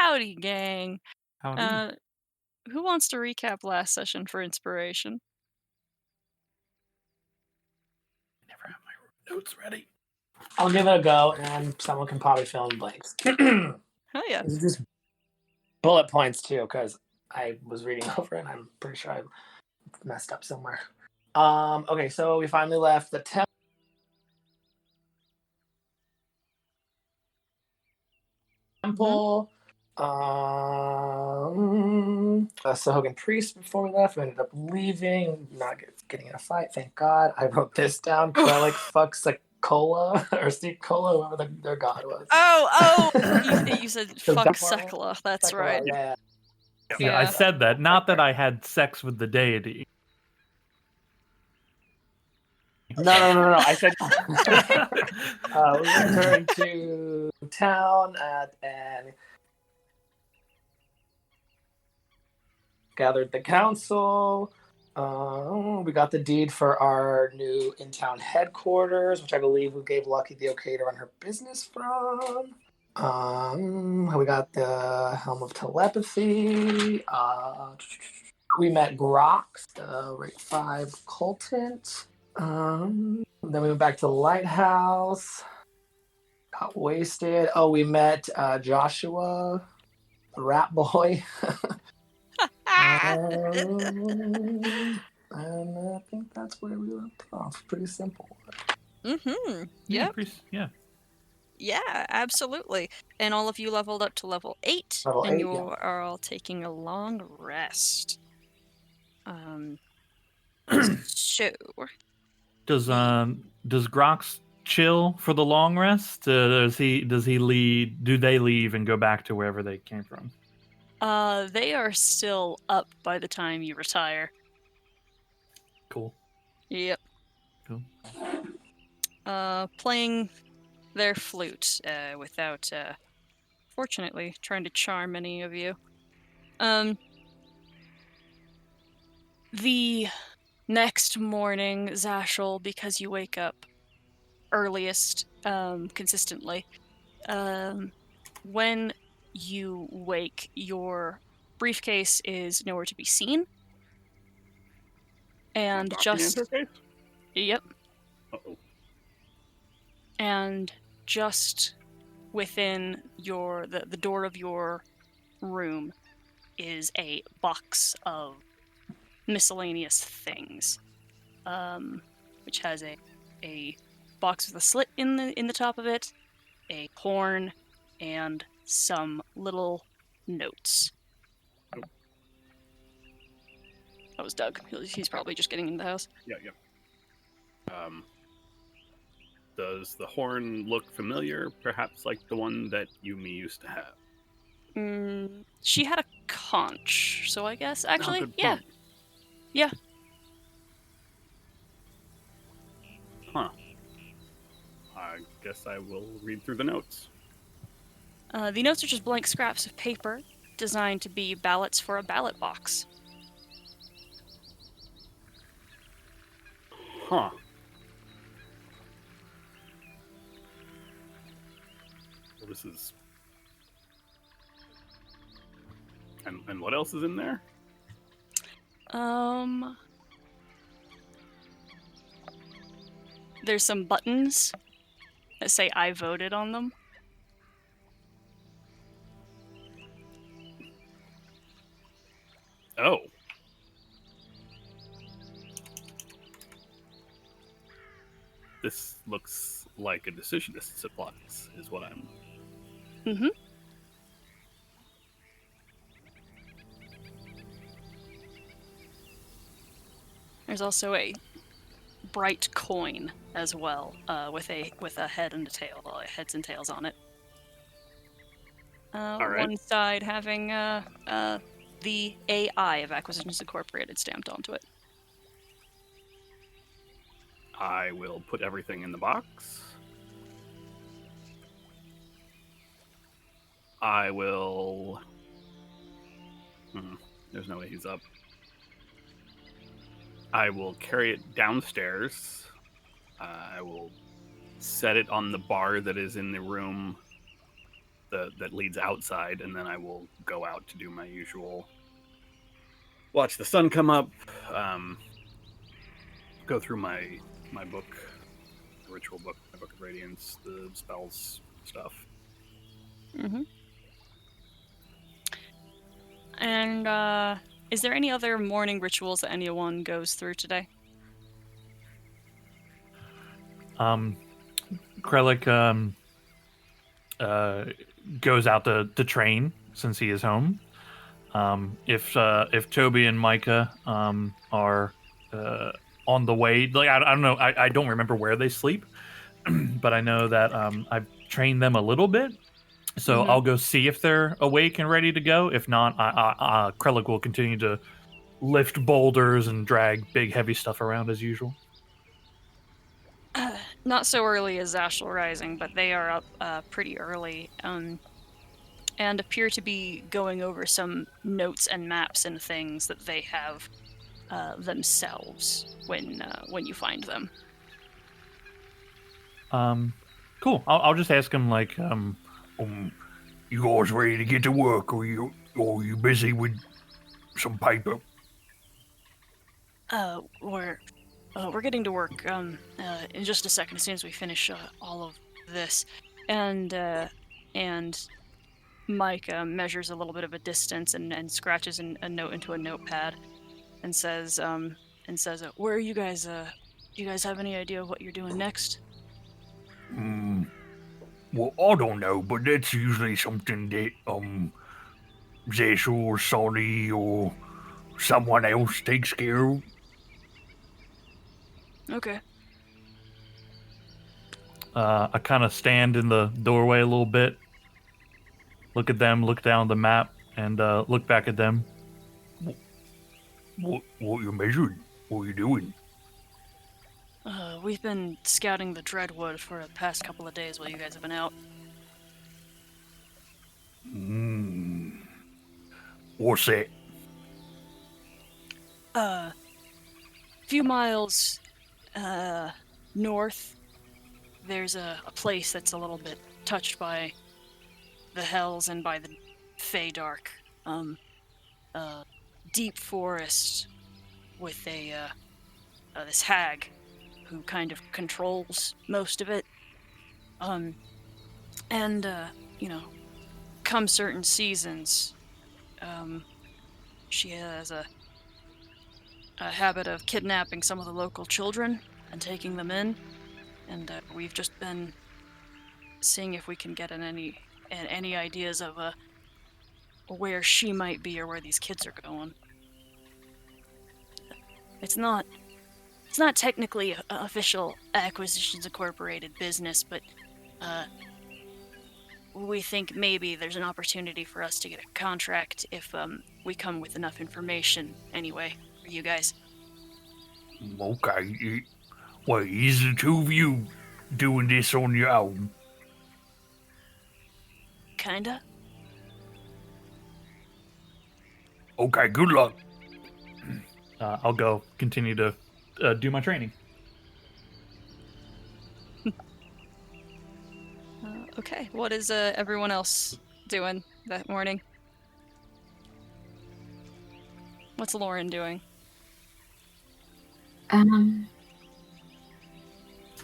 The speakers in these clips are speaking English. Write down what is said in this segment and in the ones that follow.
Howdy, gang. Howdy. Uh, who wants to recap last session for inspiration? I never have my notes ready. I'll give it a go, and someone can probably fill in blanks. Oh yeah. This is just bullet points too, because I was reading over it, and I'm pretty sure I messed up somewhere. Okay, so we finally left the temple. Sahuagin priest before we left. We ended up leaving, not getting in a fight. Thank God. I wrote this down. Krellic fucks a cola or Steve Cola, whoever their god was. Oh! you said The fuck Zephyr? Sekla. That's Sekla, right. Yeah. Yeah, I Yeah. said that. Not that I had sex with the deity. No. I said we returned to town and gathered the council. We got the deed for our new in-town headquarters, which I believe we gave Lucky the okay to run her business from. We got the Helm of Telepathy. We met Grox, the Rate 5 cultant. Then we went back to the lighthouse. Got wasted. Oh, we met Joshua, the rat boy. And I think that's where we left off. Pretty simple. Mm-hmm. Yeah, Yep. yeah. Yeah, absolutely. And all of you leveled up to level 8, Level and 8, you yeah. are all taking a long rest. So Does Grox chill for the long rest? Does he lead? Do they leave and go back to wherever they came from? they are still up by the time you retire. Cool. Yep. Cool. Playing their flute without, fortunately, trying to charm any of you. The next morning, Zashel, because you wake up earliest, consistently, when you wake, your briefcase is nowhere to be seen. And just... interface? Yep. Uh-oh. And just within the door of your room is a box of miscellaneous things, which has a box with a slit in the top of it, a horn, and some little notes. Oh. That was Doug. He's probably just getting in the house. Yeah. Does the horn look familiar? Perhaps like the one that Yumi used to have? She had a conch, so I guess actually, good yeah. point. Yeah. Huh. I guess I will read through the notes. The notes are just blank scraps of paper designed to be ballots for a ballot box. Huh. Well, this is... And what else is in there? There's some buttons that say I voted on them. Oh. This looks like a decisionist supplies, is what I'm... Mm-hmm. There's also a bright coin as well, with a head and a tail, heads and tails on it. All right. One side having the AI of Acquisitions Incorporated stamped onto it. I will put everything in the box. I will... There's no way he's up. I will carry it downstairs. I will set it on the bar that is in the room that leads outside, and then I will go out to do my usual watch the sun come up, go through my book, the ritual book, my book of radiance, the spells stuff. Mm-hmm. And is there any other morning rituals that anyone goes through today? Krellick goes out to train since he is home. If Toby and Micah are on the way, like I don't know, I don't remember where they sleep, but I know that I've trained them a little bit, so Mhm. I'll go see if they're awake and ready to go. If not, Krellick will continue to lift boulders and drag big heavy stuff around as usual. Not so early as Ashel Rising, but they are up pretty early, and appear to be going over some notes and maps and things that they have themselves when you find them. Cool. I'll just ask him like, you guys ready to get to work, or you busy with some paper? We're getting to work in just a second, as soon as we finish all of this, and Mike measures a little bit of a distance and scratches a note into a notepad, and says, "Where are you guys? Do you guys have any idea of what you're doing next?" Well, I don't know, but that's usually something that Zesh or Sonny or someone else takes care of. Okay. I kind of stand in the doorway a little bit, look at them, look down the map, and look back at them. What you measuring? What are you doing? We've been scouting the Dreadwood for the past couple of days while you guys have been out. What's that? A few miles north, there's a place that's a little bit touched by the Hells and by the Feydark. Deep forest with this hag who kind of controls most of it. Come certain seasons, she has a habit of kidnapping some of the local children and taking them in, and we've just been seeing if we can get any ideas of where she might be or where these kids are going. It's not technically a official Acquisitions Incorporated business, but we think maybe there's an opportunity for us to get a contract if we come with enough information anyway for you guys. Okay. Wait, is the two of you doing this on your own? Kinda. Okay, good luck. I'll go continue to do my training. Okay, what is everyone else doing that morning? What's Lauren doing?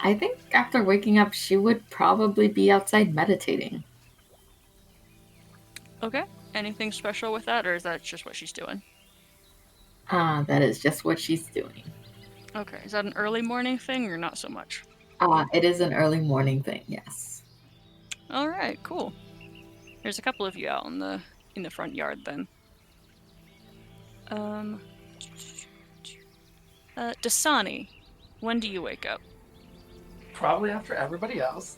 I think after waking up, she would probably be outside meditating. Okay, anything special with that, or is that just what she's doing? That is just what she's doing. Okay, is that an early morning thing or not so much? It is an early morning thing, yes. All right, cool. There's a couple of you out in the front yard then. Dasani, when do you wake up? Probably after everybody else.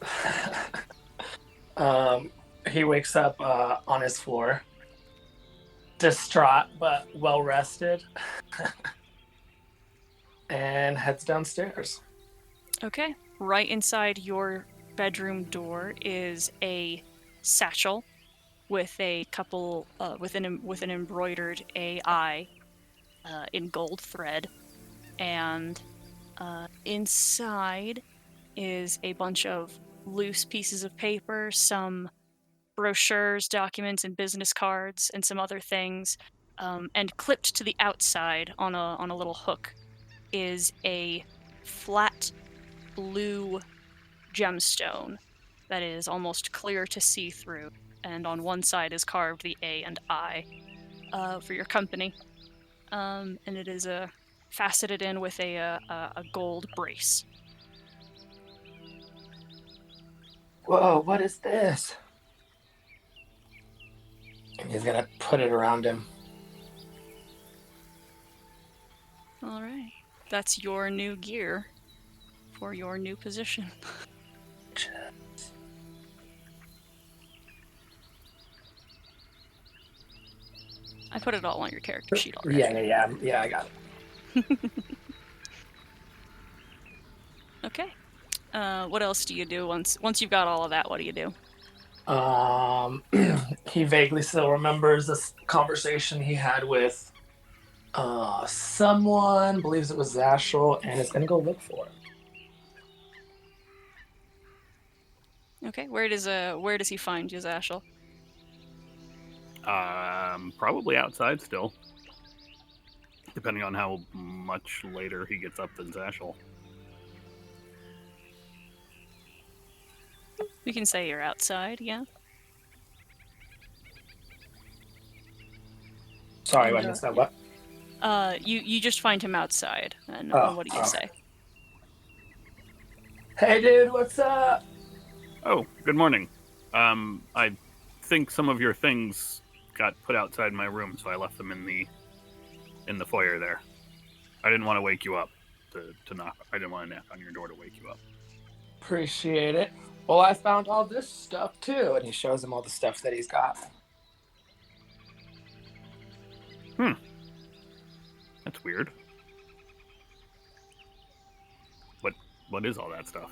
He wakes up on his floor, distraught but well rested, and heads downstairs. Okay, right inside your bedroom door is a satchel with a couple with an embroidered AI in gold thread, and inside is a bunch of loose pieces of paper, some brochures, documents, and business cards, and some other things. And clipped to the outside on a little hook is a flat blue gemstone that is almost clear to see through. And on one side is carved the A and I for your company. And it is faceted in with a gold brace. Whoa, what is this? And he's gonna put it around him. All right. That's your new gear for your new position. I put it all on your character sheet already. Yeah, I got it. Okay. What else do you do once you've got all of that? What do you do? He vaguely still remembers this conversation he had with someone, believes it was Zashel, and is gonna go look for him. Okay. Where does he find you, Zashel? Probably outside still. Depending on how much later he gets up than Zashel. We can say you're outside, yeah? Sorry, I missed that. What? You just find him outside, and what do you say? Hey, dude, what's up? Oh, good morning. I think some of your things got put outside my room, so I left them in the foyer there. I didn't want to wake you up to knock. I didn't want to knock on your door to wake you up. Appreciate it. Well, I found all this stuff too, and he shows him all the stuff that he's got. That's weird. What is all that stuff?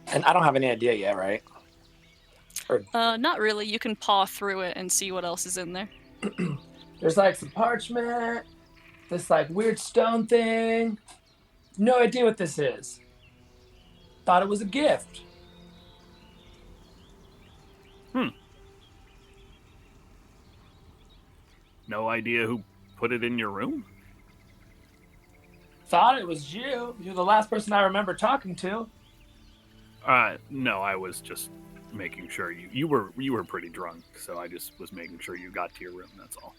And I don't have any idea yet, right? Not really. You can paw through it and see what else is in there. There's like some parchment, this like weird stone thing. No idea what this is. Thought it was a gift. No idea who put it in your room? Thought it was you. You're the last person I remember talking to. No, I was just making sure you were pretty drunk, so I just was making sure you got to your room, that's all.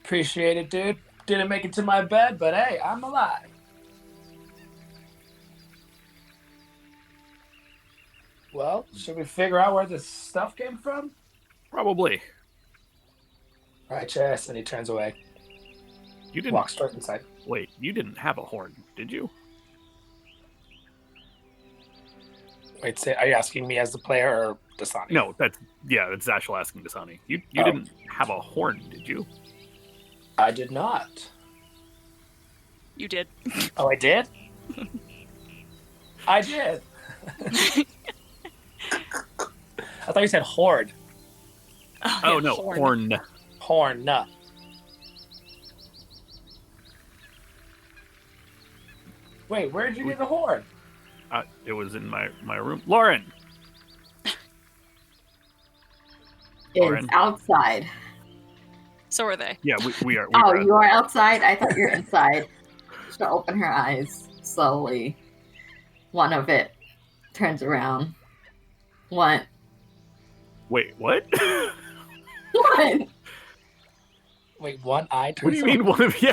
Appreciate it, dude. Didn't make it to my bed, but hey, I'm alive. Well, should we figure out where this stuff came from? Probably. Righteous, and he turns away. You didn't Walks straight inside. Wait, you didn't have a horn, did you? Wait, say, are you asking me as the player or Dasani? No, that's Zashel asking Dasani. You didn't have a horn, did you? I did not. You did. Oh, I did? I did. I thought you said horde. Oh, yeah, no, horn. Horn. Wait, where did you get the horn? It was in my room. Lauren! It's outside. So are they. Yeah, we are. Oh, you are outside? I thought you were inside. She'll open her eyes slowly. One of it turns around. What? Wait, what? What? Wait, one eye turns What do you mean one of you?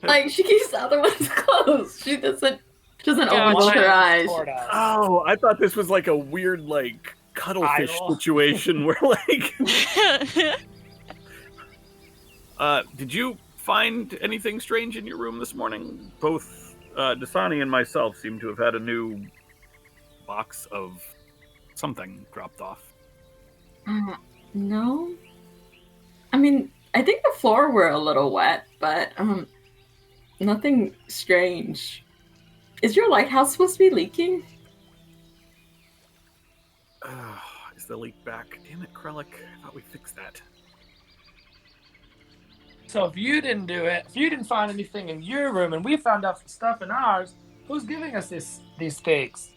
Like, she keeps the other ones closed. She doesn't open Gotcha. both her eyes. toward us. Oh, I thought this was like a weird, like, cuttlefish Idol. situation where, like... did you find anything strange in your room this morning? Both Dasani and myself seem to have had a new box of something dropped off. No. I mean, I think the floor were a little wet, but nothing strange. Is your lighthouse supposed to be leaking? Is the leak back? Damn it, Krellick. I thought we fixed that. So if you didn't do it, if you didn't find anything in your room and we found out stuff in ours, who's giving us these things?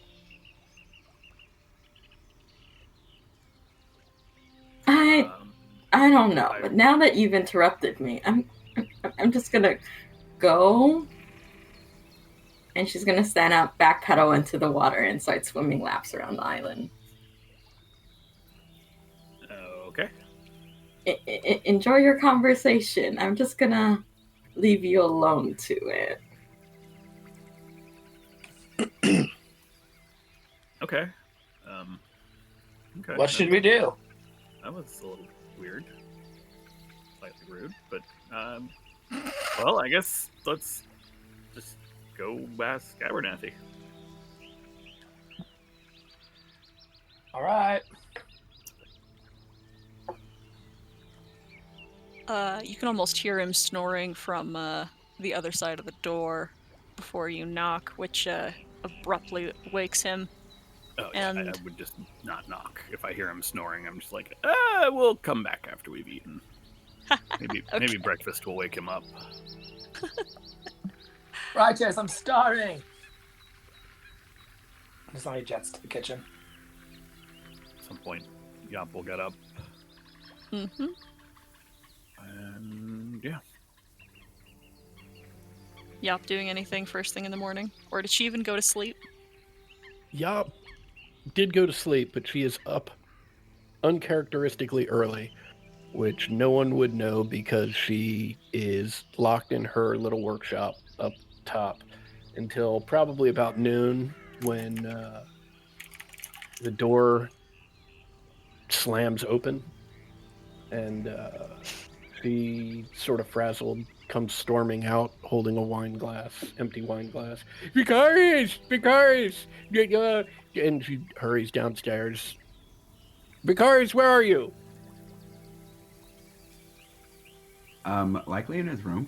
don't know, but now that you've interrupted me, I'm just gonna go. And she's gonna stand up, backpedal into the water, and start swimming laps around the island. Okay. Enjoy your conversation. I'm just gonna leave you alone to it. Okay. Okay. What should we do? That was a little weird. Slightly rude, but well, I guess let's just go ask Abernathy. All right. You can almost hear him snoring from the other side of the door before you knock, which abruptly wakes him. Oh, yeah, I And- would just not knock. If I hear him snoring, I'm just like, we'll come back after we've eaten. Maybe Okay. breakfast will wake him up. Righteous, I'm starving. There's only jets to the kitchen. At some point, Yop will get up. Mm-hmm. And yeah. Yop doing anything first thing in the morning? Or did she even go to sleep? Yop did go to sleep, but she is up uncharacteristically early, which no one would know because she is locked in her little workshop up top until probably about noon when the door slams open and she, sort of frazzled, comes storming out holding a empty wine glass. Vicaris! Vicaris! And she hurries downstairs. Vicaris, where are you? Likely in his room.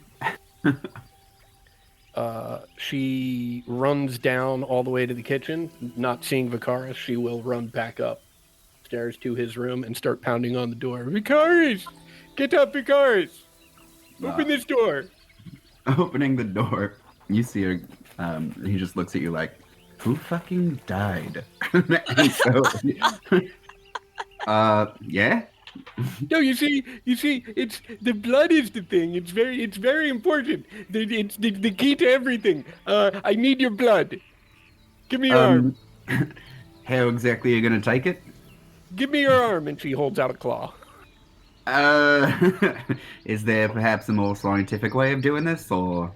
She runs down all the way to the kitchen. Not seeing Vicaris, she will run back upstairs to his room and start pounding on the door. Vicaris! Get up, Vicaris! Open this door! Opening the door, you see her. He just looks at you like, "Who fucking died?" And so, yeah. No, you see, it's the blood is the thing. It's very important. It's the key to everything. I need your blood. Give me your arm. How exactly are you gonna take it? Give me your arm. And she holds out a claw. Is there perhaps a more scientific way of doing this, or?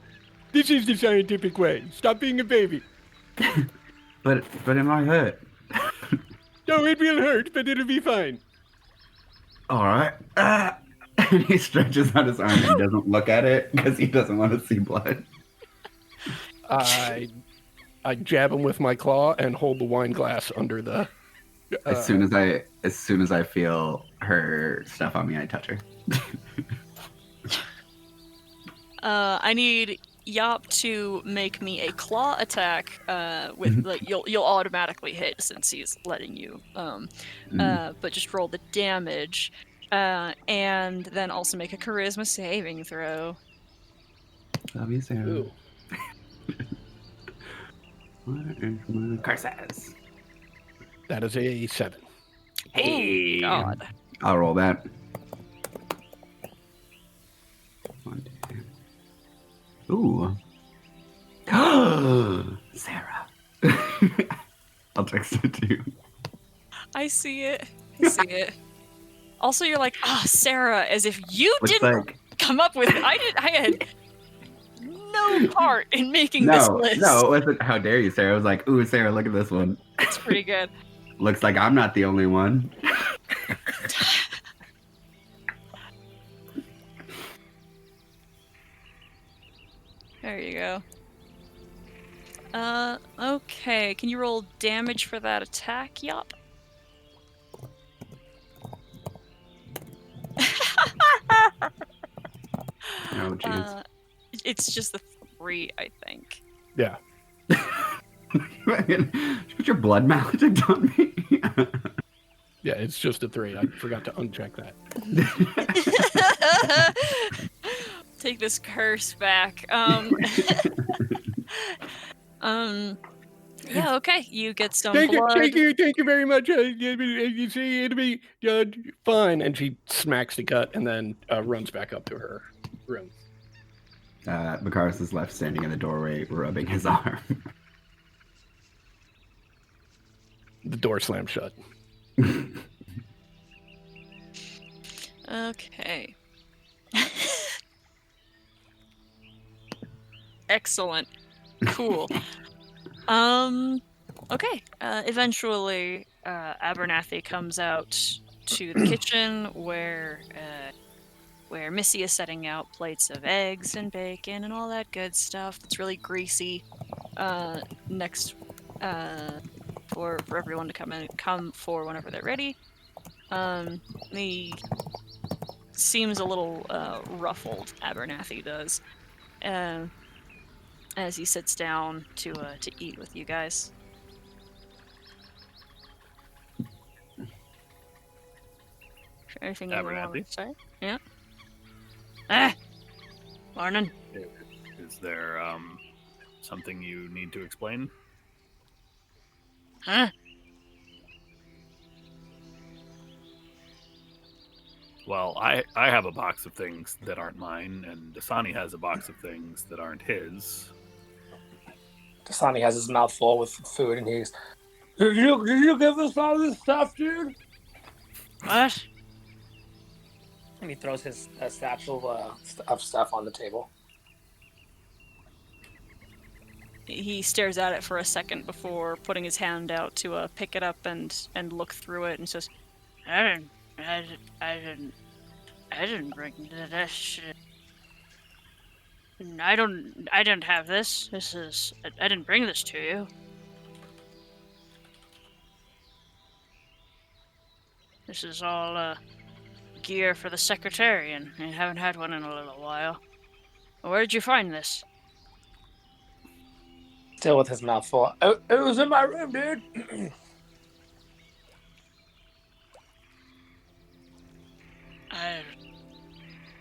This is the scientific way. Stop being a baby. But it might hurt. No, it will hurt, but it'll be fine. All right. And he stretches out his arm and doesn't look at it because he doesn't want to see blood. I jab him with my claw and hold the wine glass under the. As soon as I feel her stuff on me, I touch her. I need Yop to make me a claw attack. With like you'll automatically hit since he's letting you. But just roll the damage, and then also make a charisma saving throw. Love you, Sarah. Ooh. Curses. That is a 7. Hey. Oh, God. I'll roll that. 1, 2. Ooh. Sarah. I'll text it to you. I see it. I see it. Also, you're like, Sarah, as if you Looks didn't like come up with it. I had no part in making this list. No, it wasn't. How dare you, Sarah? I was like, ooh, Sarah, look at this one. It's pretty good. Looks like I'm not the only one. There you go. Okay. Can you roll damage for that attack, Yop? Oh, jeez. It's just the 3, I think. Yeah. Put your blood maledict on me. Yeah, it's just a 3. I forgot to uncheck that. Take this curse back. Yeah, okay. You get some Thank blood. thank you very much. You see, it'll be fine. And she smacks the gut and then runs back up to her room. Bakaris is left standing in the doorway, rubbing his arm. The door slams shut. Okay. Excellent. Cool. Okay. Eventually, Abernathy comes out to the kitchen where Missy is setting out plates of eggs and bacon and all that good stuff. It's really greasy. Next, for everyone to come for whenever they're ready. He seems a little ruffled. Abernathy does. As he sits down to eat with you guys. Anything you want to say? Yeah. Morning. Is there something you need to explain? Huh? Well, I have a box of things that aren't mine, and Dasani has a box of things that aren't his. Dasani has his mouth full with food, and he's, Did you give us all this stuff, dude? What? And he throws his satchel of stuff on the table. He stares at it for a second before putting his hand out to pick it up and look through it, and says, I didn't bring that shit. I didn't have this. I didn't bring this to you. This is all gear for the Secretarian. I haven't had one in a little while. Where did you find this? Still with his mouth full. It was in my room, dude.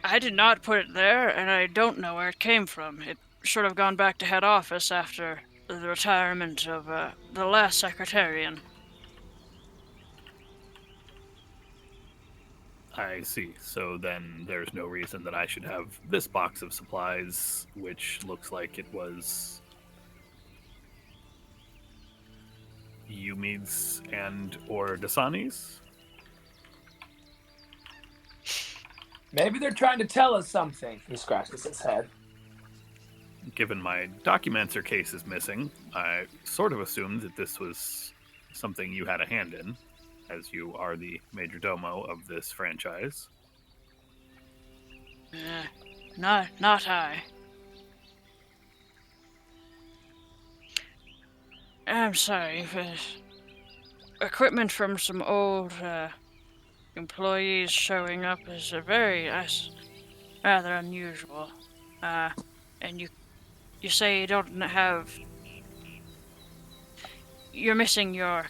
I did not put it there, and I don't know where it came from. It should have gone back to head office after the retirement of the last Secretarian. I see. So then there's no reason that I should have this box of supplies, which looks like it was Yumi's and or Dasani's? Maybe they're trying to tell us something. He scratches his head. Given my Documancer case is missing, I sort of assumed that this was something you had a hand in, as you are the major domo of this franchise. Not I. I'm sorry, but equipment from some old employees showing up is rather unusual. And you say you don't have. You're missing your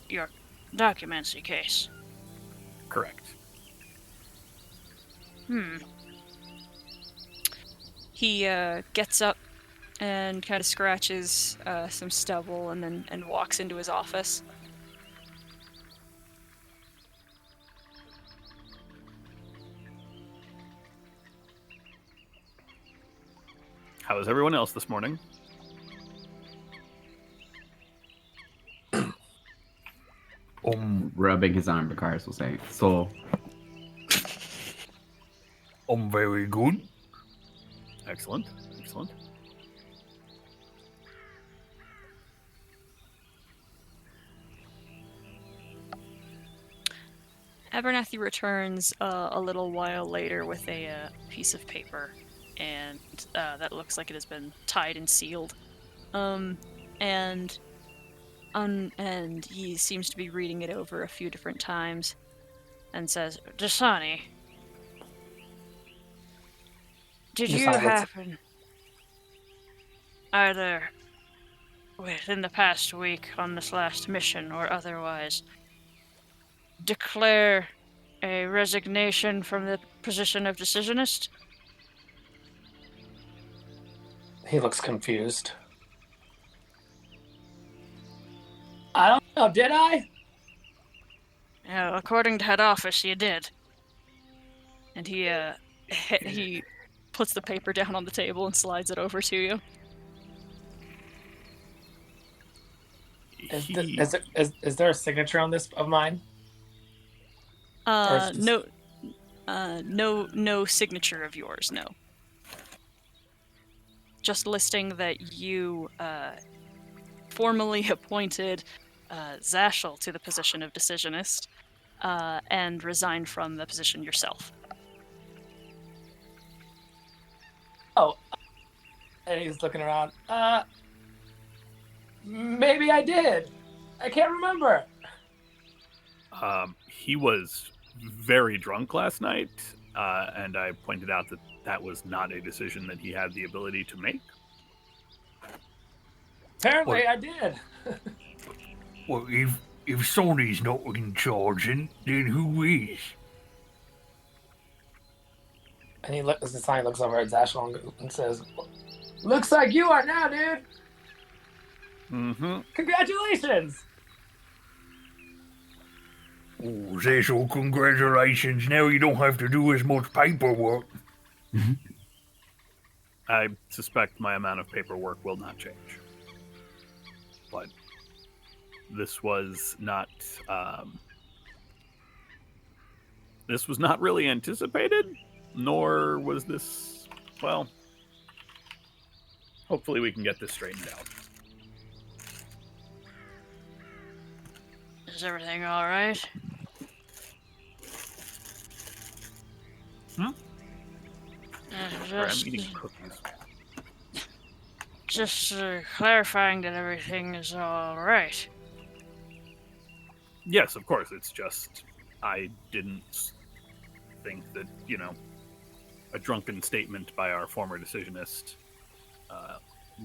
Documancy case. Correct. He gets up and kind of scratches some stubble and walks into his office. How is everyone else this morning? Rubbing his arm, Bakaris will say, So, Very good. Excellent. Excellent. Abernathy returns a little while later with a piece of paper, and that looks like it has been tied and sealed. And he seems to be reading it over a few different times, and says, Dasani, did you happen, either within the past week on this last mission or otherwise, declare a resignation from the position of decisionist? He looks confused. Oh, did I? According to head office, you did. And he puts the paper down on the table and slides it over to you. Is there a signature on this of mine? Or is it just- No signature of yours, no. Just listing that you formally appointed Zashel to the position of decisionist and resigned from the position yourself. Oh, and he's looking around. Maybe I did. I can't remember. He was very drunk last night, and I pointed out that that was not a decision that he had the ability to make. Apparently, I did. Well, if Sony's not in charge, then who is? And he looks. The sign looks over at Zashel and says, "Looks like you are now, dude. Mm-hmm. Congratulations." Oh, say so, congratulations. Now you don't have to do as much paperwork. I suspect my amount of paperwork will not change. But this was not really anticipated, nor was this, well, hopefully we can get this straightened out. Is everything all right? Sorry, I'm eating cookies. Just clarifying that everything is all right. Yes, of course, it's just I didn't think that, a drunken statement by our former decisionist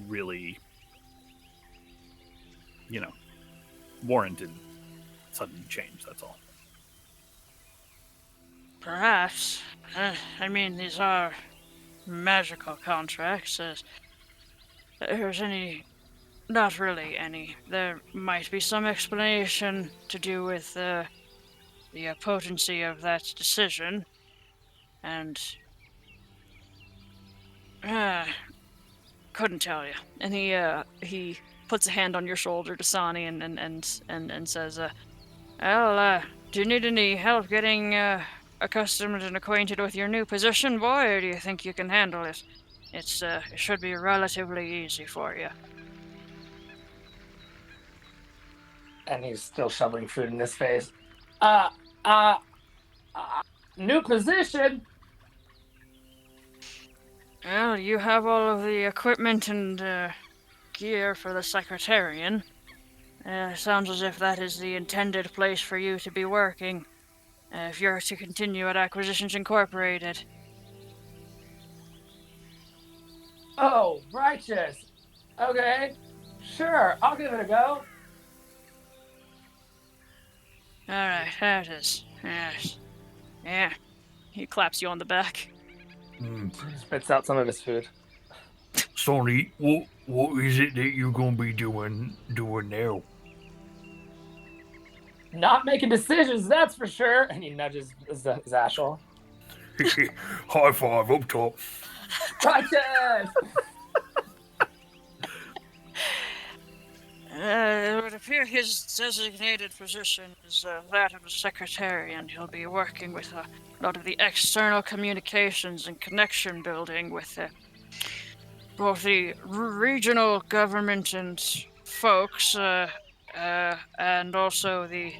really, warranted sudden change, that's all. Perhaps. I mean, these are magical contracts. There's not really any. There might be some explanation to do with the potency of that decision, and couldn't tell you. And he puts a hand on your shoulder to Sani and says, "Well, do you need any help getting accustomed and acquainted with your new position, boy, or do you think you can handle it? It should be relatively easy for you." And he's still shoveling food in his face. New position. Well, you have all of the equipment and gear for the Secretarian. Sounds as if that is the intended place for you to be working, if you're to continue at Acquisitions Incorporated. Oh, righteous. Okay, sure, I'll give it a go. Alright, there it is. Yes. Yeah. He claps you on the back. Spits out some of his food. Sonny, what is it that you're gonna be doing now? Not making decisions, that's for sure. And he nudges Zashel. High five up top. Righteous! It would appear his designated position is that of a secretary, and he'll be working with a lot of the external communications and connection building with both the regional government and folks, and also the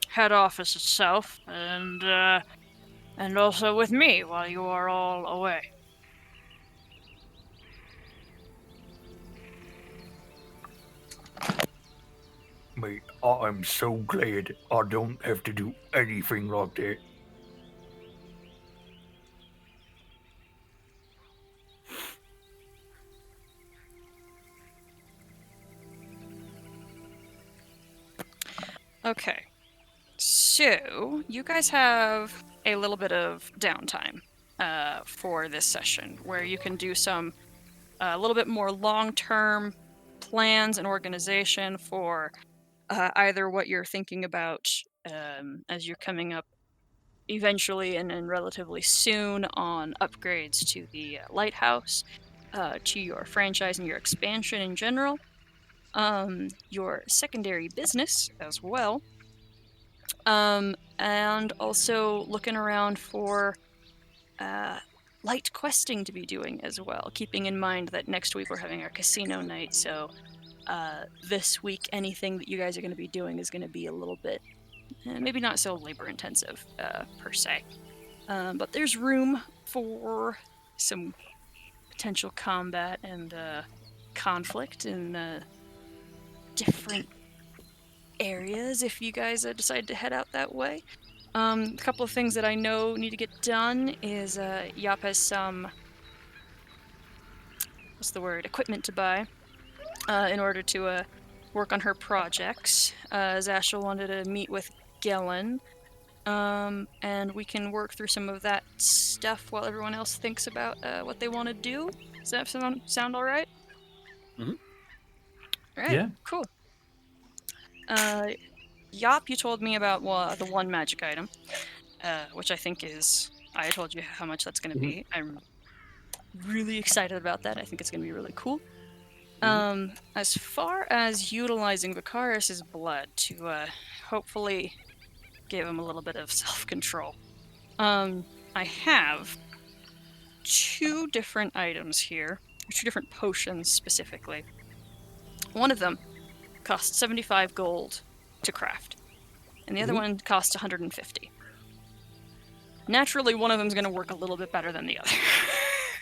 head office itself, and also with me while you are all away. Mate, I'm so glad I don't have to do anything like that. Okay, so you guys have a little bit of downtime for this session, where you can do some a little bit more long-term plans and organization for either what you're thinking about as you're coming up eventually and then relatively soon on upgrades to the lighthouse, to your franchise and your expansion in general, your secondary business as well, and also looking around for light questing to be doing as well, keeping in mind that next week we're having our casino night, so this week anything that you guys are going to be doing is going to be a little bit maybe not so labor intensive per se, but there's room for some potential combat and conflict in different areas if you guys decide to head out that way. A couple of things that I know need to get done is Yap has some equipment to buy in order to work on her projects. Zashel wanted to meet with Gellen, and we can work through some of that stuff while everyone else thinks about what they want to do. Does that sound all right? Mhm. All right. Yeah. Cool. Yop, you told me about the one magic item, which I think is. I told you how much that's going to be. I'm really excited about that. I think it's going to be really cool. As far as utilizing Vicaris's blood to hopefully give him a little bit of self-control, I have 2 different items here, 2 different potions specifically. One of them costs 75 gold to craft, and the other one costs 150. Naturally, one of them's going to work a little bit better than the other.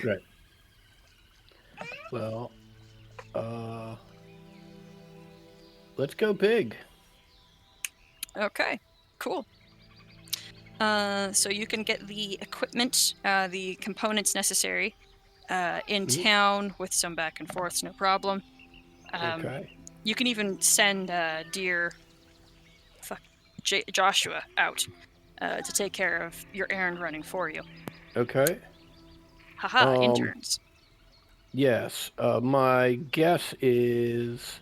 Right. Well, let's go big. Okay, cool. So you can get the equipment, the components necessary in town with some back and forths, no problem. Okay. You can even send Joshua out to take care of your errand running for you. Okay. Haha, interns. Yes. My guess is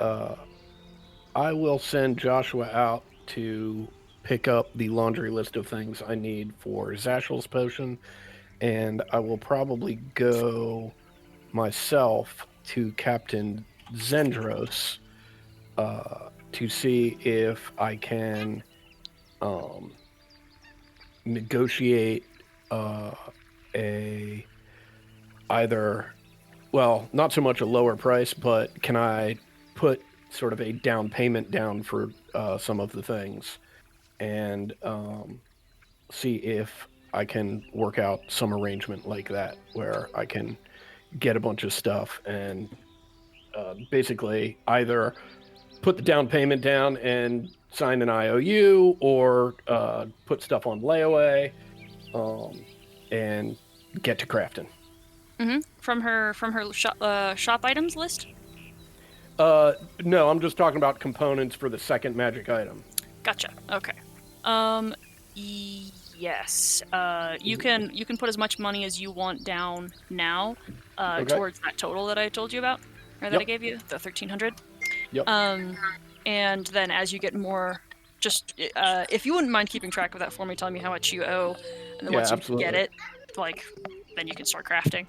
I will send Joshua out to pick up the laundry list of things I need for Zashel's potion, and I will probably go myself to Captain Zendros to see if I can negotiate not so much a lower price, but can I put sort of a down payment down for some of the things, and see if I can work out some arrangement like that where I can get a bunch of stuff and basically either put the down payment down and sign an IOU, or put stuff on layaway and get to crafting. From her shop items list? No, I'm just talking about components for the second magic item. Gotcha. Okay. Yes. You can put as much money as you want down now towards that total that I told you about, or that I gave you, the 1,300. Yep. And then as you get more, just if you wouldn't mind keeping track of that for me, telling me how much you owe, and then once you get it, then you can start crafting.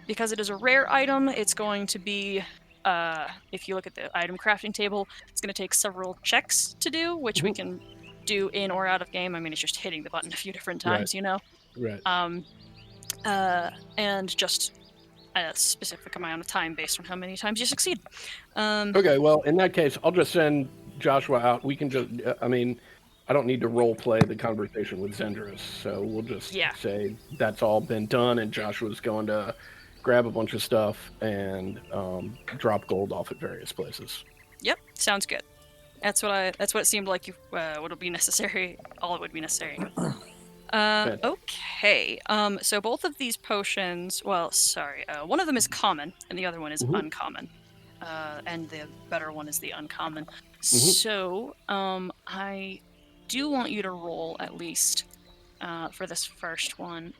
Because it is a rare item, it's going to be, if you look at the item crafting table, it's going to take several checks to do, which we can do in or out of game. I mean, it's just hitting the button a few different times, you know? Right. And just a specific amount of time based on how many times you succeed. Okay, well, in that case, I'll just send Joshua out. We can just, I don't need to role play the conversation with Zendros, so we'll just say that's all been done, and Joshua's going to grab a bunch of stuff and drop gold off at various places. Yep, sounds good. That's what it seemed like would be necessary. All it would be necessary. Okay. So both of these potions. Well, sorry. One of them is common, and the other one is uncommon. And the better one is the uncommon. So, I do want you to roll at least for this first one,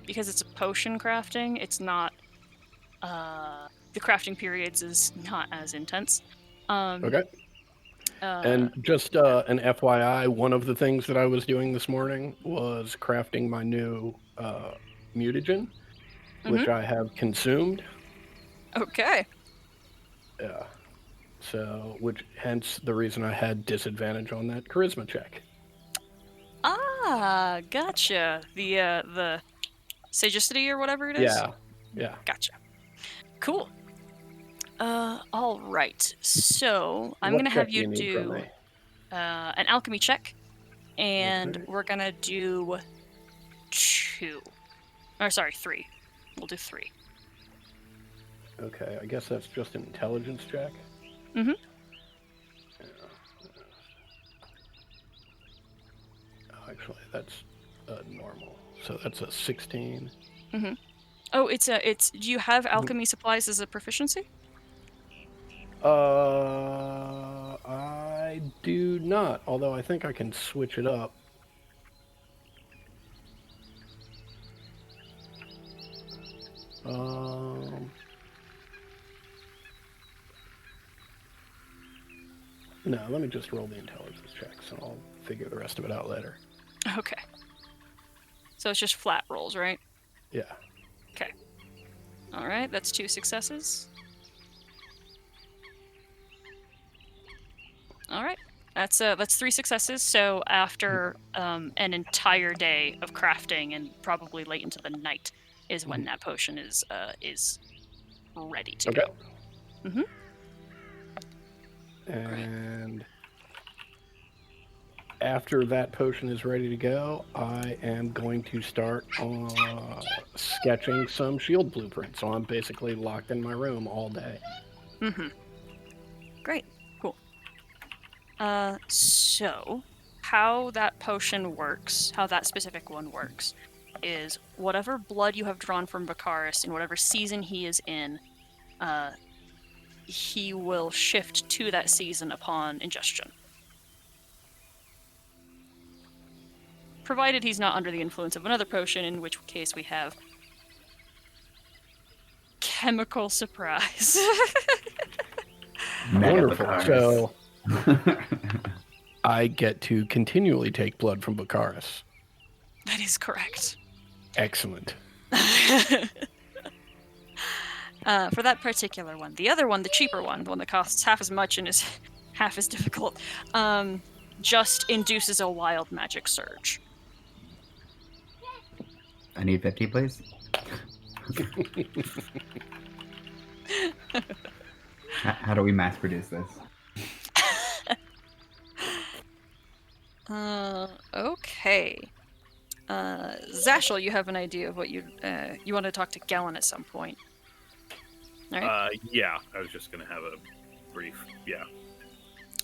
because it's a potion crafting. It's not the crafting periods is not as intense. Okay. Uh, And just an FYI, one of the things that I was doing this morning was crafting my new mutagen, which I have consumed. okay. Yeah. So, which hence the reason I had disadvantage on that charisma check. Ah, gotcha. The sagacity or whatever it is. Yeah. Yeah. Gotcha. Cool. All right. So I'm What gonna check have you need from do me? an alchemy check, and Okay. we're gonna do 2. Or sorry, 3. We'll do 3. Okay, I guess that's just an intelligence check. Mhm. Actually, that's normal. So that's a 16. Oh, it's do you have alchemy supplies as a proficiency? I do not, although I think I can switch it up. No, let me just roll the intelligence checks and I'll figure the rest of it out later. Okay. So it's just flat rolls, right? Yeah. Okay. All right, that's 2 successes. All right. That's 3 successes. So after an entire day of crafting and probably late into the night is when that potion is ready to Okay. go. Mhm. And after that potion is ready to go, I am going to start sketching some shield blueprints. So I'm basically locked in my room all day. Mhm. Great. Cool. So how that potion works, how that specific one works, is whatever blood you have drawn from Bakaris in whatever season he is in, he will shift to that season upon ingestion. Provided he's not under the influence of another potion, in which case we have chemical surprise. Wonderful. Bakaris. So I get to continually take blood from Bakaris. That is correct. Excellent. For that particular one. The other one, the cheaper one, the one that costs half as much and is half as difficult, just induces a wild magic surge. I need 50, please. How do we mass produce this? Okay. Zashel, you have an idea of what you want to talk to Galen at some point. All right. Yeah, I was just gonna have a brief,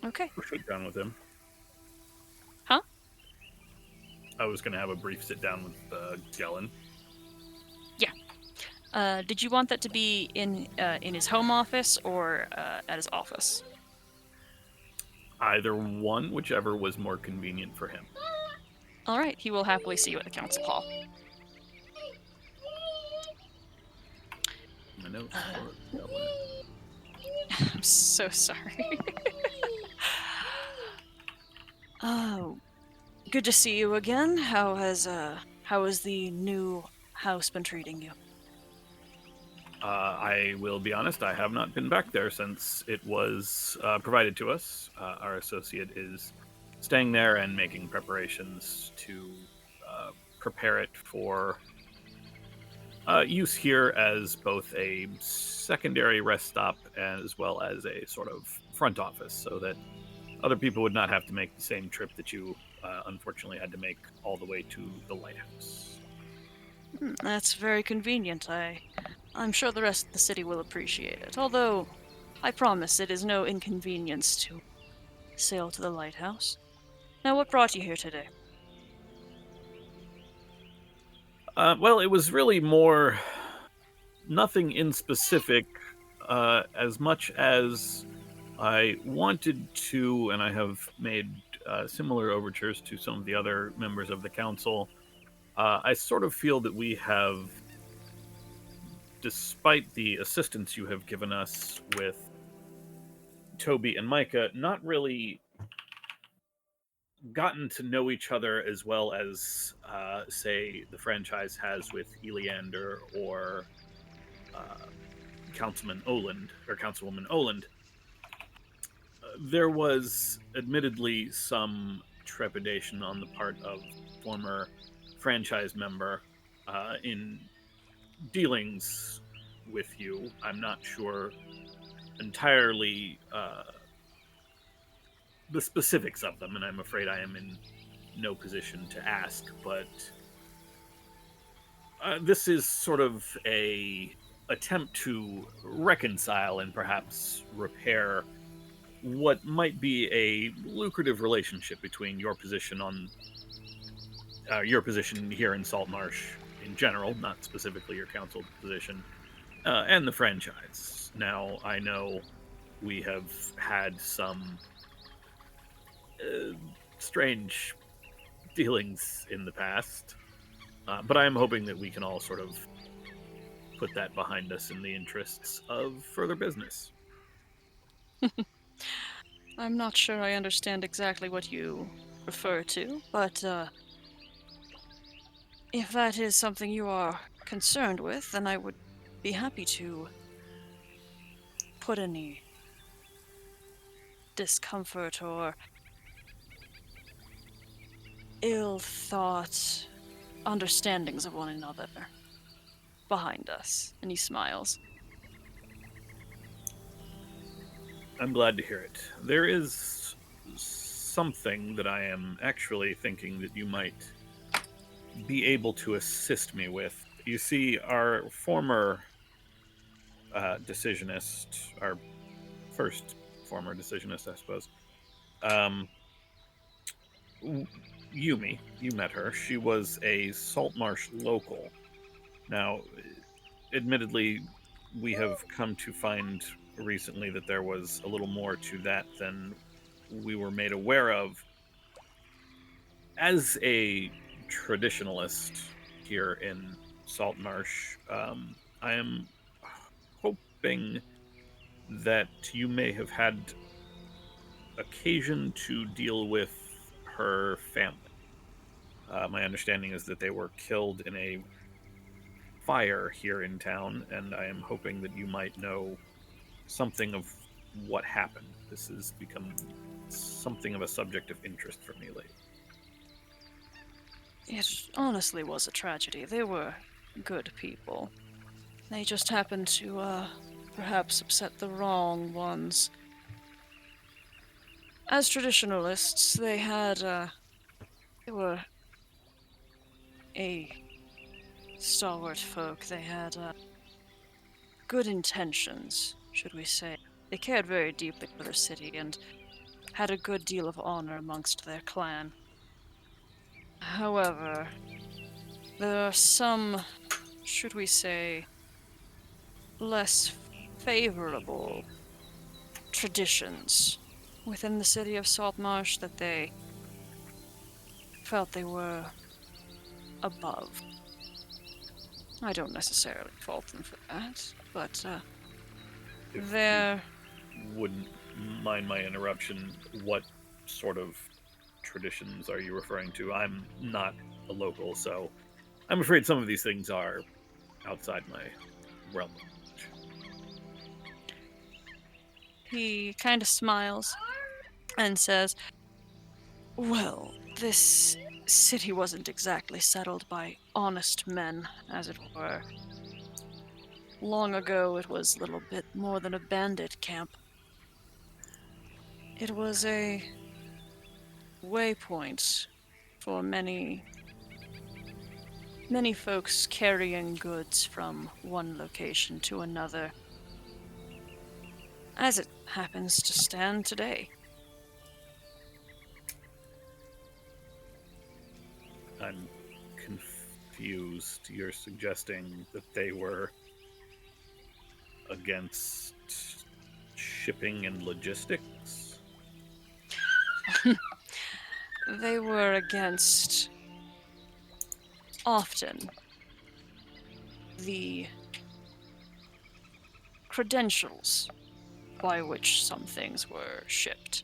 Okay. sit down with him. Huh? I was gonna have a brief sit down with Gelen. Did you want that to be in his home office or at his office? Either one, whichever was more convenient for him. All right. He will happily see you at the council hall. My notes for Gelen. I'm so sorry. Oh, good to see you again. How has the new house been treating you? I will be honest, I have not been back there since it was provided to us. Our associate is staying there and making preparations to prepare it for use here as both a secondary rest stop as well as a sort of front office, so that other people would not have to make the same trip that you unfortunately had to make all the way to the lighthouse. That's very convenient. I'm sure the rest of the city will appreciate it. Although, I promise it is no inconvenience to sail to the lighthouse. Now, what brought you here today? Well, it was really more nothing in specific, as much as I wanted to, and I have made similar overtures to some of the other members of the council. I sort of feel that we have despite the assistance you have given us with Toby and Micah, not really gotten to know each other as well as, say, the franchise has with Eleander or Councilman Oland or Councilwoman Oland. There was admittedly some trepidation on the part of former franchise member in dealings with you. I'm not sure entirely the specifics of them, and I'm afraid I am in no position to ask, but this is sort of a attempt to reconcile and perhaps repair what might be a lucrative relationship between your position on your position here in Saltmarsh in general, not specifically your council position, and the franchise. Now, I know we have had some strange dealings in the past, but I am hoping that we can all sort of put that behind us in the interests of further business. I'm not sure I understand exactly what you refer to, but if that is something you are concerned with, then I would be happy to put any discomfort or ill-thought understandings of one another behind us. And he smiles. I'm glad to hear it. There is something that I am actually thinking that you might be able to assist me with. You see, our former decisionist, our first former decisionist, I suppose, Yumi, you met her. She was a Saltmarsh local. Now, admittedly, we have come to find recently that there was a little more to that than we were made aware of. As a traditionalist here in Saltmarsh, I am hoping that you may have had occasion to deal with her family. My understanding is that they were killed in a fire here in town, and I am hoping that you might know something of what happened. This has become something of a subject of interest for me lately. It honestly was a tragedy. They were good people. They just happened to, perhaps upset the wrong ones. As traditionalists, they were a stalwart folk. They had, good intentions, should we say. They cared very deeply for their city and had a good deal of honor amongst their clan. However, there are some, should we say, less favorable traditions within the city of Saltmarsh that they felt they were above. I don't necessarily fault them for that, but If they're... you wouldn't mind my interruption, what sort of traditions are you referring to? I'm not a local, so I'm afraid some of these things are outside my realm of knowledge. He kind of smiles and says, well, this city wasn't exactly settled by honest men, as it were. Long ago, it was a little bit more than a bandit camp. It was a waypoint for many folks carrying goods from one location to another, as it happens to stand today. I'm confused. You're suggesting that they were against shipping and logistics? They were against, often, the credentials by which some things were shipped.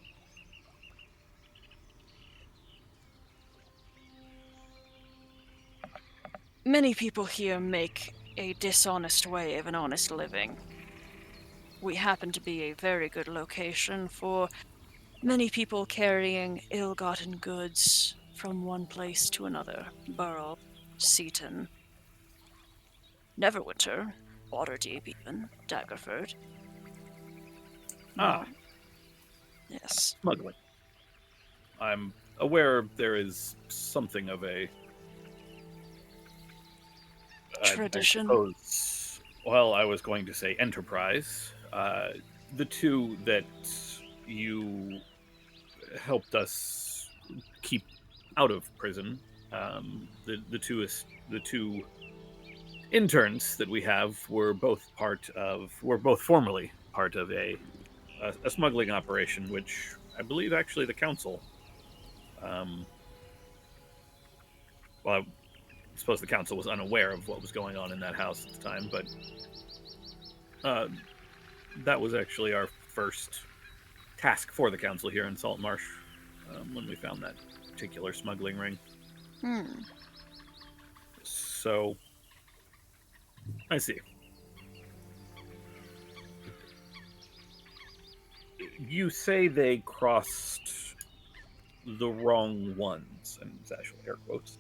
Many people here make a dishonest way of an honest living. We happen to be a very good location for many people carrying ill-gotten goods from one place to another. Burrow, Seaton, Neverwinter, Waterdeep even, Daggerford. Ah. Yes. Smuggling. I'm aware there is something of a Tradition. I suppose, well, I was going to say enterprise. The two that you helped us keep out of prison, the two interns that we have were both formerly part of a smuggling operation, which I believe actually the council. Well, I suppose the council was unaware of what was going on in that house at the time, but that was actually our first task for the council here in Saltmarsh when we found that particular smuggling ring. So, I see. You say they crossed the wrong ones, and it's actually air quotes.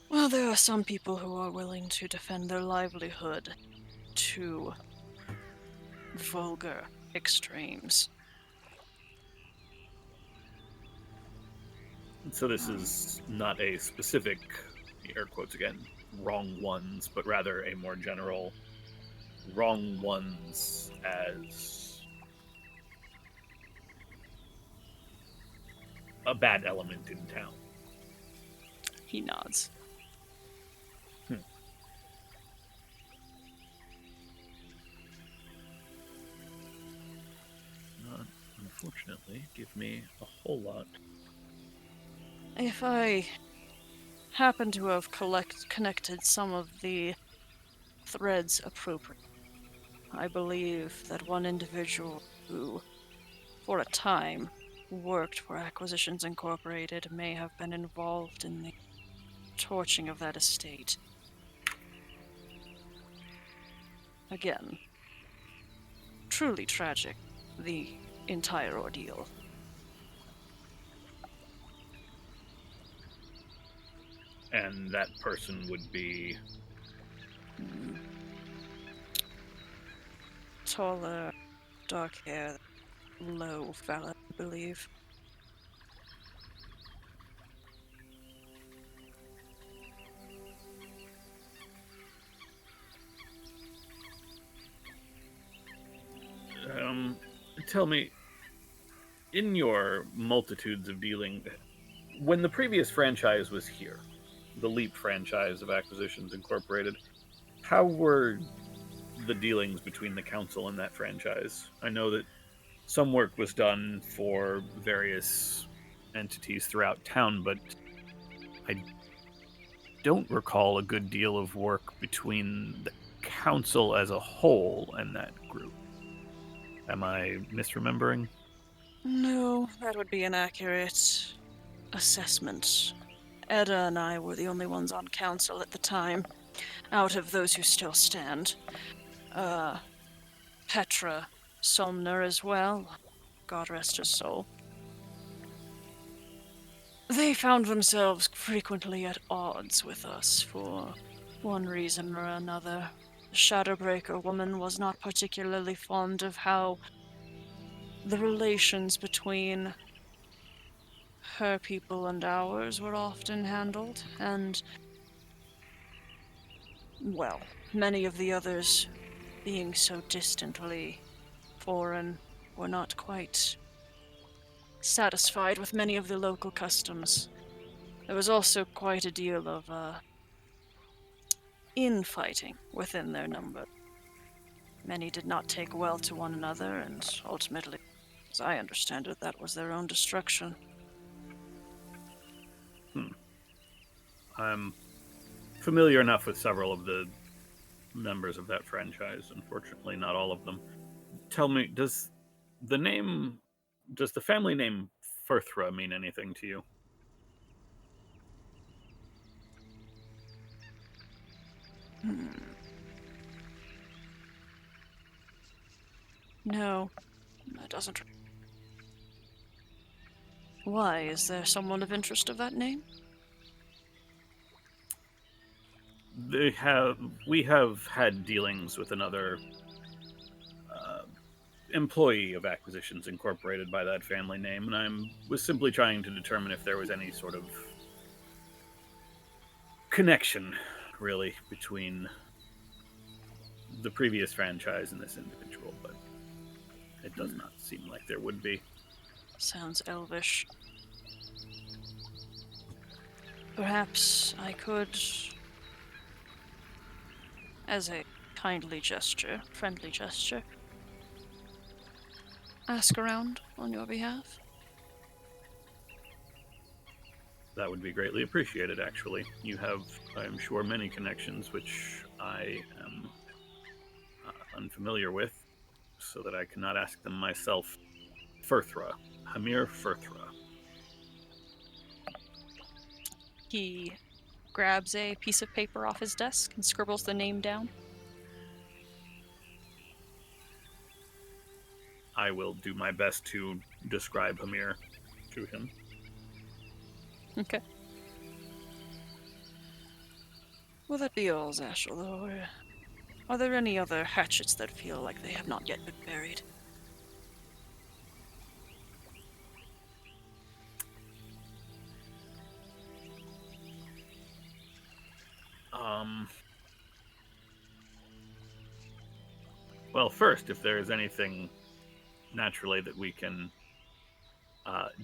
Well, there are some people who are willing to defend their livelihood to vulgar extremes. So this is not a specific, air quotes again, wrong ones, but rather a more general wrong ones as a bad element in town. He nods. Not, unfortunately, give me a whole lot. If I happen to have connected some of the threads appropriately, I believe that one individual who, for a time, worked for Acquisitions Incorporated may have been involved in the torching of that estate. Again, truly tragic, the entire ordeal. And that person would be... Taller, dark hair, low fella, I believe. Tell me, in your multitudes of dealing, when the previous franchise was here, the Leap franchise of Acquisitions Incorporated, how were the dealings between the council and that franchise? I know that some work was done for various entities throughout town, but I don't recall a good deal of work between the council as a whole and that group. Am I misremembering? No, that would be an accurate assessment. Edda and I were the only ones on council at the time, out of those who still stand. Petra Somner as well, God rest her soul. They found themselves frequently at odds with us for one reason or another. The Shadowbreaker woman was not particularly fond of how the relations between her people and ours were often handled, and, well, many of the others, being so distantly foreign, were not quite satisfied with many of the local customs. There was also quite a deal of infighting within their number. Many did not take well to one another, and ultimately, as I understand it, that was their own destruction. I'm familiar enough with several of the members of that franchise. Unfortunately, not all of them. Tell me, does the family name Firthra mean anything to you? No, it doesn't. Why? Is there someone of interest of that name? We have had dealings with another employee of Acquisitions Incorporated by that family name, and I was simply trying to determine if there was any sort of connection, really, between the previous franchise and this individual, but it does not seem like there would be. Sounds elvish. Perhaps I could, as a friendly gesture, ask around on your behalf. That would be greatly appreciated, actually. You have, I am sure, many connections which I am unfamiliar with, so that I cannot ask them myself. Firthra. Hamir Firthra. He grabs a piece of paper off his desk and scribbles the name down. I will do my best to describe Hamir to him. Okay. Will that be all, Zashel, though? Or are there any other hatchets that feel like they have not yet been buried? Well, first, if there is anything naturally that we can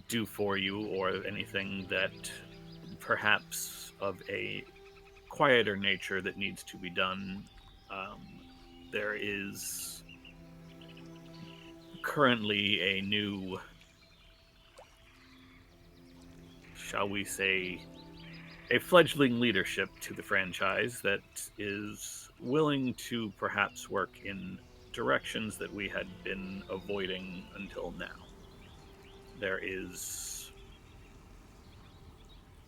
do for you, or anything that perhaps of a quieter nature that needs to be done, there is currently a new, shall we say, a fledgling leadership to the franchise that is willing to perhaps work in directions that we had been avoiding until now. There is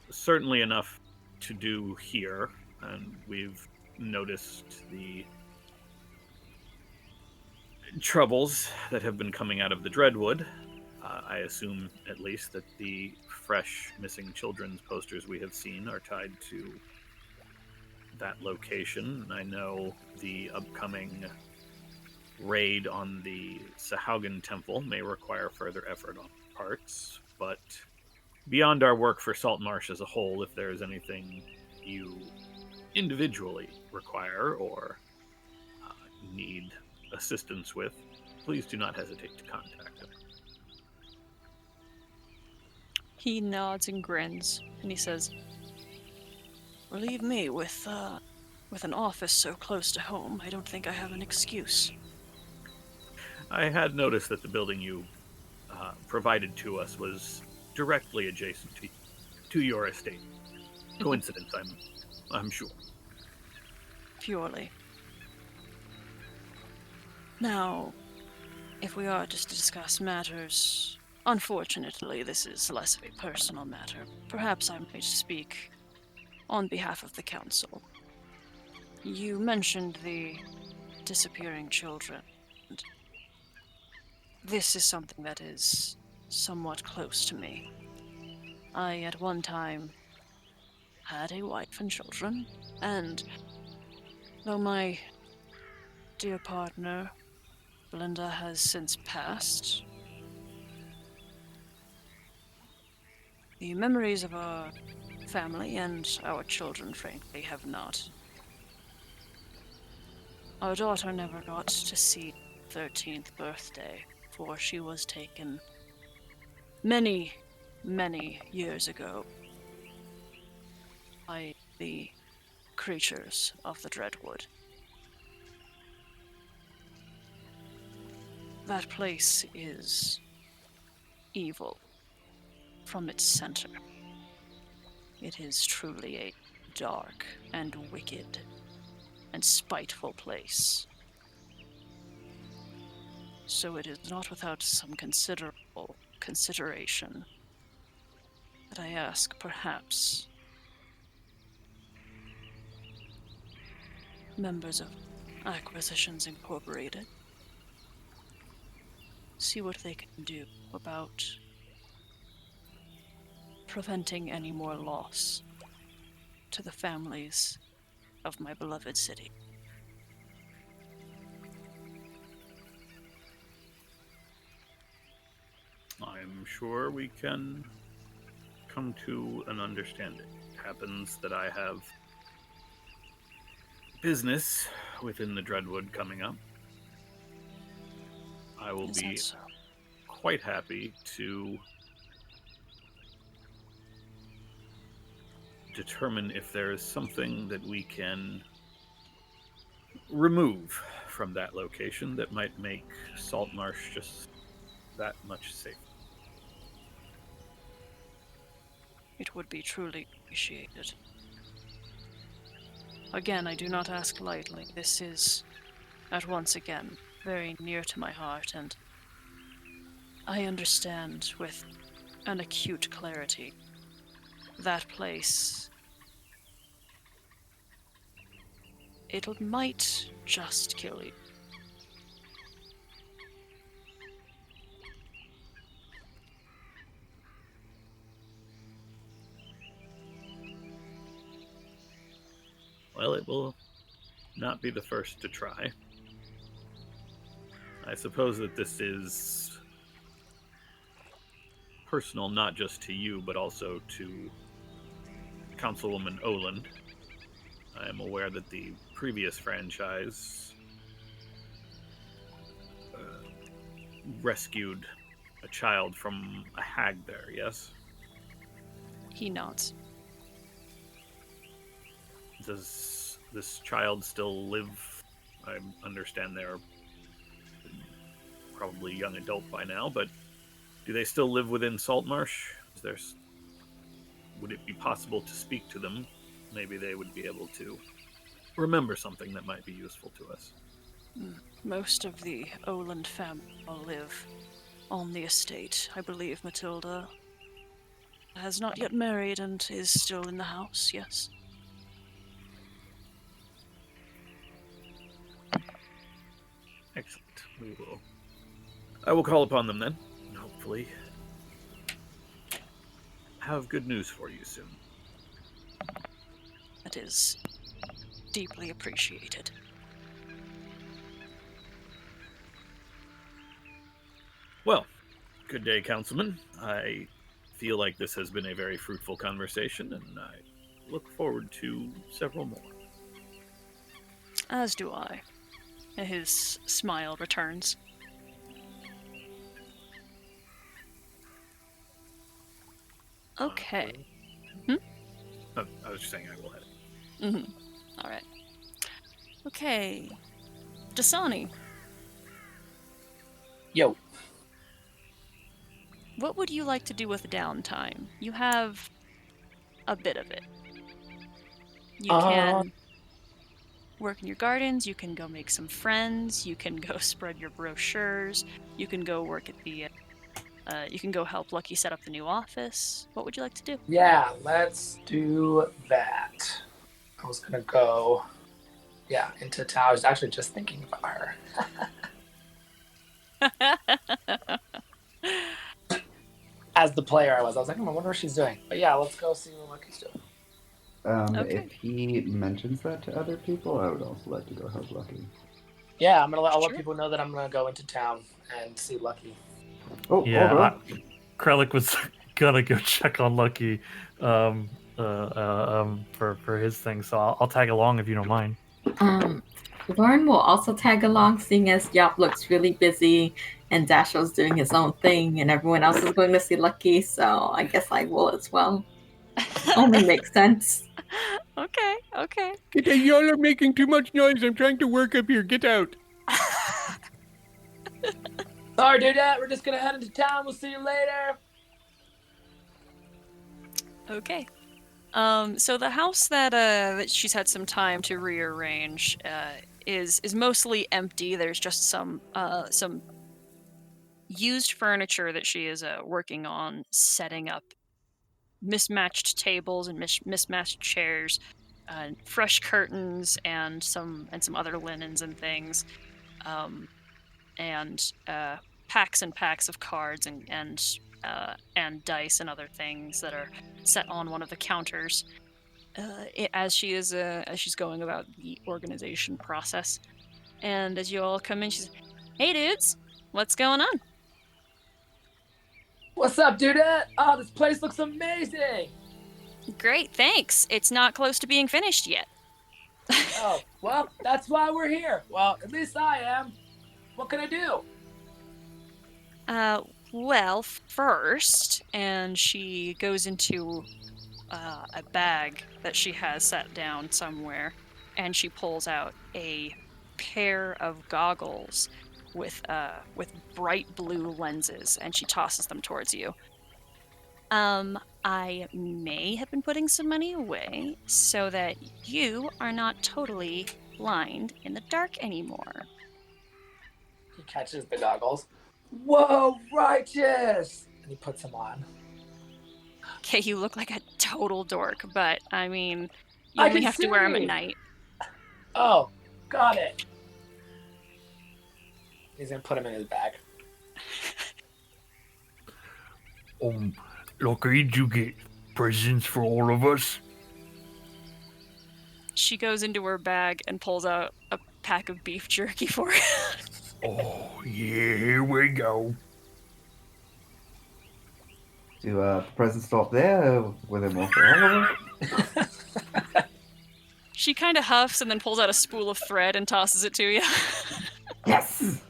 certainly enough to do here, and we've noticed the troubles that have been coming out of the Dreadwood. I assume, at least, that the fresh missing children's posters we have seen are tied to that location. I know the upcoming raid on the Sahaugen Temple may require further effort on parts, but beyond our work for Saltmarsh as a whole, if there is anything you individually require or need assistance with, please do not hesitate to contact him. He nods and grins, and he says, "Believe me, with an office so close to home, I don't think I have an excuse." I had noticed that the building you provided to us was directly adjacent to your estate. Coincidence, I'm sure. Purely. Now, if we are just to discuss matters, unfortunately, this is less of a personal matter. Perhaps I might speak on behalf of the council. You mentioned the disappearing children. And this is something that is somewhat close to me. I, at one time, had a wife and children, and though my dear partner, Belinda, has since passed, the memories of our family and our children, frankly, have not. Our daughter never got to see 13th birthday, for she was taken many, many years ago by the creatures of the Dreadwood. That place is evil from its center. It is truly a dark and wicked and spiteful place. So it is not without some considerable consideration that I ask, perhaps, members of Acquisitions Incorporated see what they can do about preventing any more loss to the families of my beloved city. I'm sure we can come to an understanding. It happens that I have business within the Dreadwood coming up. I will Is be that so? quite happy to determine if there is something that we can remove from that location that might make Saltmarsh just that much safer. It would be truly appreciated. Again, I do not ask lightly. This is, at once again, very near to my heart, and I understand with an acute clarity that place. It might just kill you. Well, it will not be the first to try. I suppose that this is personal not just to you, but also to Councilwoman Oland. I am aware that the previous franchise rescued a child from a hag there, yes? He nods. Does this child still live? I understand they're probably young adult by now, but do they still live within Saltmarsh? Would it be possible to speak to them? Maybe they would be able to remember something that might be useful to us. Most of the Oland family live on the estate. I believe Matilda has not yet married and is still in the house, yes. Excellent. I will call upon them then, and hopefully have good news for you soon. That is deeply appreciated. Well, good day, Councilman. I feel like this has been a very fruitful conversation, and I look forward to several more. As do I. His smile returns. Okay. Oh, I was just saying I will head. Mm-hmm. Alright. Okay. Dasani, Yo. what would you like to do with downtime? You have a bit of it. You can work in your gardens, you can go make some friends, you can go spread your brochures, you can go work at the you can go help Lucky set up the new office. What would you like to do? Yeah, let's do that. I was gonna go, into town. I was actually just thinking about her. As the player, I was like, I wonder what she's doing. But yeah, let's go see what Lucky's doing. Okay. If he mentions that to other people, I would also like to go help Lucky. Yeah, I'll let Sure. people know that I'm gonna go into town and see Lucky. Oh, Yeah, hold on. Krellick was gonna go check on Lucky for his thing, so I'll tag along if you don't mind. Lauren will also tag along, seeing as Yop looks really busy and Dasho's doing his own thing and everyone else is going to see Lucky, so I guess I will as well. Only makes sense. Okay. Y'all are making too much noise. I'm trying to work up here. Get out. Sorry, Dudette. We're just gonna head into town. We'll see you later. Okay. So the house that she's had some time to rearrange is mostly empty. There's just some used furniture that she is working on setting up, mismatched tables and mismatched chairs, fresh curtains and some other linens and things, and packs and packs of cards and dice and other things that are set on one of the counters. As she's going about the organization process, and as you all come in, she's, "Hey, dudes, what's going on?" What's up, dudette? Oh, this place looks amazing. Great, thanks. It's not close to being finished yet. Oh, well, that's why we're here. Well, at least I am. What can I do? Well, first, and she goes into a bag that she has set down somewhere, and she pulls out a pair of goggles with bright blue lenses, and she tosses them towards you. I may have been putting some money away so that you are not totally blind in the dark anymore. He catches the goggles. Whoa, righteous! And he puts them on. Okay, you look like a total dork, but I mean, you I only can have to wear them at see. night. Oh, got it. He's gonna put them in his bag. Lucky, did you get presents for all of us? She goes into her bag and pulls out a pack of beef jerky for you. Oh, yeah, here we go. Do the presents stop there? Were there more for all of us? She kind of huffs and then pulls out a spool of thread and tosses it to you. Yes!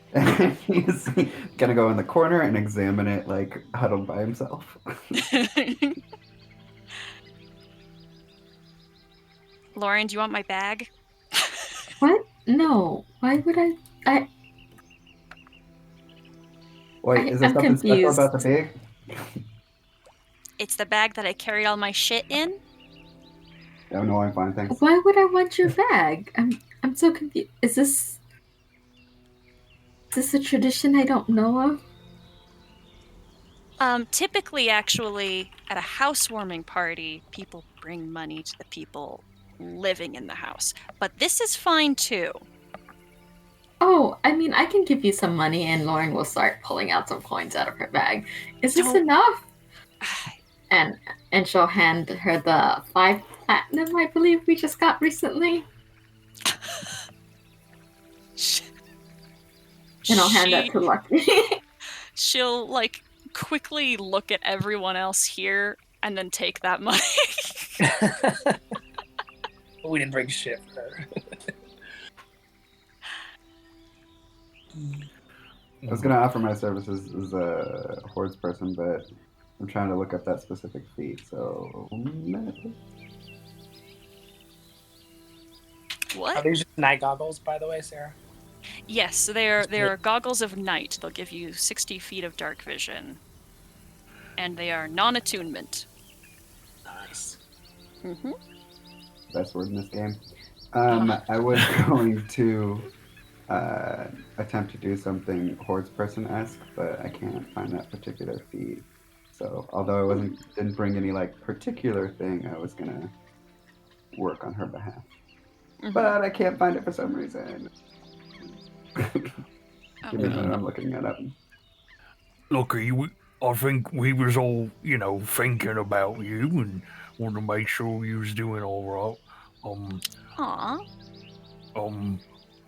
He's gonna go in the corner and examine it, like, huddled by himself. Lauren, do you want my bag? What? No. Why would I? Wait, is there I'm something special about the confused. pig? It's the bag that I carried all my shit in. Oh no, I'm fine, thanks. Why would I want your bag? I'm so confused. Is this a tradition I don't know of? Typically, actually, at a housewarming party, people bring money to the people living in the house. But this is fine too. Oh, I mean, I can give you some money, and Lauren will start pulling out some coins out of her bag. Is this Don't- enough? And she'll hand her the 5 platinum, I believe we just got recently. And I'll hand that to Lucky. She'll like quickly look at everyone else here and then take that money. We didn't bring shit for her. I was gonna offer my services as a hordes person, but I'm trying to look up that specific feat, so... Are What? these just night goggles, by the way, Sarah? Yes, they're goggles of night. They'll give you 60 feet of dark vision. And they are non-attunement. Nice. Mm-hmm. Best word in this game. I was going to attempt to do something hordes person-esque, but I can't find that particular feat. So, although I didn't bring any like particular thing, I was gonna work on her behalf. Mm-hmm. But I can't find it for some reason. Give me a minute, Okay. I'm looking it up. Lucky, I think we was all, thinking about you and wanted to make sure you was doing all right. Aw.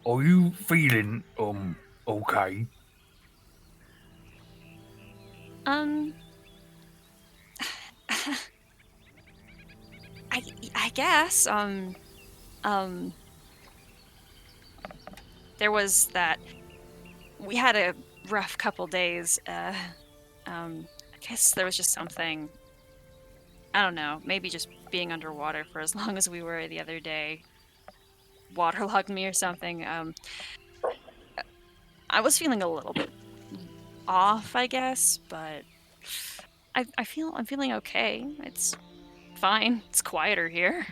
Are you feeling, okay? I guess, there was that, we had a rough couple days, I guess there was just something, I don't know, maybe just being underwater for as long as we were the other day waterlogged me or something. I was feeling a little bit off, I guess, but I'm feeling okay. It's fine. It's quieter here.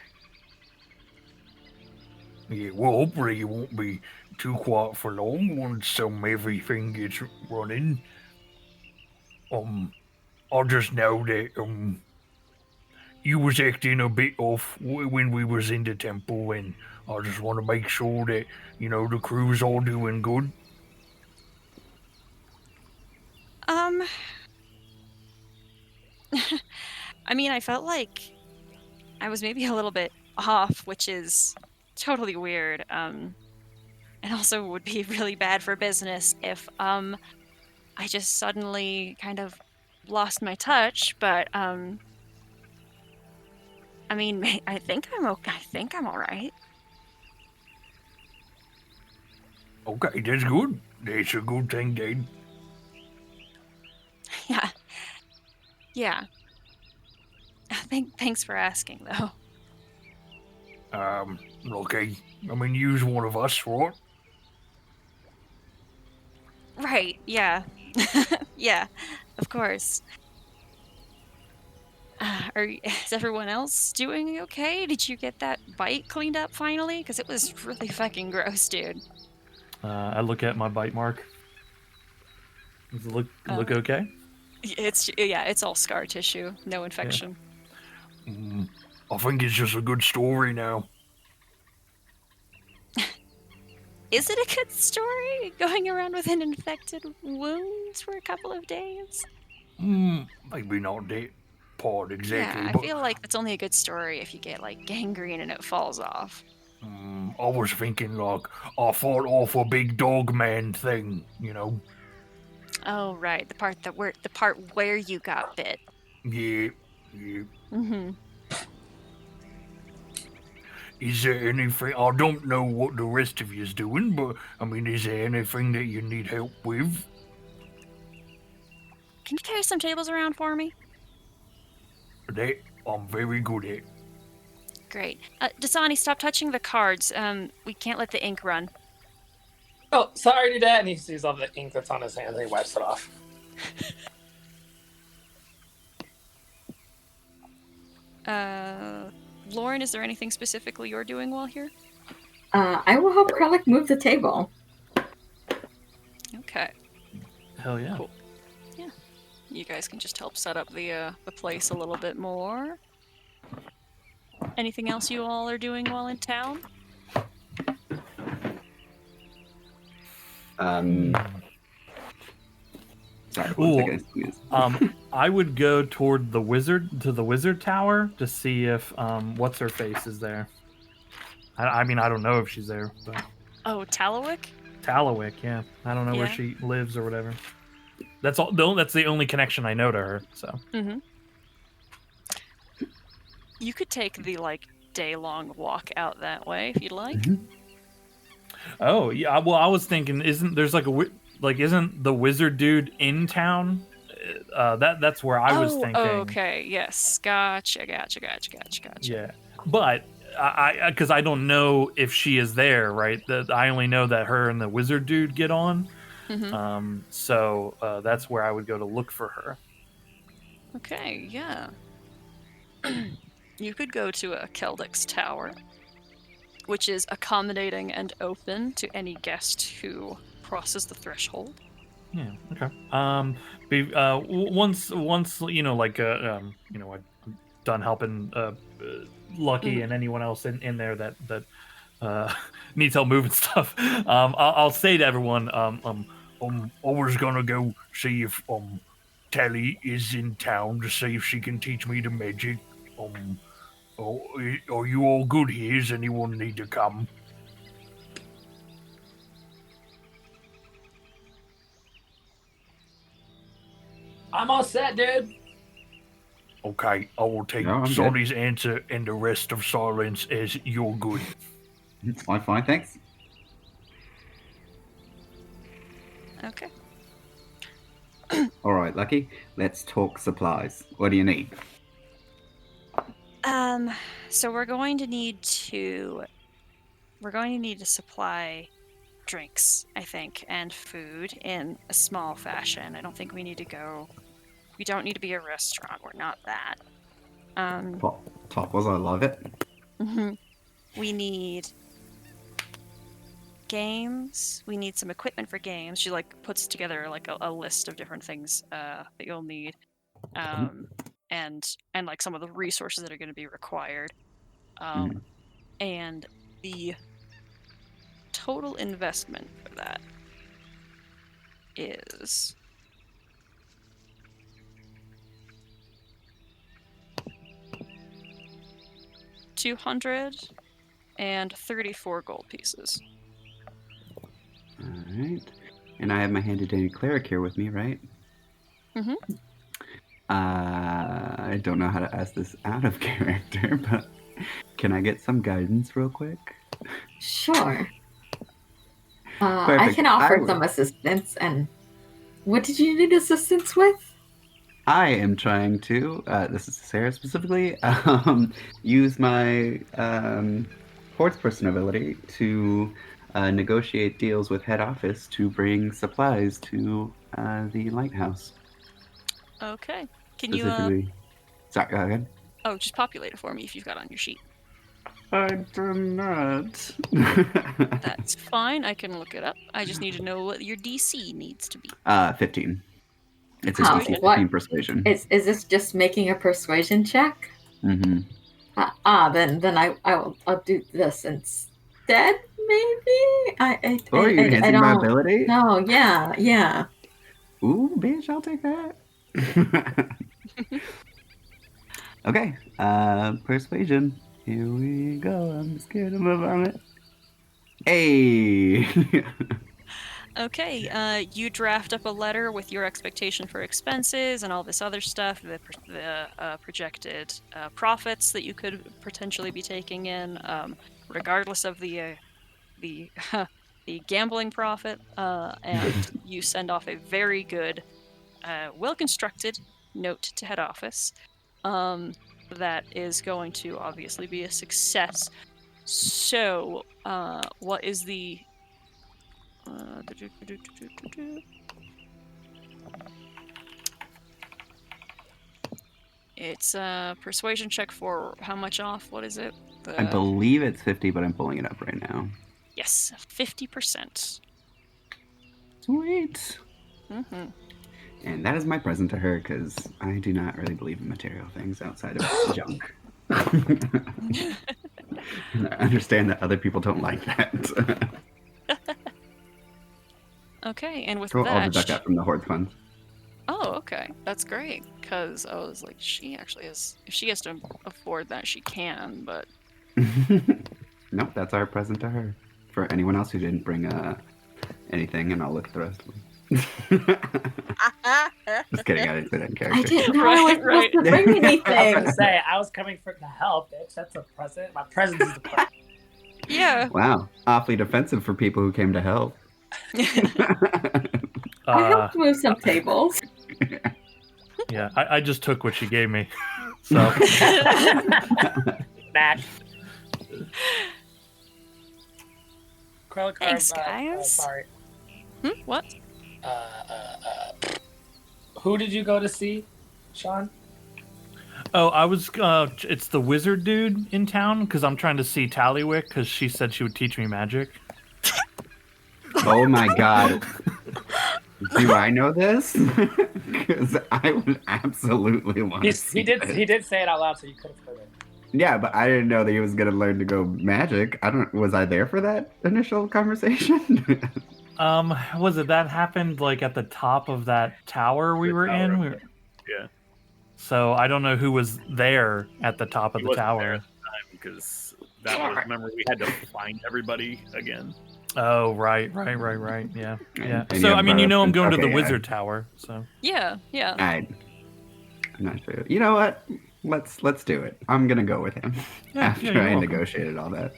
Yeah, well, hopefully it won't be too quiet for long once everything gets running. I just know that you was acting a bit off when we was in the temple, and I just want to make sure that the crew's all doing good. I mean, I felt like I was maybe a little bit off, which is totally weird. And also would be really bad for business if I just suddenly kind of lost my touch. But I mean, I think I'm okay. I think I'm all right. Okay, that's good. That's a good thing, then. Yeah. Yeah. Thanks for asking, though. Okay. I mean, you's one of us, right? Right. Yeah. Yeah. Of course. Is everyone else doing okay? Did you get that bite cleaned up finally? Because it was really fucking gross, dude. I look at my bite mark. Does it look okay? It's all scar tissue, no infection. I think it's just a good story now. Is it a good story? Going around with an infected wound for a couple of days? Maybe not that part exactly, Yeah, I but feel like that's only a good story if you get like gangrene and it falls off. I was thinking like I fought off a big dog man thing, Oh right, the part where you got bit. Yeah. Mm-hmm. Is there anything? I don't know what the rest of you's doing, but I mean, is there anything that you need help with? Can you carry some tables around for me? That I'm very good at. Great. Dasani, stop touching the cards. We can't let the ink run. Oh, sorry, do that. And he sees all the ink that's on his hands and he wipes it off. Lauren, is there anything specifically you're doing while here? I will help Kralik move the table. Okay. Hell yeah. Cool. Yeah. You guys can just help set up the place a little bit more. Anything else you all are doing while in town? Sorry, one Ooh. second, please. I would go toward the wizard tower to see if what's her face is there. I mean, I don't know if she's there, but Oh, Talawick? Talawick, yeah. I don't know where Yeah. she lives or whatever. That's all. That's the only connection I know to her. So Mm-hmm. You could take the day-long walk out that way if you'd like. Oh yeah, well I was thinking, isn't the wizard dude in town? That's where I was thinking. Okay, yes, gotcha. Yeah, but I because I don't know if she is there, right? I only know that her and the wizard dude get on. Mm-hmm. So that's where I would go to look for her. Okay, yeah. You could go to a Keldix Tower, which is accommodating and open to any guest who crosses the threshold. Yeah. Okay. Once I'm done helping Lucky and anyone else in there that needs help moving stuff. I'll say to everyone, I was gonna go see if Tally is in town to see if she can teach me the magic. Are you all good here? Does anyone need to come? I'm all set, dude. Okay, I will take No, I'm good. Sonny's answer and the rest of silence as you're good. I'm fine, thanks. Okay. All right, Lucky. Let's talk supplies. What do you need? So we're going to need to supply drinks, I think, and food in a small fashion. I don't think we don't need to be a restaurant. We're not that. Popples, I love it. We need games. We need some equipment for games. She like puts together like a list of different things that you'll need, and like some of the resources that are going to be required. And the total investment for that is $234 gold pieces. All right. And I have my handy dandy cleric here with me, right? I don't know how to ask this out of character, but can I get some guidance real quick? Sure. I can offer some assistance. And what did you need assistance with? I am trying to, this is Sarah specifically, use my horseperson ability to negotiate deals with head office to bring supplies to the lighthouse. Okay. Can you? Sorry, go ahead. Oh, just populate it for me if you've got it on your sheet. I do not. That's fine. I can look it up. I just need to know what your DC needs to be. 15. It's a DC 15 persuasion. Is this just making a persuasion check? Mm-hmm. Then I'll do this instead. Maybe you're using my ability? No, yeah. Ooh, bitch, I'll take that. Okay, persuasion. Here we go. I'm scared of my vomit. Hey. Okay, you draft up a letter with your expectation for expenses and all this other stuff, the projected profits that you could potentially be taking in, regardless of the gambling profit, and you send off a very good, well-constructed note to head office that is going to obviously be a success. So, what is the... It's a persuasion check for how much off? What is it? I believe it's 50, but I'm pulling it up right now. Yes, 50%. Sweet. Mm-hmm. And that is my present to her, because I do not really believe in material things outside of junk. And I understand that other people don't like that. Okay, and with I'll that... deduct that from the Horde Fund. Oh, okay. That's great, because I was like, she actually is... If she has to afford that, she can, but... Nope, that's our present to her. For anyone else who didn't bring anything, and I'll look at the rest of them. Just kidding, I didn't say that in character. I didn't know I was supposed to bring anything. I was gonna say, I was coming for the help, bitch. That's a present. My present is the present. Yeah. Wow, awfully defensive for people who came to help. I helped move some tables. Yeah, I just took what she gave me. So. Mac. Thanks, guys. Sorry. What? Who did you go to see, Sean? Oh, I was. It's the wizard dude in town because I'm trying to see Tallywick because she said she would teach me magic. Oh my god. Do I know this? Because I would absolutely want to see this. He did say it out loud, so you could have heard it. Yeah, but I didn't know that he was going to learn to go magic. Was I there for that initial conversation? Was it that happened like at the top of that tower we were in? Yeah. So I don't know who was there at the top of the tower. Because that was, remember, we had to find everybody again. Oh, right. Yeah. And So, I mean, I'm going to the okay, wizard tower, so. Yeah. I'm not sure. You know what? Let's do it. I'm going to go with him after I negotiated all that.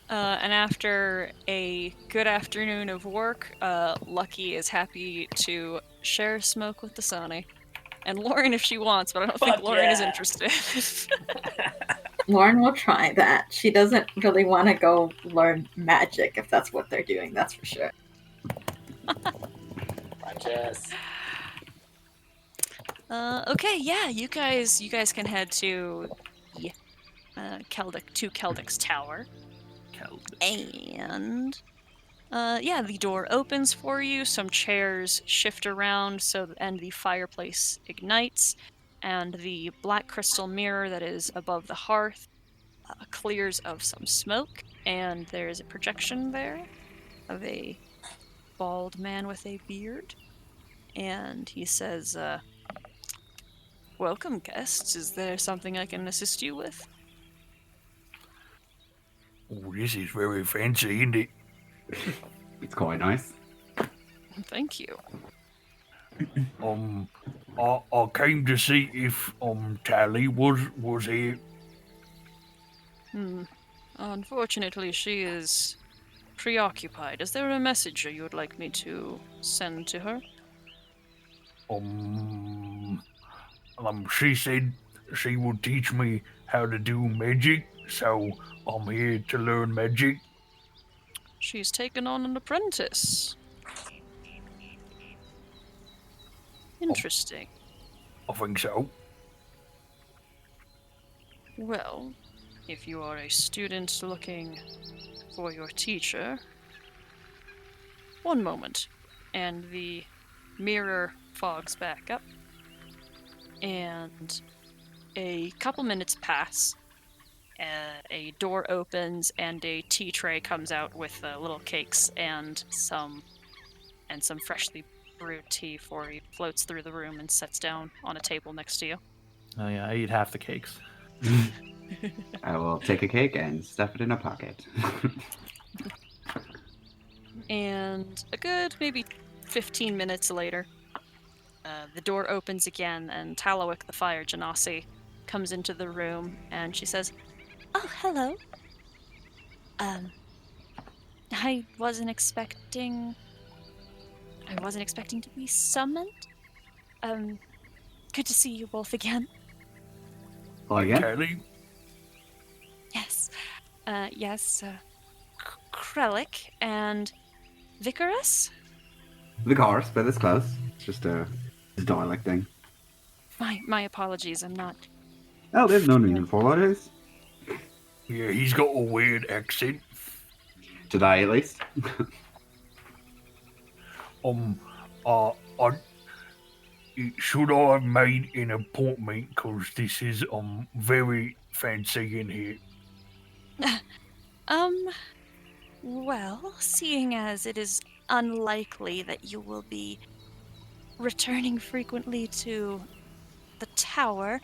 And after a good afternoon of work, Lucky is happy to share smoke with the Sunny. And Lauren if she wants, but I don't think Lauren is interested. Lauren will try that. She doesn't really want to go learn magic if that's what they're doing, that's for sure. Okay, yeah, you guys can head to the Keldik's tower. And yeah, the door opens for you. Some chairs shift around, and the fireplace ignites, and the black crystal mirror that is above the hearth clears of some smoke, and there is a projection there of a bald man with a beard, and he says, "Welcome, guests. Is there something I can assist you with?" Oh, this is very fancy, isn't it? It's quite nice. Thank you. I came to see if Tally was here. Unfortunately, she is preoccupied. Is there a message you would like me to send to her? She said she would teach me how to do magic, so I'm here to learn magic. She's taken on an apprentice. Interesting. I think so. Well, if you are a student looking for your teacher... One moment. And the mirror fogs back up. And a couple minutes pass. A door opens and a tea tray comes out with little cakes and some freshly brewed tea for you. Floats through the room and sets down on a table next to you. Oh yeah, I eat half the cakes. I will take a cake and stuff it in a pocket. And a good maybe 15 minutes later, the door opens again, and Talawik the Fire Genasi comes into the room, and she says, "Oh, hello. I wasn't expecting to be summoned. Good to see you both again." Oh, again? Tally? Yes. Yes, Krellick and Vicarus? The cars, but it's close. It's just a dialect thing. My apologies, I'm not... Oh, there's no need for it. Yeah, he's got a weird accent. Today, at least. Should I have made an appointment? Because this is very fancy in here. Well, seeing as it is unlikely that you will be returning frequently to the tower,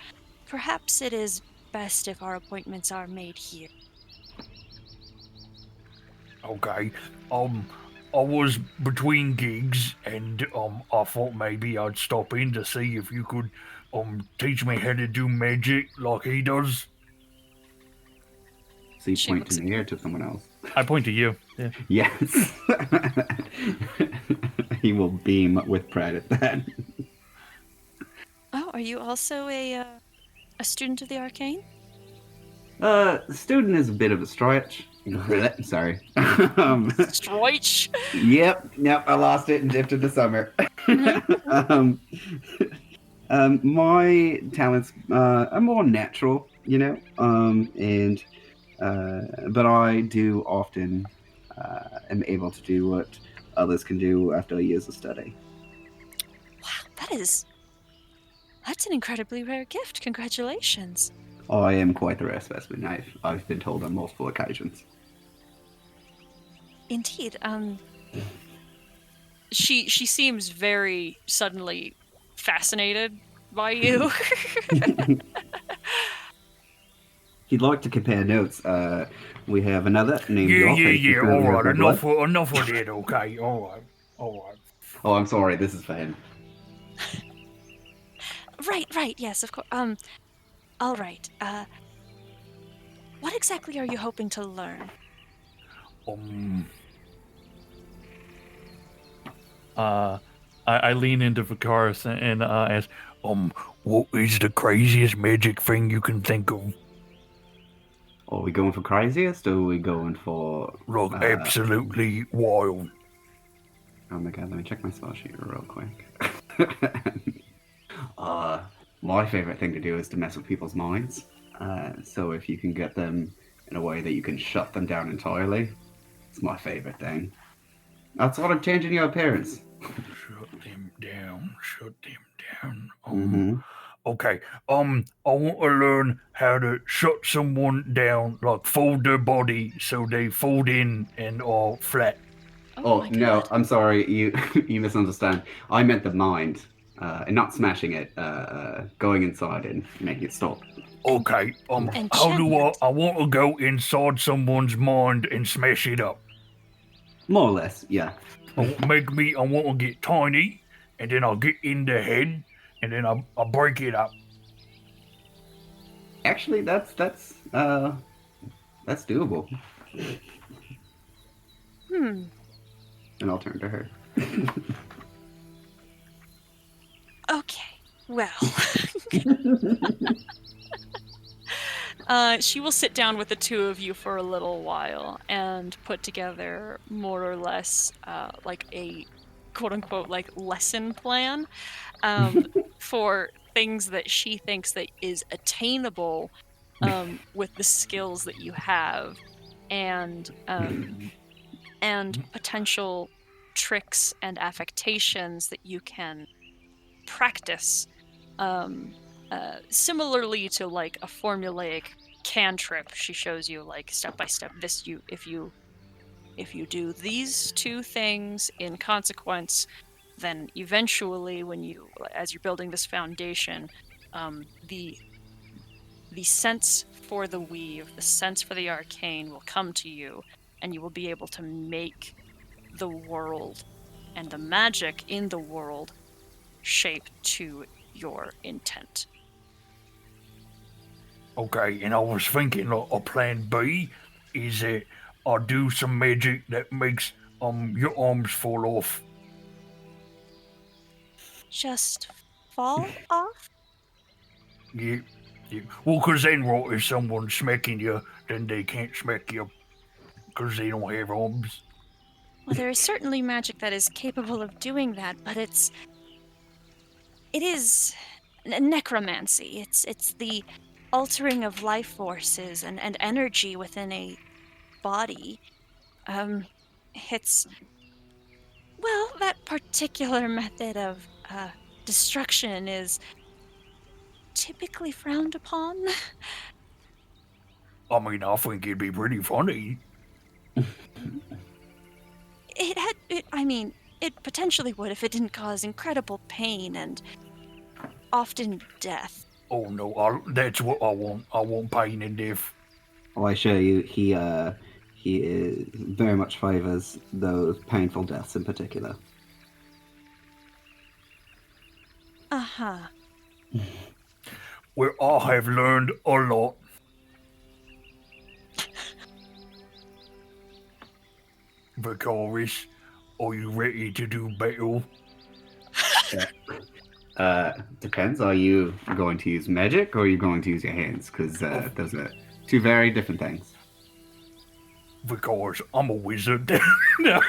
perhaps it is best if our appointments are made here. Okay. I was between gigs, and I thought maybe I'd stop in to see if you could teach me how to do magic like he does. So you She point looks- in the air to someone else. I point to you. Yeah. Yes. He will beam with pride at that. Oh, are you also a student of the arcane? Student is a bit of a stretch. Sorry. Stretch. Yep, I lost it and dipped into summer. My talents are more natural, you know, but I do often am able to do what others can do after years of study. Wow, that's an incredibly rare gift. Congratulations. I am quite the rare specimen. I've been told on multiple occasions. Indeed. She seems very suddenly fascinated by you. If you'd like to compare notes, we have another named Yeah, York. all right. Enough of that, okay? All right. Oh, I'm sorry. This is fine. Right, yes, of course. All right. What exactly are you hoping to learn? I lean into Vicaris and ask, What is the craziest magic thing you can think of? Are we going for craziest, or are we going for... Like, absolutely wild. Oh my god, let me check my spell sheet real quick. My favorite thing to do is to mess with people's minds. So if you can get them in a way that you can shut them down entirely, it's my favorite thing. That's what I'm changing your appearance. Shut them down. Shut them down. Mm-hmm. Okay. I want to learn how to shut someone down, like fold their body so they fold in and are flat. Oh my no, God. I'm sorry. You you misunderstand. I meant the mind, and not smashing it. Going inside and making it stop. Okay. How do Enchantment. I want to go inside someone's mind and smash it up? More or less, yeah. I want to get tiny, and then I'll get in the head, and then I'll break it up. Actually, that's doable. Hmm. And I'll turn to her. Okay. Well. She will sit down with the two of you for a little while and put together more or less like a quote-unquote like lesson plan for things that she thinks that is attainable with the skills that you have and potential tricks and affectations that you can practice similarly to like a formulaic cantrip. She shows you like step by step this if you do these two things in consequence, then eventually when you as you're building this foundation, the sense for the weave, the sense for the arcane will come to you, and you will be able to make the world and the magic in the world shape to your intent. Okay, and I was thinking a plan B is that I do some magic that makes your arms fall off. Just fall off? Yeah. Well, because then, right, if someone's smacking you, then they can't smack you because they don't have arms. Well, there is certainly magic that is capable of doing that, but it is necromancy. It's the altering of life forces and energy within a body. It's that particular method of destruction is typically frowned upon. I mean, I think it'd be pretty funny. It potentially would if it didn't cause incredible pain and often death. Oh no, that's what I want. I want pain and death. Oh, I assure you, he is very much favors those painful deaths in particular. Uh-huh. Well, I have learned a lot. Vicaris, are you ready to do battle? Depends. Are you going to use magic or are you going to use your hands? Because those are two very different things. Because I'm a wizard. No.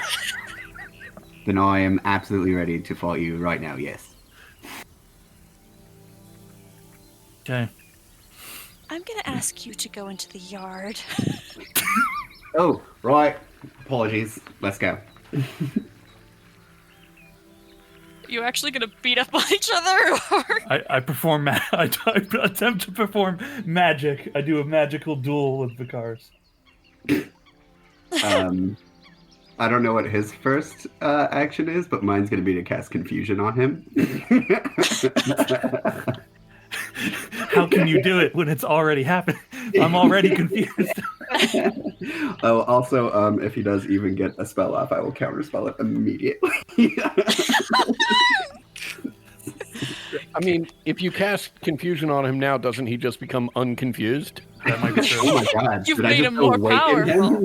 Then I am absolutely ready to fight you right now, yes. Okay. I'm gonna ask you to go into the yard. Oh, right. Apologies. Let's go. You actually gonna beat up on each other, or? I perform. I attempt to perform magic. I do a magical duel with Vicaris. I don't know what his first action is, but mine's going to be to cast confusion on him. How can you do it when it's already happened? I'm already confused. Oh, also, if he does even get a spell off, I will counterspell it immediately. I mean, if you cast confusion on him now, doesn't he just become unconfused? That might be true. Oh my god! You've did I made just him more awaken him?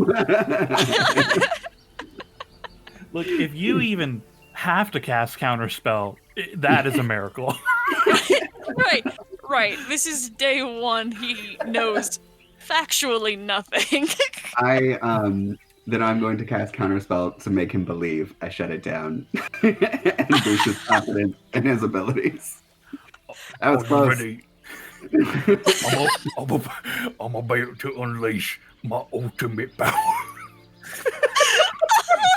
Look, if you even have to cast counterspell, that is a miracle. Right. This is day one. He knows factually nothing. Then I'm going to cast counterspell to make him believe I shut it down and boost his confidence in his abilities. That was close. Ready. I'm about to unleash my ultimate power.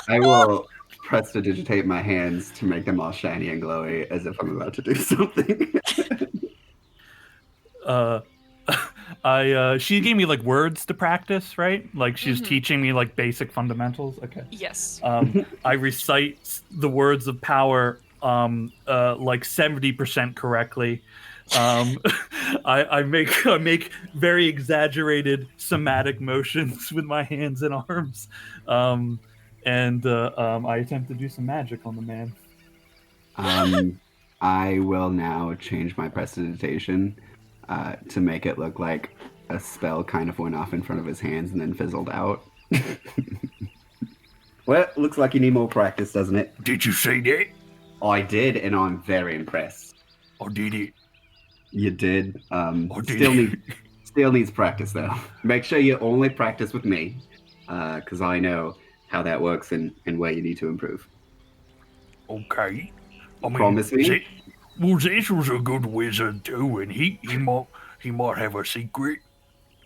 I will prestidigitate my hands to make them all shiny and glowy as if I'm about to do something. She gave me like words to practice, right? Like she's Mhm. teaching me like basic fundamentals. Okay. Yes. I recite the words of power like 70% correctly. I make very exaggerated somatic motions with my hands and arms, and I attempt to do some magic on the man. I will now change my prestidigitation to make it look like a spell kind of went off in front of his hands and then fizzled out. Well, looks like you need more practice, doesn't it? Did you say that? I did, and I'm very impressed. I did it. You did. did. Still needs practice though. Make sure you only practice with me, because I know how that works and where you need to improve. Okay. I mean, Promise me? This was a good wizard too, and he might have a secret.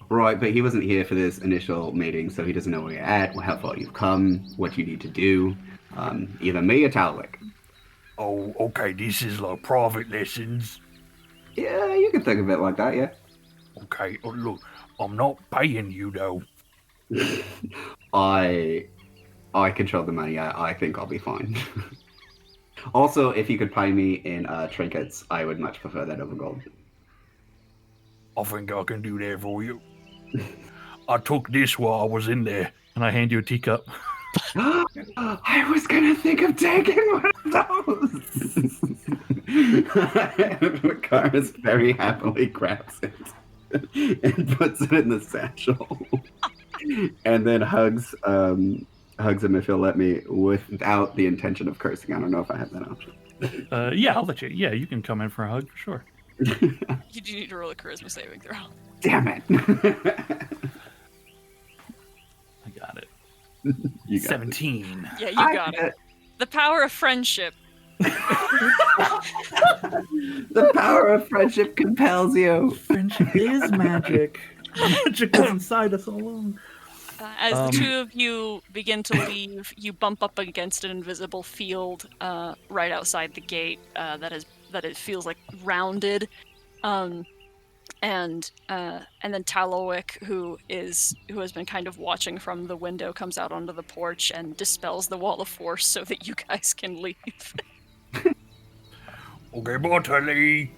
Right, but he wasn't here for this initial meeting, so he doesn't know where you're at, how far you've come, what you need to do. Either me or Talwick. Oh, okay. This is like private lessons. Yeah, you can think of it like that, yeah. Okay. Oh, look, I'm not paying you though. I control the money. I think I'll be fine. Also, if you could pay me in trinkets, I would much prefer that over gold. I think I can do that for you. I took this while I was in there. And I hand you a teacup. I was gonna think of taking one of those. Karis very happily grabs it and puts it in the satchel, and then hugs him if he'll let me, without the intention of cursing. I don't know if I have that option. Yeah, I'll let you. Yeah, you can come in for a hug for sure. You do need to roll a charisma saving throw. Damn it! I got it. You got 17. Yeah, you got it. The power of friendship. The power of friendship compels you. Friendship is magic. Magic was inside us all along. As the two of you begin to leave, you bump up against an invisible field right outside the gate that it feels like rounded, and then Tallowick, who has been kind of watching from the window, comes out onto the porch and dispels the wall of force so that you guys can leave. Okay, bye, Tully.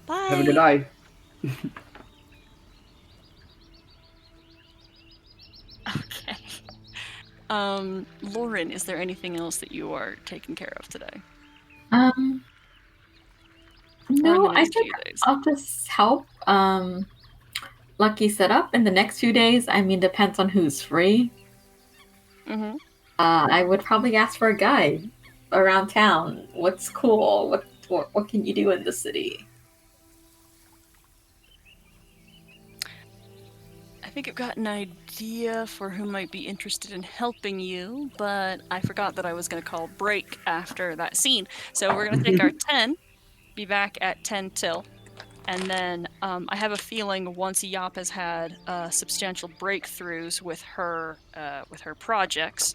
Bye. Have a good night. Okay. Lauren, is there anything else that you are taking care of today? Or in No, the I next think few days? I'll just help Lucky set up in the next few days. I mean, depends on who's free. Mm-hmm. I would probably ask for a guide around town. What's cool? What can you do in the city? I think I've got an idea for who might be interested in helping you, but I forgot that I was going to call break after that scene. So we're going to take our 10, be back at 10 till, and then I have a feeling once Yop has had substantial breakthroughs with her projects,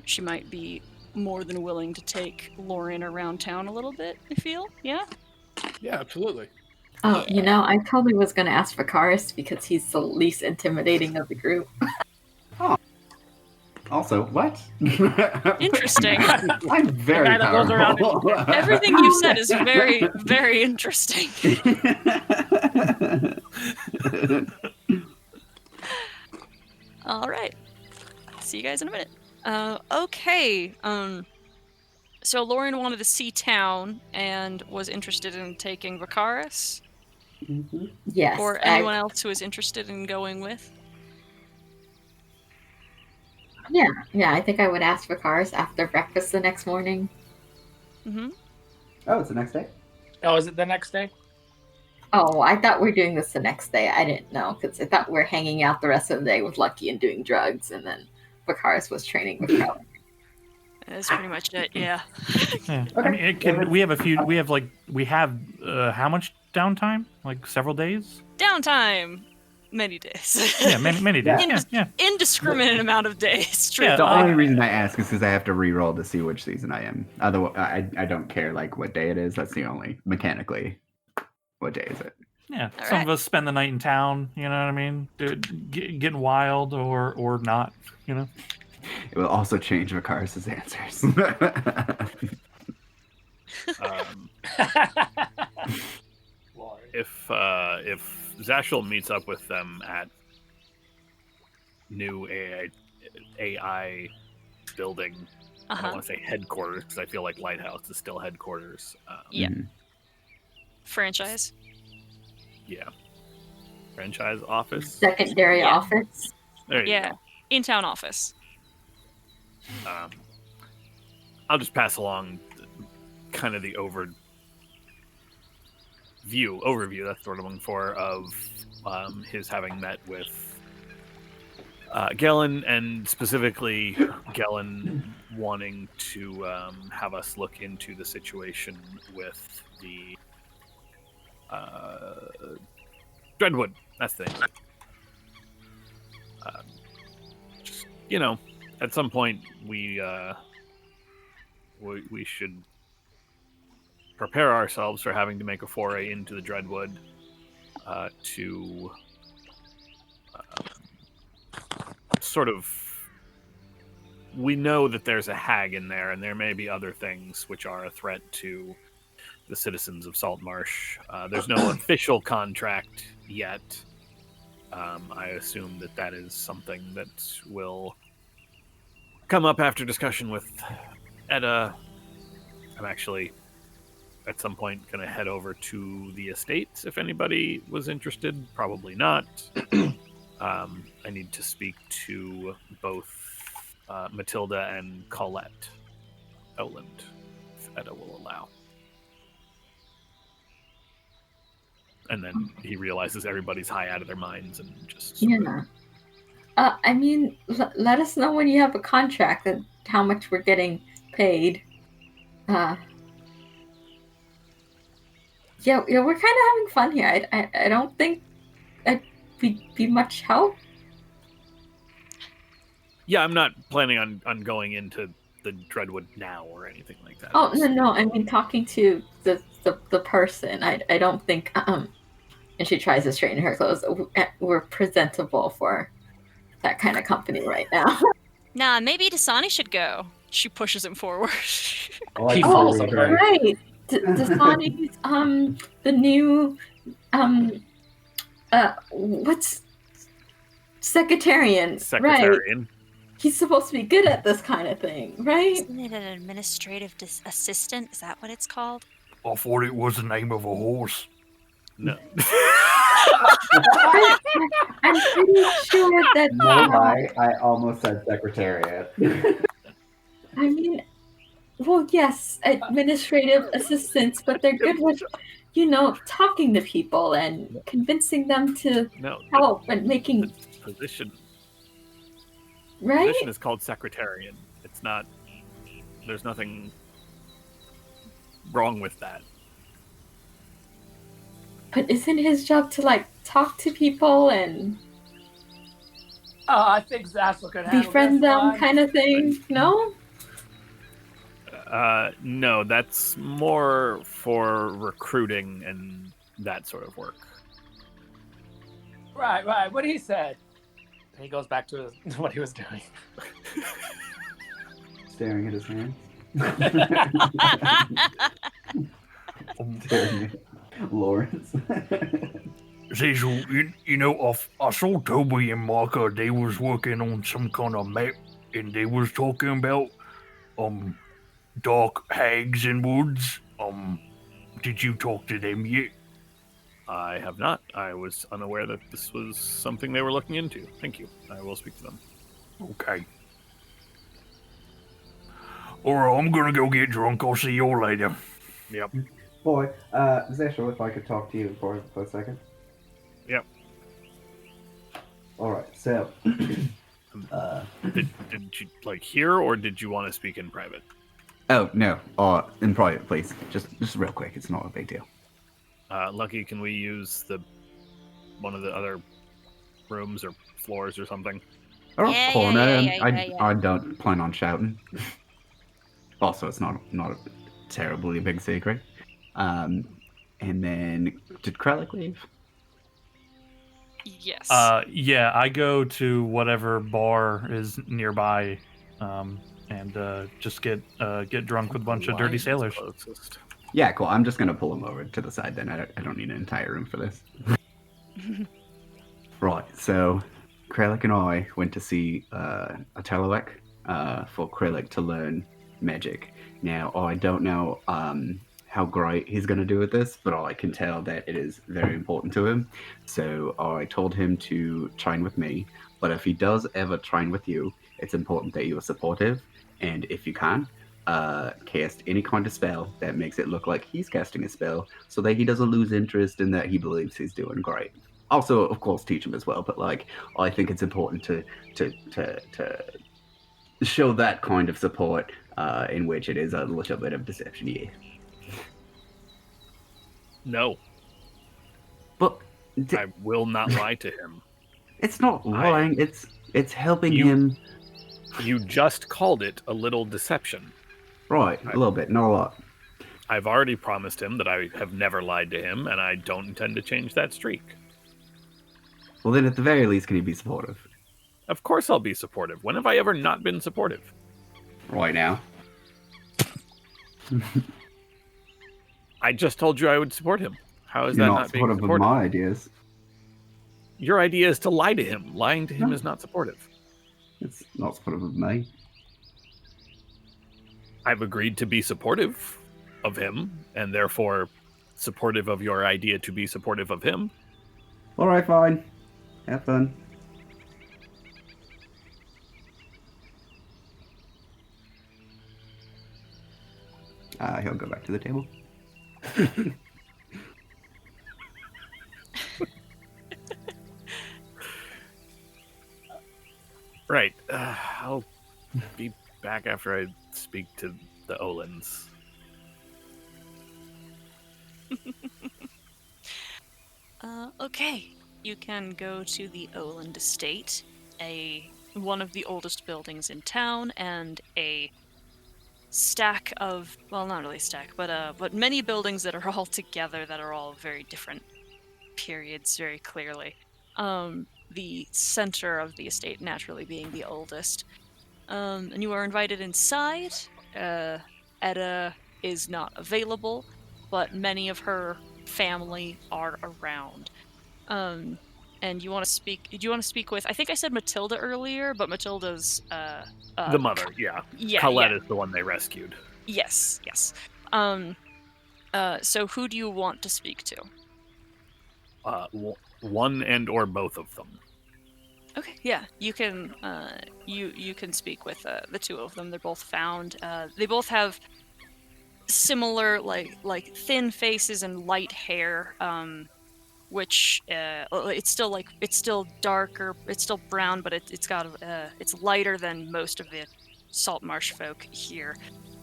she might be more than willing to take Lauren around town a little bit, I feel. Yeah? Yeah, absolutely. Oh, I totally was going to ask for Karis because he's the least intimidating of the group. Also, what? Interesting. I'm very The guy that goes around powerful. Everything you said is very, very interesting. All right. See you guys in a minute. Okay. So Lauren wanted to see town and was interested in taking Vicaris, Yes. or anyone else who is interested in going with. Yeah, I think I would ask for Karis after breakfast the next morning. Mm-hmm. Oh, it's the next day? Oh, is it the next day? Oh, I thought we were doing this the next day. I didn't know because I thought we were hanging out the rest of the day with Lucky and doing drugs, and then Vicaris was training with Crowley. That's pretty much it. Yeah. Yeah. I mean, it can. We have a few. We have how much downtime? Like several days. Downtime. Many days. Yeah, many days. Yeah. Indiscriminate amount of days. True. Yeah, The only reason I ask is because I have to re-roll to see which season I am. Otherwise, I don't care like what day it is. That's the only mechanically. What day is it? Yeah. All Some right. of us spend the night in town. You know what I mean? Getting wild or not. You know. It will also change Vakaris' answers. If Zashel meets up with them at new AI building, I don't want to say headquarters because I feel like Lighthouse is still headquarters. Yeah. Mhm. Franchise. Yeah. Franchise office. Secondary Yeah. office. There you Yeah. In-town office. go. I'll just pass along kind of the overview. That's what I'm looking for of his having met with Gellin, and specifically Gellin wanting to have us look into the situation with the Dreadwood. That's the name. Just, at some point we should prepare ourselves for having to make a foray into the Dreadwood to sort of. We know that there's a hag in there, and there may be other things which are a threat to the citizens of Saltmarsh. There's no official contract yet. I assume that is something that will come up after discussion with Edda. I'm actually at some point going to head over to the estates if anybody was interested. Probably not. I need to speak to both Matilda and Colette Outland, if Edda will allow. And then he realizes everybody's high out of their minds and just... Yeah. I mean, let us know when you have a contract and how much we're getting paid. Yeah, we're kind of having fun here. I don't think I'd be much help. Yeah, I'm not planning on going into the Dreadwood now or anything like that. Oh, no, I mean talking to the person. I don't think and she tries to straighten her clothes. We're presentable for that kind of company right now. Nah, maybe Dasani should go. She pushes him forward. He falls on her. Right. Dasani's the new what's Secretarian. Right. Secretarian. He's supposed to be good at this kind of thing, right? Isn't it an administrative assistant? Is that what it's called? I thought it was the name of a horse. No. I'm pretty sure that. No lie, I almost said Secretariat. I mean, well, yes, administrative assistants, but they're good with, talking to people and convincing them to No. help and making. Position Right? Position is called Secretarian. It's not. There's nothing wrong with that. But isn't his job to talk to people and I think Zashel could handle befriend this them, one. kind of thing? No. No, that's more for recruiting and that sort of work. Right. What he said. And he goes back to what he was doing. Staring at his hands. Um, Staring at Lawrence. Cecil, I saw Toby and Micah, they was working on some kind of map, and they was talking about, dark hags and woods. Did you talk to them yet? I have not. I was unaware that this was something they were looking into. Thank you. I will speak to them. Okay. Alright, I'm gonna go get drunk. I'll see you all later. Yep. Boy, Zeshel, if I could talk to you for a second. Yep. Alright, so Did you like hear, or did you want to speak in private? Oh no, in private, please. Just real quick. It's not a big deal. Lucky, can we use one of the other rooms or floors or something? Oh, Yeah, corner. yeah. I don't plan on shouting. Also, it's not a terribly big secret. And then did Kralik leave? Yes. Yeah, I go to whatever bar is nearby, and just get drunk with a bunch of dirty sailors. Closest. Yeah, cool. I'm just gonna pull him over to the side then. I don't need an entire room for this. Right. So, Kralik and I went to see a Telewek for Kralik to learn magic. Now, I don't know how great he's going to do with this, but I can tell that it is very important to him. So I told him to train with me, but if he does ever train with you, it's important that you are supportive, and if you can, cast any kind of spell that makes it look like he's casting a spell, so that he doesn't lose interest and that he believes he's doing great. Also, of course, teach him as well, but like I think it's important to show that kind of support, in which it is a little bit of deception. Yeah. No, But I will not lie to him. it's not lying. It's helping You- him. You just called it a little deception. Right, a little bit, not a lot. I've already promised him that I have never lied to him, and I don't intend to change that streak. Well, then at the very least, can you be supportive? Of course I'll be supportive. When have I ever not been supportive? Right now. I just told you I would support him. How is You're that not not being supportive of supportive? my ideas. Your idea is to lie to him. Lying to him No. is not supportive. It's not supportive of me. I've agreed to be supportive of him, and therefore supportive of your idea to be supportive of him. All right, fine. Have fun. He'll go back to the table. Right. I'll be back after I speak to the Olins. Okay. You can go to the Oland Estate, one of the oldest buildings in town, and a stack of, well, not really a stack, but many buildings that are all together that are all very different periods, very clearly. The center of the estate naturally being the oldest. And you are invited inside. Edda is not available, but many of her family are around. And you want to speak? Do you want to speak with? I think I said Matilda earlier, but Matilda's The mother, yeah. yeah, Colette yeah. is the one they rescued. Yes. So who do you want to speak to? One and or both of them. Okay, yeah, you can you can speak with the two of them. They're both found. They both have similar like thin faces and light hair. Which it's still darker. It's still brown, but it's lighter than most of the salt marsh folk here.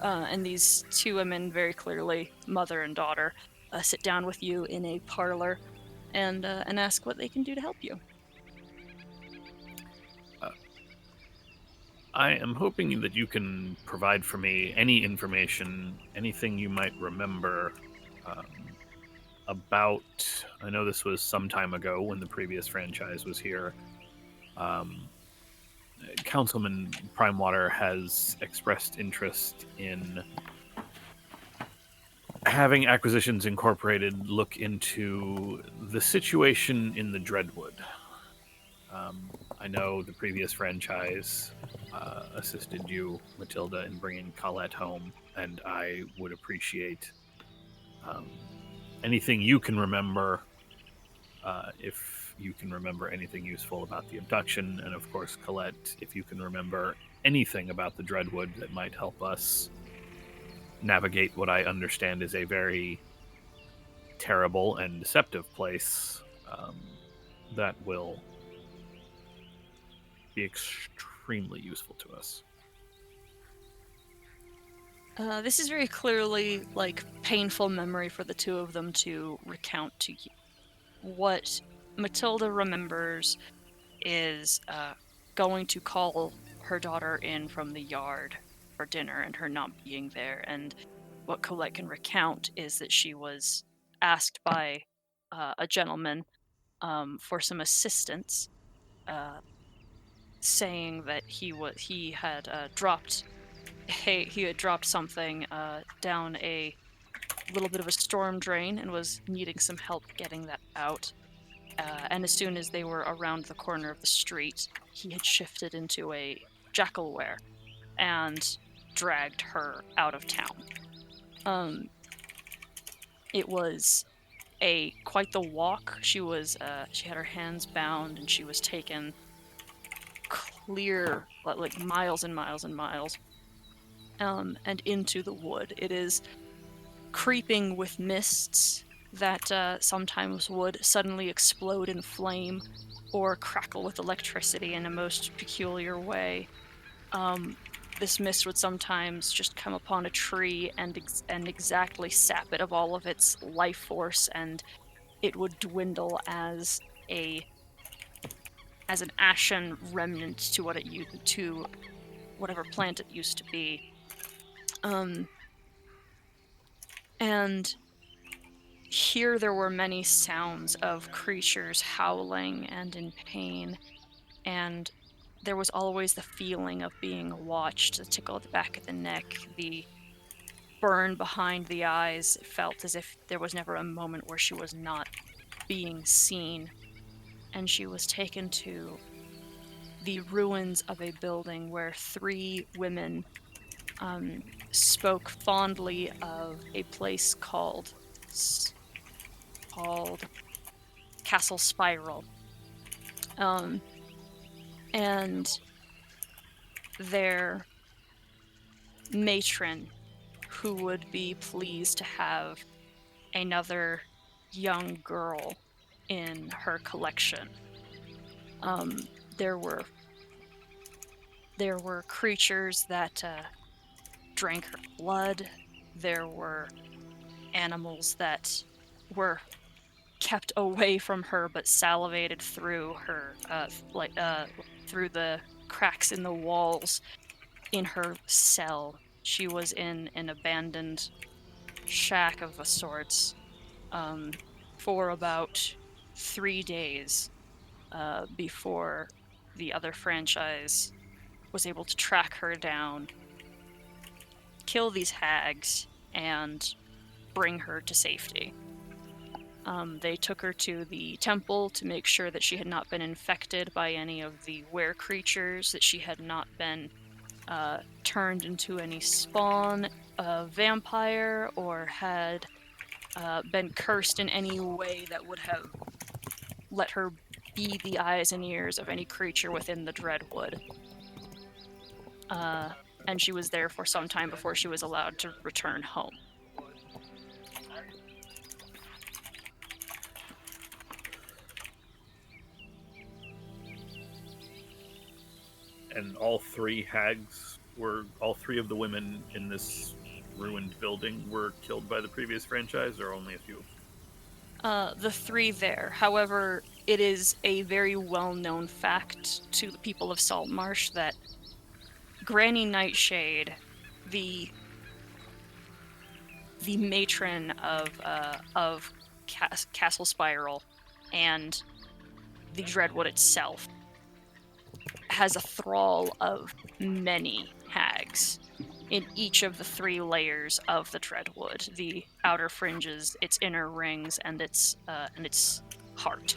And these two women, very clearly mother and daughter, sit down with you in a parlor and ask what they can do to help you. I am hoping that you can provide for me any information, anything you might remember about. I know this was some time ago when the previous franchise was here. Councilman Primewater has expressed interest in having Acquisitions Incorporated look into the situation in the Dreadwood. I know the previous franchise assisted you, Matilda, in bringing Colette home, and I would appreciate anything you can remember, if you can remember anything useful about the abduction, and of course, Colette, if you can remember anything about the Dreadwood that might help us navigate what I understand is a very terrible and deceptive place that will be extremely useful to us. This is very clearly like painful memory for the two of them to recount to you. What Matilda remembers is going to call her daughter in from the yard for dinner and her not being there. And what Colette can recount is that she was asked by a gentleman for some assistance, saying that he had dropped something down a little bit of a storm drain and was needing some help getting that out. And as soon as they were around the corner of the street, he had shifted into a jackalware and dragged her out of town. It was quite the walk. She had her hands bound and she was taken clear, like miles and miles and miles, and into the wood. It is creeping with mists that sometimes would suddenly explode in flame or crackle with electricity in a most peculiar way. This mist would sometimes just come upon a tree and exactly sap it of all of its life force, and it would dwindle as an ashen remnant to whatever plant it used to be. And here there were many sounds of creatures howling and in pain, and there was always the feeling of being watched, the tickle at the back of the neck, the burn behind the eyes. It felt as if there was never a moment where she was not being seen. And she was taken to the ruins of a building where 3 women spoke fondly of a place called Castle Spiral. And their matron, who would be pleased to have another young girl in her collection. There were creatures that drank her blood. There were animals that were kept away from her but salivated through her, through the cracks in the walls in her cell. She was in an abandoned shack of a sorts for about 3 days before the other franchise was able to track her down, kill these hags, and bring her to safety. They took her to the temple to make sure that she had not been infected by any of the were creatures, that she had not been turned into any spawn of vampire, or had been cursed in any way that would have let her be the eyes and ears of any creature within the Dreadwood. And she was there for some time before she was allowed to return home. And all 3 hags all 3 of the women in this ruined building were killed by the previous franchise, or only a few? The 3 there. However, it is a very well-known fact to the people of Saltmarsh that Granny Nightshade, the matron of Castle Spiral and the Dreadwood itself, has a thrall of many hags in each of the 3 layers of the Dreadwood: the outer fringes, its inner rings, and its heart.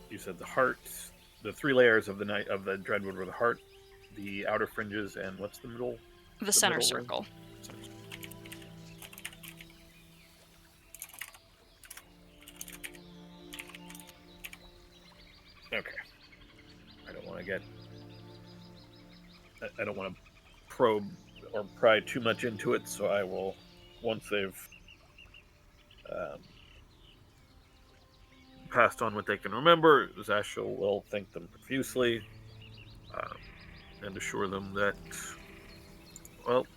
You said the heart, the 3 layers of the night of the Dreadwood were the heart, the outer fringes, and what's the middle? The center middle ring? circle. Center circle. Okay. I don't want to get. I don't want to probe or pry too much into it, so I will, once they've passed on what they can remember, Zashel will thank them profusely and assure them that, well,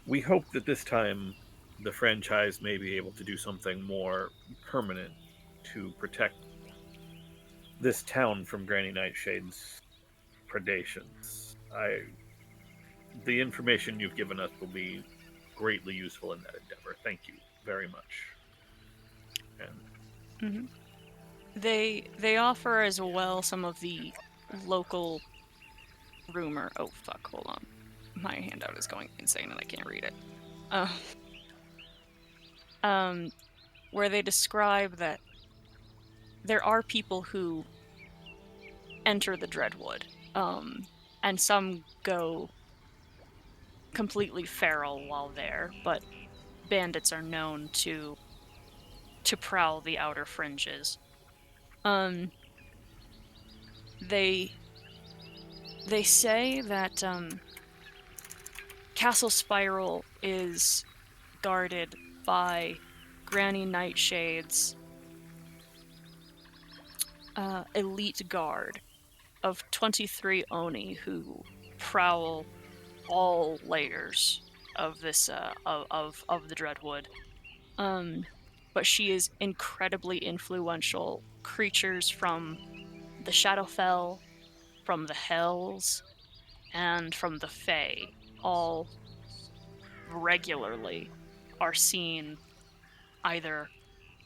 we hope that this time the franchise may be able to do something more permanent to protect this town from Granny Nightshade's predations. The information you've given us will be greatly useful in that endeavor. Thank you very much. And They offer as well some of the local rumor. Oh fuck! Hold on, my handout is going insane and I can't read it. Where they describe that there are people who enter the Dreadwood, and some go completely feral while there, but bandits are known to prowl the outer fringes. They say that Castle Spiral is guarded by Granny Nightshade's elite guard of 23 Oni who prowl all layers of this of the Dreadwood. But she is incredibly influential. Creatures from the Shadowfell, from the Hells, and from the Fae all regularly are seen either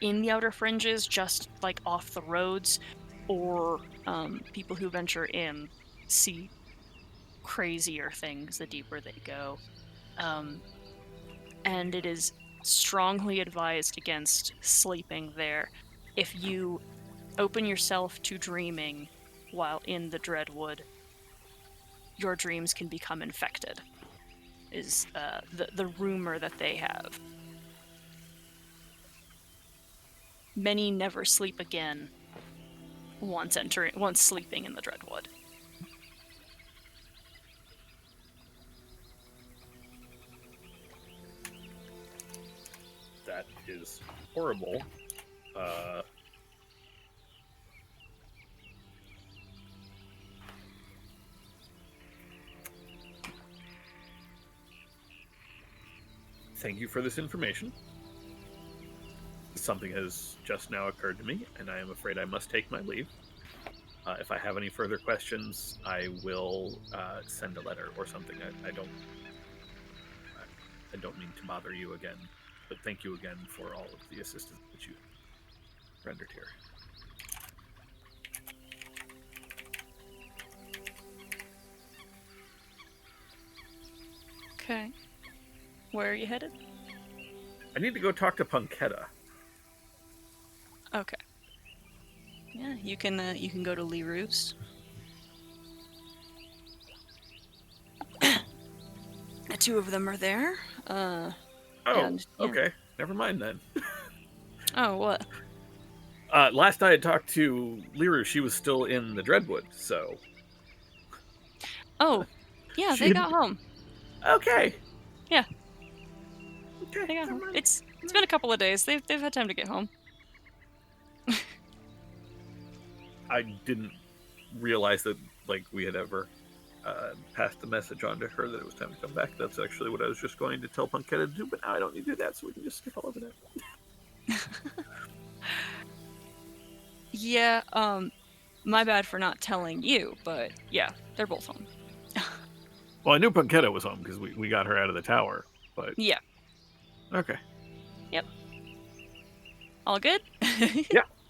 in the outer fringes, just like off the roads, or people who venture in see crazier things the deeper they go. And it is strongly advised against sleeping there. If you open yourself to dreaming while in the Dreadwood, your dreams can become infected, is the rumor that they have. Many never sleep again once sleeping in the Dreadwood. that is horrible. Thank you for this information. Something has just now occurred to me, and I am afraid I must take my leave. If I have any further questions, I will send a letter or something. I don't mean to bother you again, but thank you again for all of the assistance that you rendered here. Okay. Where are you headed? I need to go talk to Punketta. Okay. Yeah, you can go to Leroux's. The two of them are there. Okay. Never mind then. Oh, what? Last I had talked to Liru, she was still in the Dreadwood, so... Oh, yeah, She they had- got home. Okay. Yeah. Okay. They got never home. mind. It's been a couple of days. They've had time to get home. I didn't realize that, we had ever passed the message on to her that it was time to come back. That's actually what I was just going to tell Punketta to do, but now I don't need to do that, so we can just skip all over that. Yeah, my bad for not telling you, but yeah, they're both home. Well, I knew Punketta was home because we got her out of the tower, but... Yeah. Okay. All good?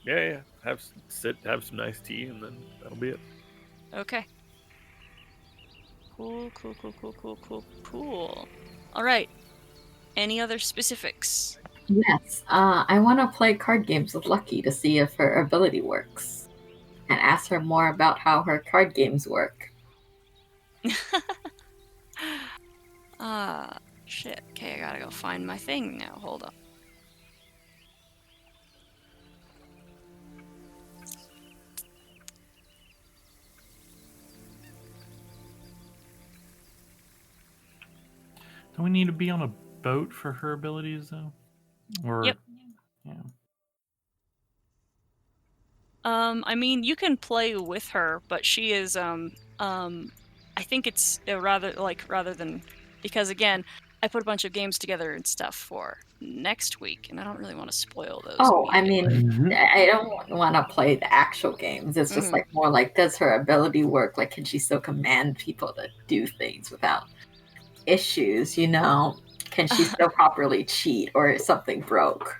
Yeah. Have some nice tea, and then that'll be it. Okay. Cool. All right. Any other specifics? Yes, I want to play card games with Lucky to see if her ability works. and ask her more about how her card games work. Shit. Okay, I gotta go find my thing now. Hold on. Do we need to be on a boat for her abilities, though? Or Yep. Yeah. I mean, you can play with her, but she is, I think it's rather than, because again, I put a bunch of games together and stuff for next week, and I don't really want to spoil those. Oh, I immediately. mean, I don't want to play the actual games. It's just Mhm. like more like, does her ability work? Like, can she still command people to do things without issues? You know, can she still properly cheat, or is something broke?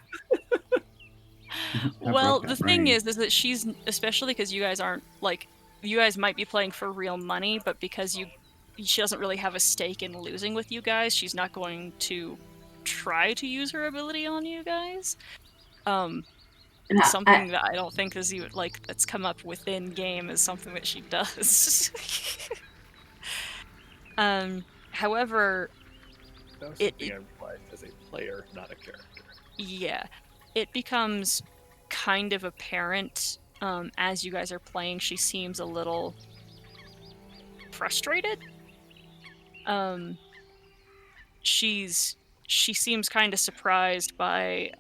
Well, broke the that thing brain. is that she's, especially because you guys aren't like, you guys might be playing for real money, but because she doesn't really have a stake in losing with you guys, she's not going to try to use her ability on you guys. And Something that I don't think is even like that's come up within game is something that she does. However, That was It- something I realized as a player, not a character. yeah, it becomes kind of apparent as you guys are playing. She seems a little frustrated. She seems kind of surprised by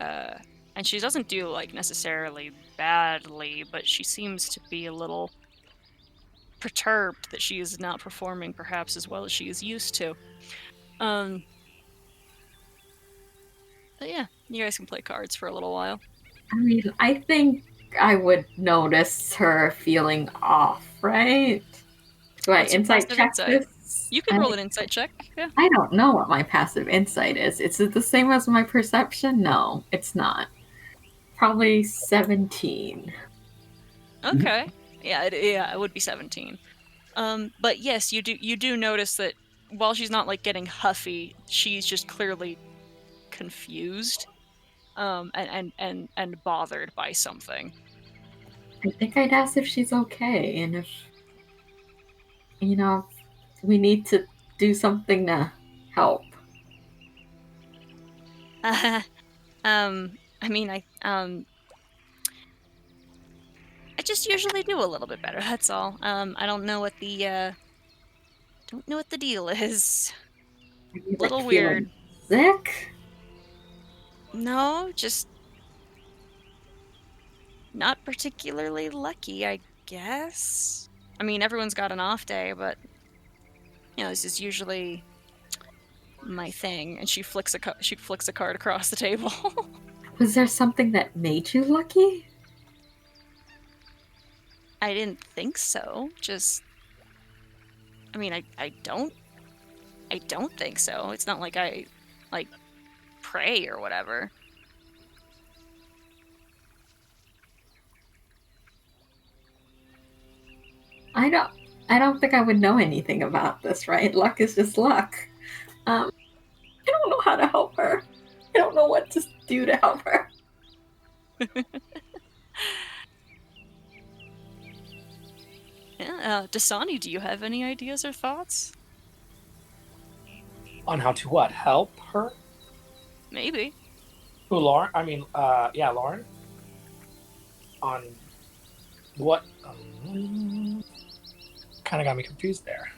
and she doesn't do like necessarily badly, but she seems to be a little perturbed that she is not performing perhaps as well as she is used to. But yeah, you guys can play cards for a little while. I mean, I think I would notice her feeling off, right? Do I What's your insight passive check insight? this? You can roll an insight check. Yeah. I don't know what my passive insight is. Is it the same as my perception? No, it's not. Probably 17. Okay. Yeah, it would be 17. But yes, you do notice that while she's not like getting huffy, she's just clearly confused, and bothered by something. I think I'd ask if she's okay and if, you know, we need to do something to help. I mean, I just usually do a little bit better. That's all. I don't know what the deal is. Are you, Little like, weird. feeling sick? No, just not particularly lucky, I guess. I mean, everyone's got an off day, but this is usually my thing. And she flicks a card across the table. Was there something that made you lucky? I didn't think so. Just, I mean, I don't think so. It's not like I pray or whatever. I don't think I would know anything about this, right? Luck is just luck. I don't know how to help her. I don't know what to do to help her. Yeah, Dasani, do you have any ideas or thoughts? On how to what? Help her? Maybe. Who, Lauren? I mean, yeah, Lauren. On what? Kind of got me confused there.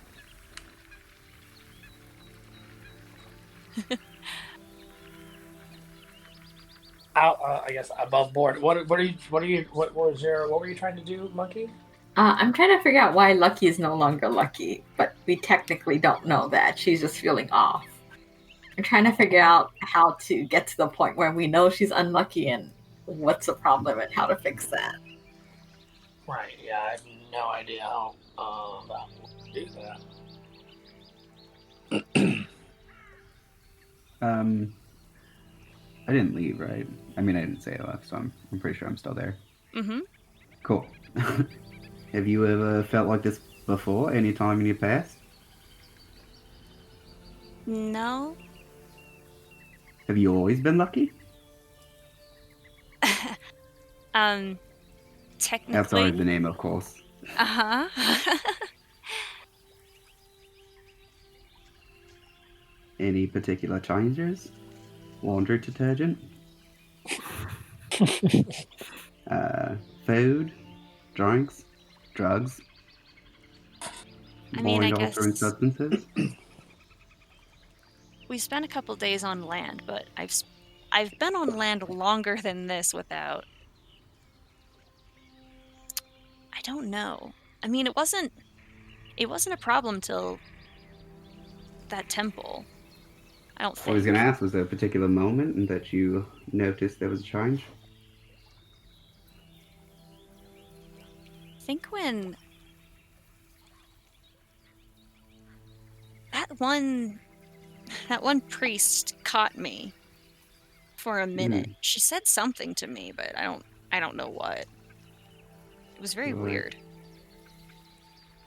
Out, I guess above board. What were you trying to do, Monkey? I'm trying to figure out why Lucky is no longer lucky, but we technically don't know that. She's just feeling off. I'm trying to figure out how to get to the point where we know she's unlucky and what's the problem and how to fix that. Right. Yeah, I have no idea how that will do that. I didn't leave, right? I mean, I didn't say I left, so I'm pretty sure I'm still there. Mm-hmm. Cool. Have you ever felt like this before? Any time in your past? No. Have you always been lucky? technically. Outside of the name, of course. Uh-huh. Any particular changes? Laundry detergent? Food? Drinks? Drugs? I mean, I Mind-altering guess- substances? We spent a couple days on land, but I've been on land longer than this without. I don't know. I mean, it wasn't a problem till that temple. I don't think. I was going to ask, was there a particular moment that you noticed there was a change? I think when that one priest caught me for a minute. She said something to me, but I don't know what. It was very Right. weird.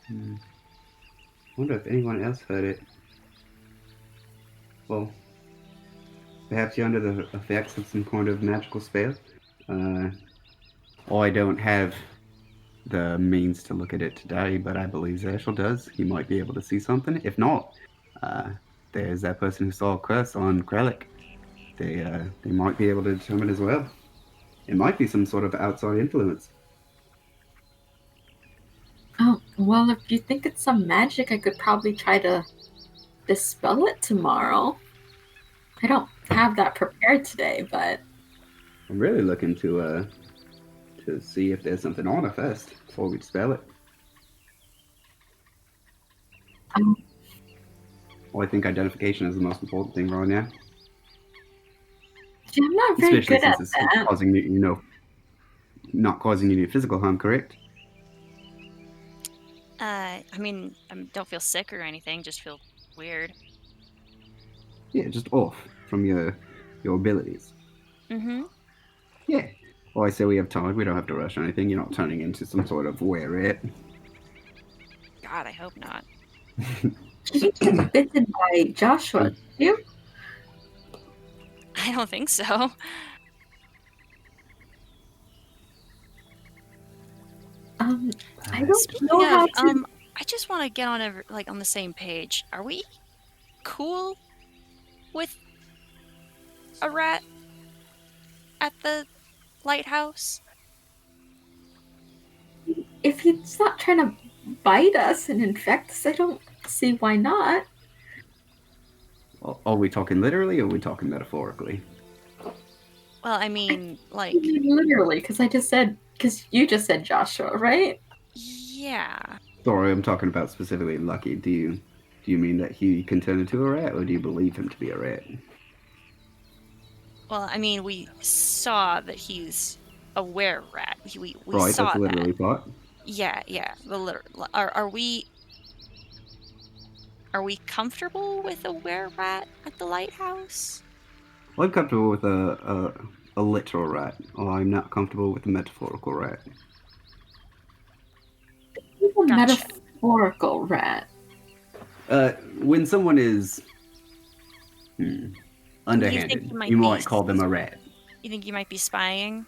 I wonder if anyone else heard it. Well, perhaps you're under the effects of some kind of magical spell. I don't have the means to look at it today, but I believe Zashel does. He might be able to see something. If not, there's that person who saw a curse on Krellick. They might be able to determine as well. It might be some sort of outside influence. Oh, well, if you think it's some magic, I could probably try to dispel it tomorrow. I don't have that prepared today, but I'm really looking to see if there's something on it first before we dispel it. Well, I think identification is the most important thing right now. yeah, I'm not very Especially good at since it's that. causing you, not causing you any physical harm, correct? I mean, I don't feel sick or anything, just feel weird. Yeah, just off from your abilities. Mm-hmm. Yeah. Well, I say we have time. We don't have to rush or anything. You're not turning into some sort of were-rat. God, I hope not. You get bitten by Joshua, you? I don't think so. I don't Speaking know how of, to. I just want to get on on the same page. Are we cool with a rat at the lighthouse? If he's not trying to bite us and infect us, I don't see why not. Are we talking literally or are we talking metaphorically? Well, I mean, like, I mean, literally, because you just said Joshua, right? yeah. Sorry, I'm talking about specifically Lucky. Do you mean that he can turn into a rat, or do you believe him to be a rat? Well, I mean, we saw that he's a were-rat. We Right, saw that's the that. literally part. Yeah. Are we comfortable with a were-rat at the lighthouse? I'm comfortable with a literal rat. I'm not comfortable with a metaphorical rat. He's a Gotcha. metaphorical rat. When someone is You underhanded, think he might you be might call them a rat. You think you might be spying?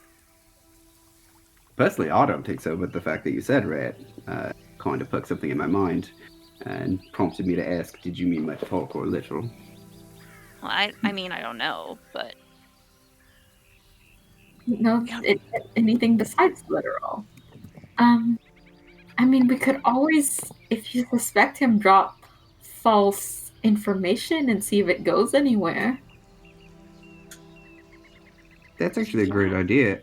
Personally, I don't think so, but the fact that you said rat kind of put something in my mind and prompted me to ask, did you mean metaphorical or literal? Well, I mean, I don't know, but No, anything besides literal. I mean, we could always, if you suspect him, drop false information and see if it goes anywhere. That's actually a great idea,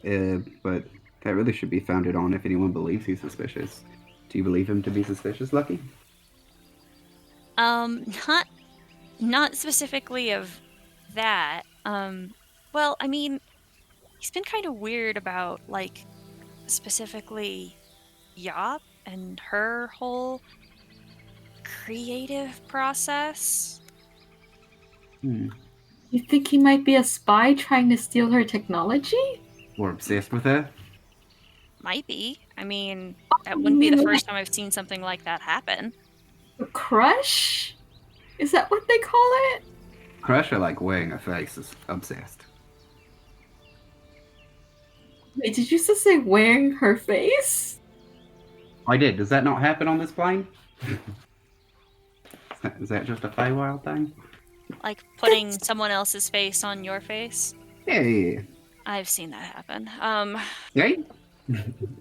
but that really should be founded on if anyone believes he's suspicious. Do you believe him to be suspicious, Lucky? not specifically of that. Well, I mean, he's been kind of weird about, like, specifically Yop and her whole creative process. You think he might be a spy trying to steal her technology? Or obsessed with her? Might be. I mean, that wouldn't be the first time I've seen something like that happen. A crush? Is that what they call it? Crush her like wearing a face is obsessed. Wait, did you just say wearing her face? I did. Does that not happen on this plane? Is that just a Feywild thing? Like putting someone else's face on your face? Yeah. I've seen that happen. Yeah?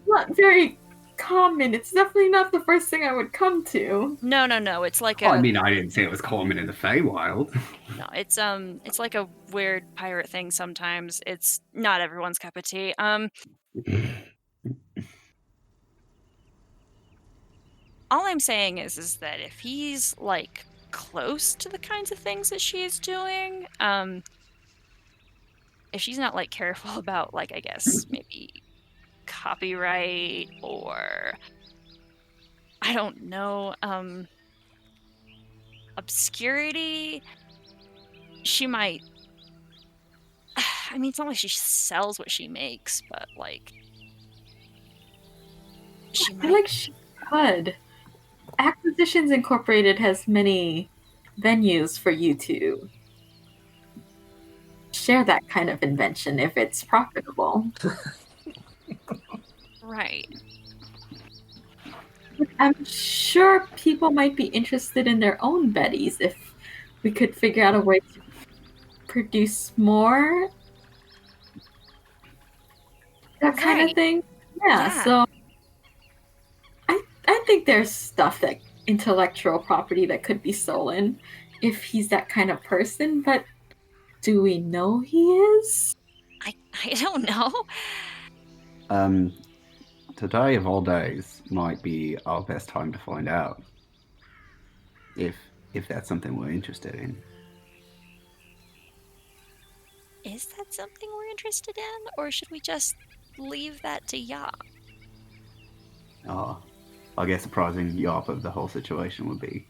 Not very common. It's definitely not the first thing I would come to. No. It's like Well, I mean, I didn't say it was common in the Feywild. no. It's like a weird pirate thing. Sometimes it's not everyone's cup of tea. All I'm saying is that if he's like close to the kinds of things that she is doing, if she's not like careful about like I guess maybe copyright or I don't know, obscurity, she might. I mean, it's not like she sells what she makes, but like she I might. feel like she could. Acquisitions Incorporated has many venues for you to share that kind of invention if it's profitable. Right. I'm sure people might be interested in their own Bettys if we could figure out a way to produce more. That kind Right. of thing. Yeah, so I think there's stuff that intellectual property that could be stolen if he's that kind of person, but do we know he is? I don't know. Today of all days might be our best time to find out. If that's something we're interested in. Is that something we're interested in, or should we just leave that to Ya? I guess surprising Yarp of the whole situation would be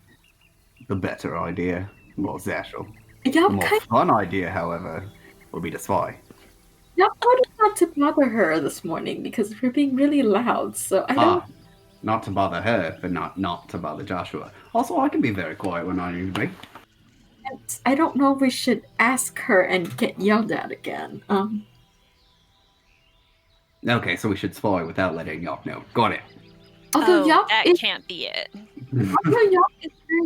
the better idea. Well, Zashel. The Yup, more fun idea, however, would be to spy. told us not to bother her this morning because we're being really loud, so I don't. Not to bother her, but not to bother Joshua. Also, I can be very quiet when I need to be. I don't know if we should ask her and get yelled at again. Okay, so we should spy without letting Yarp know. Got it. Although Yup that is can't be it. very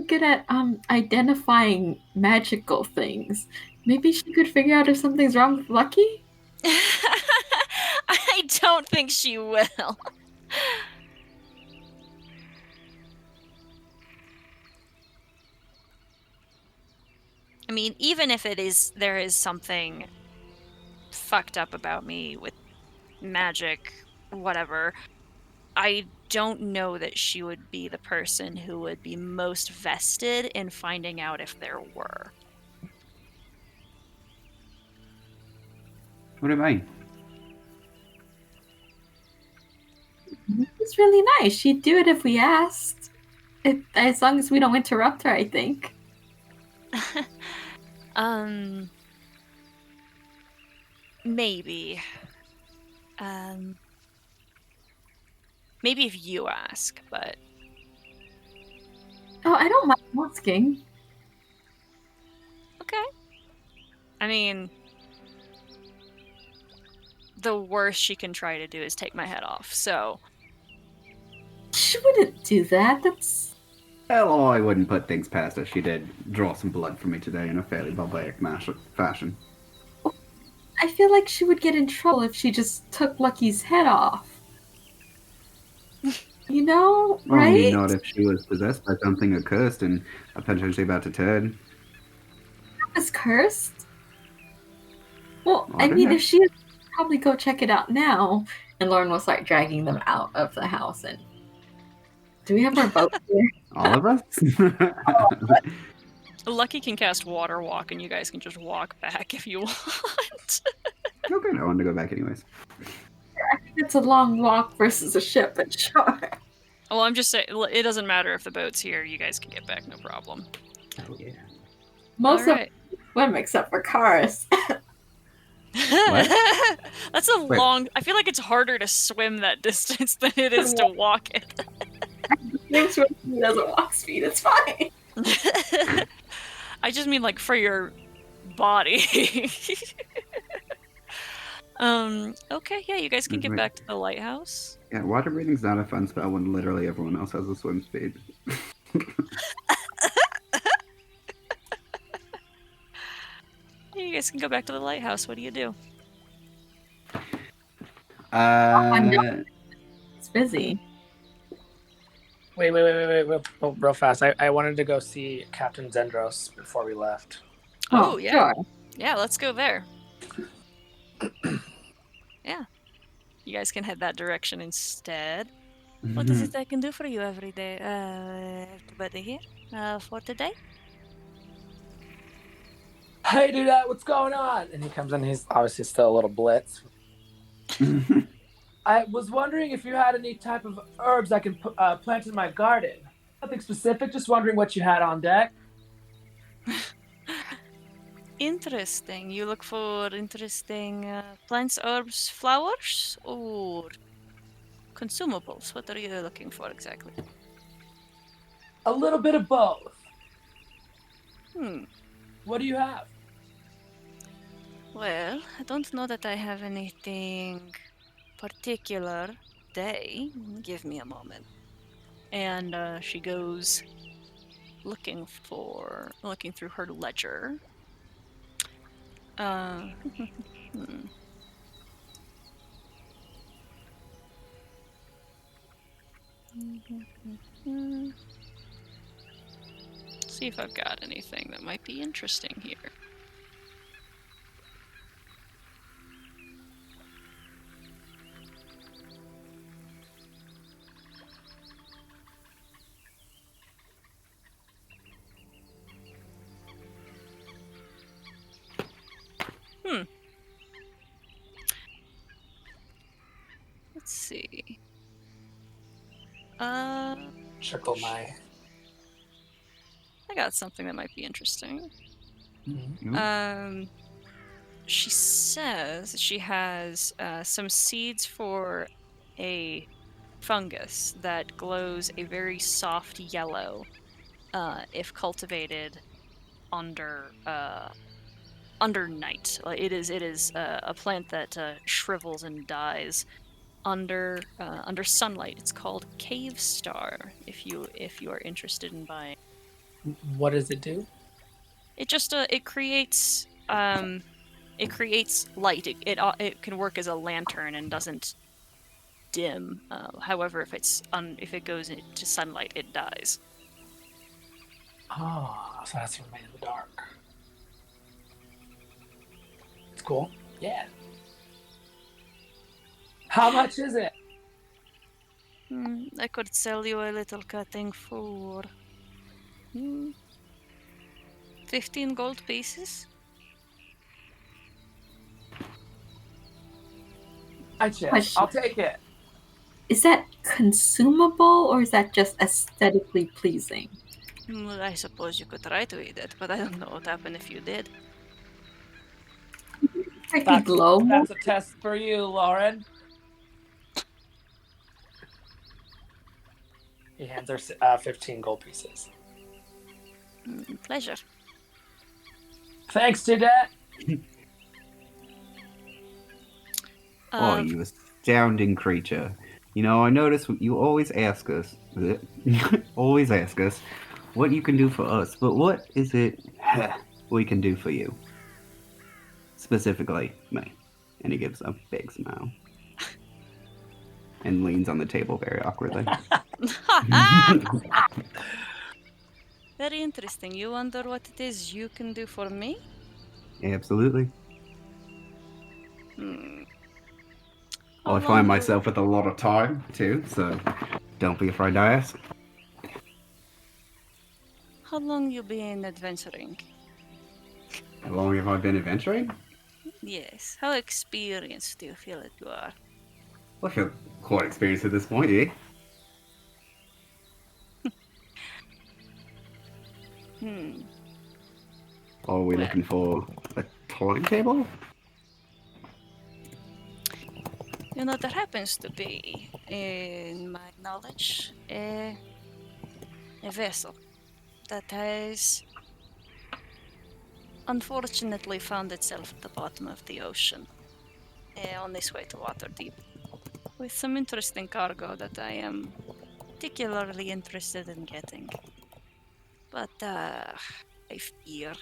good at identifying magical things. Maybe she could figure out if something's wrong with Lucky? I don't think she will. I mean, even if there is something fucked up about me with magic, whatever, I don't know that she would be the person who would be most vested in finding out if there were. What do you mean? It's really nice. She'd do it if we asked. As long as we don't interrupt her, I think. Maybe. Maybe if you ask, but Oh, I don't mind asking. okay. I mean, the worst she can try to do is take my head off, so She wouldn't do that. That's. Hell, I wouldn't put things past her. She did draw some blood from me today in a fairly barbaric fashion. I feel like she would get in trouble if she just took Lucky's head off. You know, Well, right? I mean, not if she was possessed by something accursed and potentially about to turn. That was cursed. Well, I I don't mean, know. if she would probably go check it out now, and Lauren will start dragging them out of the house. And do we have our boat here? All of us? Lucky can cast Water Walk, and you guys can just walk back if you want. Okay, I wanted to go back anyways. I think it's a long walk versus a ship, but sure. Well, I'm just saying, it doesn't matter if the boat's here. You guys can get back, no problem. Oh, yeah. Most Alright. of them swim except for Karis. That's a Wait. long. I feel like it's harder to swim that distance than it is to walk it. Swim speed doesn't walk speed. It's fine. I just mean like for your body. Okay, yeah, you guys can get Right. back to the lighthouse. Yeah, water breathing's not a fun spell when literally everyone else has a swim speed. Yeah, you guys can go back to the lighthouse. What do you do? It's busy. Wait, real fast. I wanted to go see Captain Zendros before we left. Oh, yeah. Sure. Yeah, let's go there. Yeah. You guys can head that direction instead. What is it I can do for you every day? Everybody here? For today? Hey, dude, what's going on? And he comes in. He's obviously still a little blitz. I was wondering if you had any type of herbs I can plant in my garden. Nothing specific. Just wondering what you had on deck. Interesting. You look for interesting plants, herbs, flowers, or consumables? What are you looking for exactly? A little bit of both. Hmm. What do you have? Well, I don't know that I have anything particular today. Give me a moment. And she goes looking through her ledger. See if I've got anything that might be interesting here. Let's see. Trickle my. I got something that might be interesting. Mm-hmm. She says she has some seeds for a fungus that glows a very soft yellow if cultivated under night. It is a plant that shrivels and dies under sunlight. It's called Cave Star. If you are interested in buying. What does it do? It just it creates light. It can work as a lantern and doesn't dim. However, if it goes into sunlight, it dies. Oh, so that's remain in the dark. It's cool. Yeah. How much is it? I could sell you a little cutting for 15 gold pieces. I'll take it. Is that consumable or is that just aesthetically pleasing? Well, I suppose you could try to eat it, but I don't know what would happen if you did. Freaking glow more? That's a test for you, Lauren. He hands her 15 gold pieces. Pleasure. Thanks, Dudette. Oh, you astounding creature. You know, I notice you always ask us what you can do for us, but what is it we can do for you? Specifically, me. And he gives a big smile. And leans on the table very awkwardly. Very interesting. You wonder what it is you can do for me? Absolutely. How I find long myself with a lot of time, too, so don't be afraid to ask. How long you been adventuring? How long have I been adventuring? Yes. How experienced do you feel that you are? I feel quite experienced at this point, yeah. Are we looking for a timetable? You know, there happens to be, in my knowledge, a vessel that has unfortunately found itself at the bottom of the ocean. on this way to Waterdeep with some interesting cargo that I am particularly interested in getting. But I fear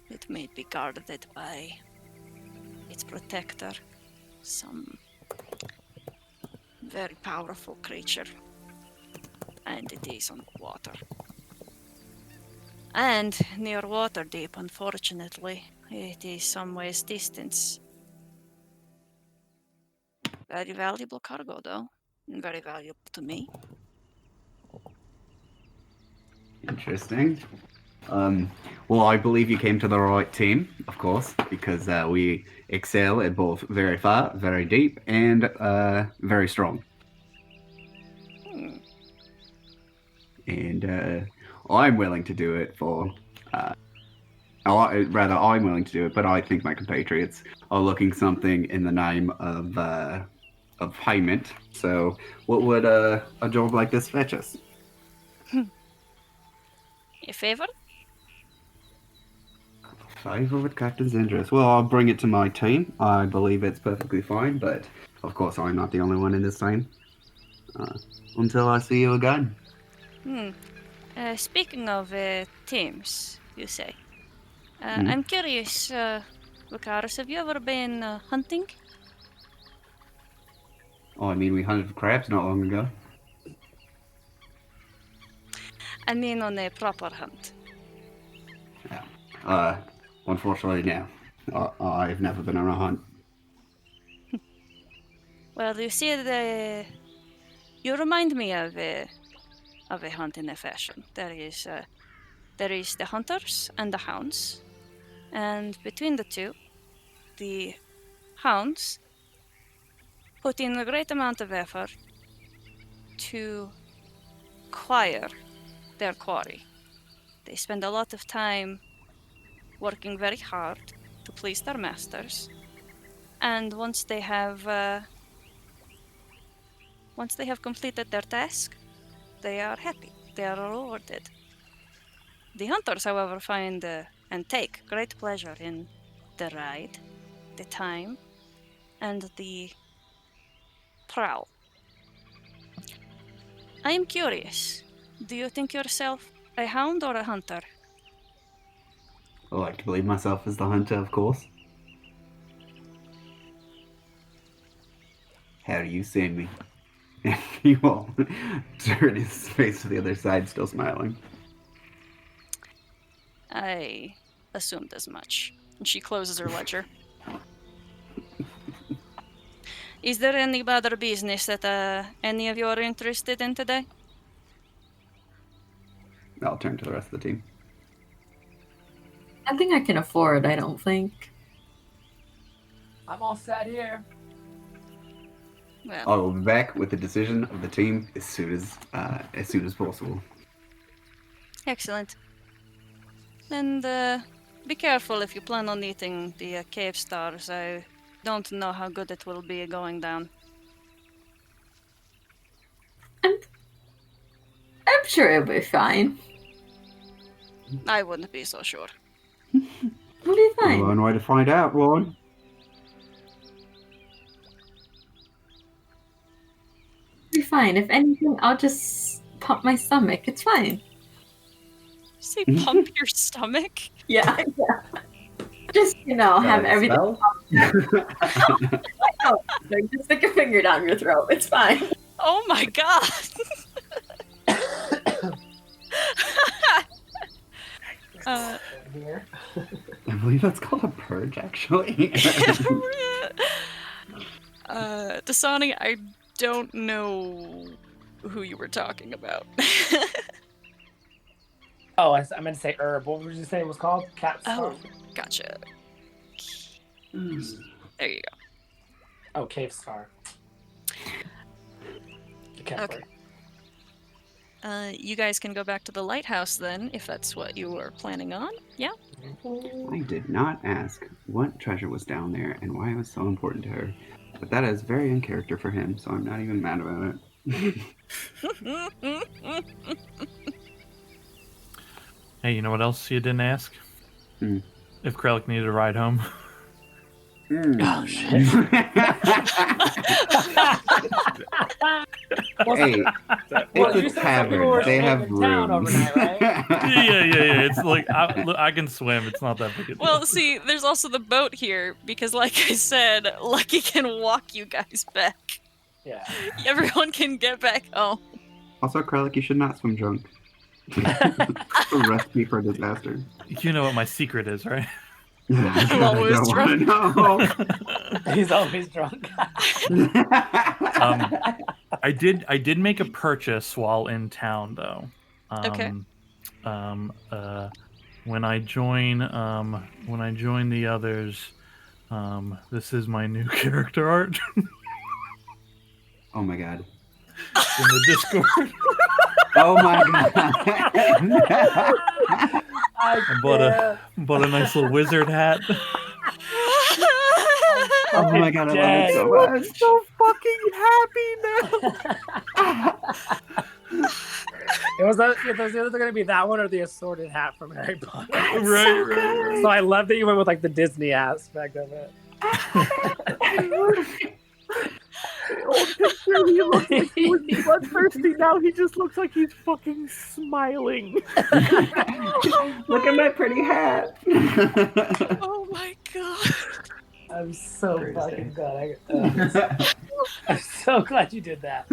it may be guarded by its protector, some very powerful creature. And it is on water. And near Waterdeep, unfortunately, it is some ways distance. Very valuable cargo, though. And very valuable to me. Interesting. Well, I believe you came to the right team, of course, because we excel at both very far, very deep, and very strong. And I'm willing to do it for. I'm willing to do it, but I think my compatriots are looking something in the name of payment. So, what would a job like this fetch us? A favor? Favor with Captain Zendris. Well, I'll bring it to my team. I believe it's perfectly fine, but of course, I'm not the only one in this team. Until I see you again. Speaking of teams, you say. I'm curious, Lucaris, have you ever been hunting? Oh, I mean, we hunted for crabs not long ago. I mean on a proper hunt. Unfortunately, no. I've never been on a hunt. Well, you see, you remind me of a hunt in a fashion. There is the hunters and the hounds, and between the two, the hounds put in a great amount of effort to acquire their quarry. They spend a lot of time working very hard to please their masters, and once they have completed their task, they are happy. They are rewarded. The hunters, however, find and take great pleasure in the ride, the time, and the prowl. I am curious. Do you think yourself a hound or a hunter? I like to believe myself as the hunter, of course. How do you see me? And he will turn his face to the other side, still smiling. I assumed as much. And she closes her ledger. Is there any other business that any of you are interested in today? I'll turn to the rest of the team. I think I can afford, I don't think. I'm all set here. Well, I will be back with the decision of the team as soon as possible. excellent. And be careful if you plan on eating the cave stars. I don't know how good it will be going down. I'm sure it'll be fine. I wouldn't be so sure. It'll be fine. One way to find out, Ron. It'll be fine. If anything, I'll just pump my stomach. It's fine. Say pump your stomach? Yeah. Just, have everything. Just stick a finger down your throat. It's fine. Oh my god! Here. I believe that's called a purge, actually. Dasani, I don't know who you were talking about. Oh, I meant to say herb. What would you say it was called? Cat Oh, star? gotcha. There you go. Oh, cave star. Okay. You guys can go back to the lighthouse then, if that's what you were planning on. Yeah? I did not ask what treasure was down there and why it was so important to her. But that is very in character for him, so I'm not even mad about it. Hey, you know what else you didn't ask? Hmm. If Krellick needed a ride home. Oh, shit. Hey, Well, you it's a said some people were tavern. They staying have in town rooms. overnight, right? Yeah. It's like I can swim. It's not that big a deal. Well, see, there's also the boat here because, like I said, Lucky can walk you guys back. Yeah. Everyone can get back home. Also, Kralik, you should not swim drunk. It's a recipe for disaster. You know what my secret is, right? I'm always I don't wanna know. He's always drunk. I did make a purchase while in town though. Okay. When I join the others, this is my new character art Oh my god. in the Discord. Oh my god. I bought a nice little wizard hat. Oh my god, I love it so much. So fucking happy now. It was either going to be that one or the assorted hat from Harry Potter. Right. So I love that you went with like the Disney aspect of it. He looks like he was bloodthirsty. Now he just looks like he's fucking smiling. Look at my pretty hat. Oh my god. I'm so Great fucking day. glad. I'm so glad you did that.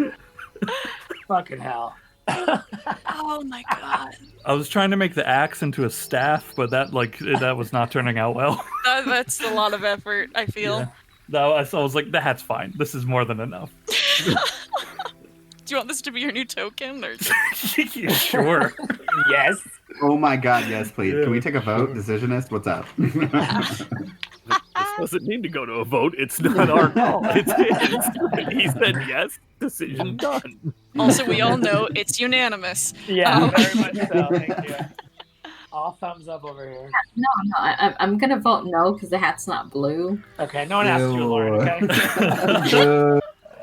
Fucking hell. Oh my god. I was trying to make the axe into a staff, but that was not turning out well. That's a lot of effort, I feel. Yeah. No, I was like, the hat's fine. This is more than enough. Do you want this to be your new token? Or... Sure. Yes. Oh my god, yes, please. Can we take a vote? Decisionist, what's up? This doesn't need to go to a vote. It's not our call. It's his. He said yes. Decision done. Also, we all know it's unanimous. Yeah, very much so. Thank you. All thumbs up over here. No, I'm gonna vote no because the hat's not blue. Okay, no one asked you, Lauren.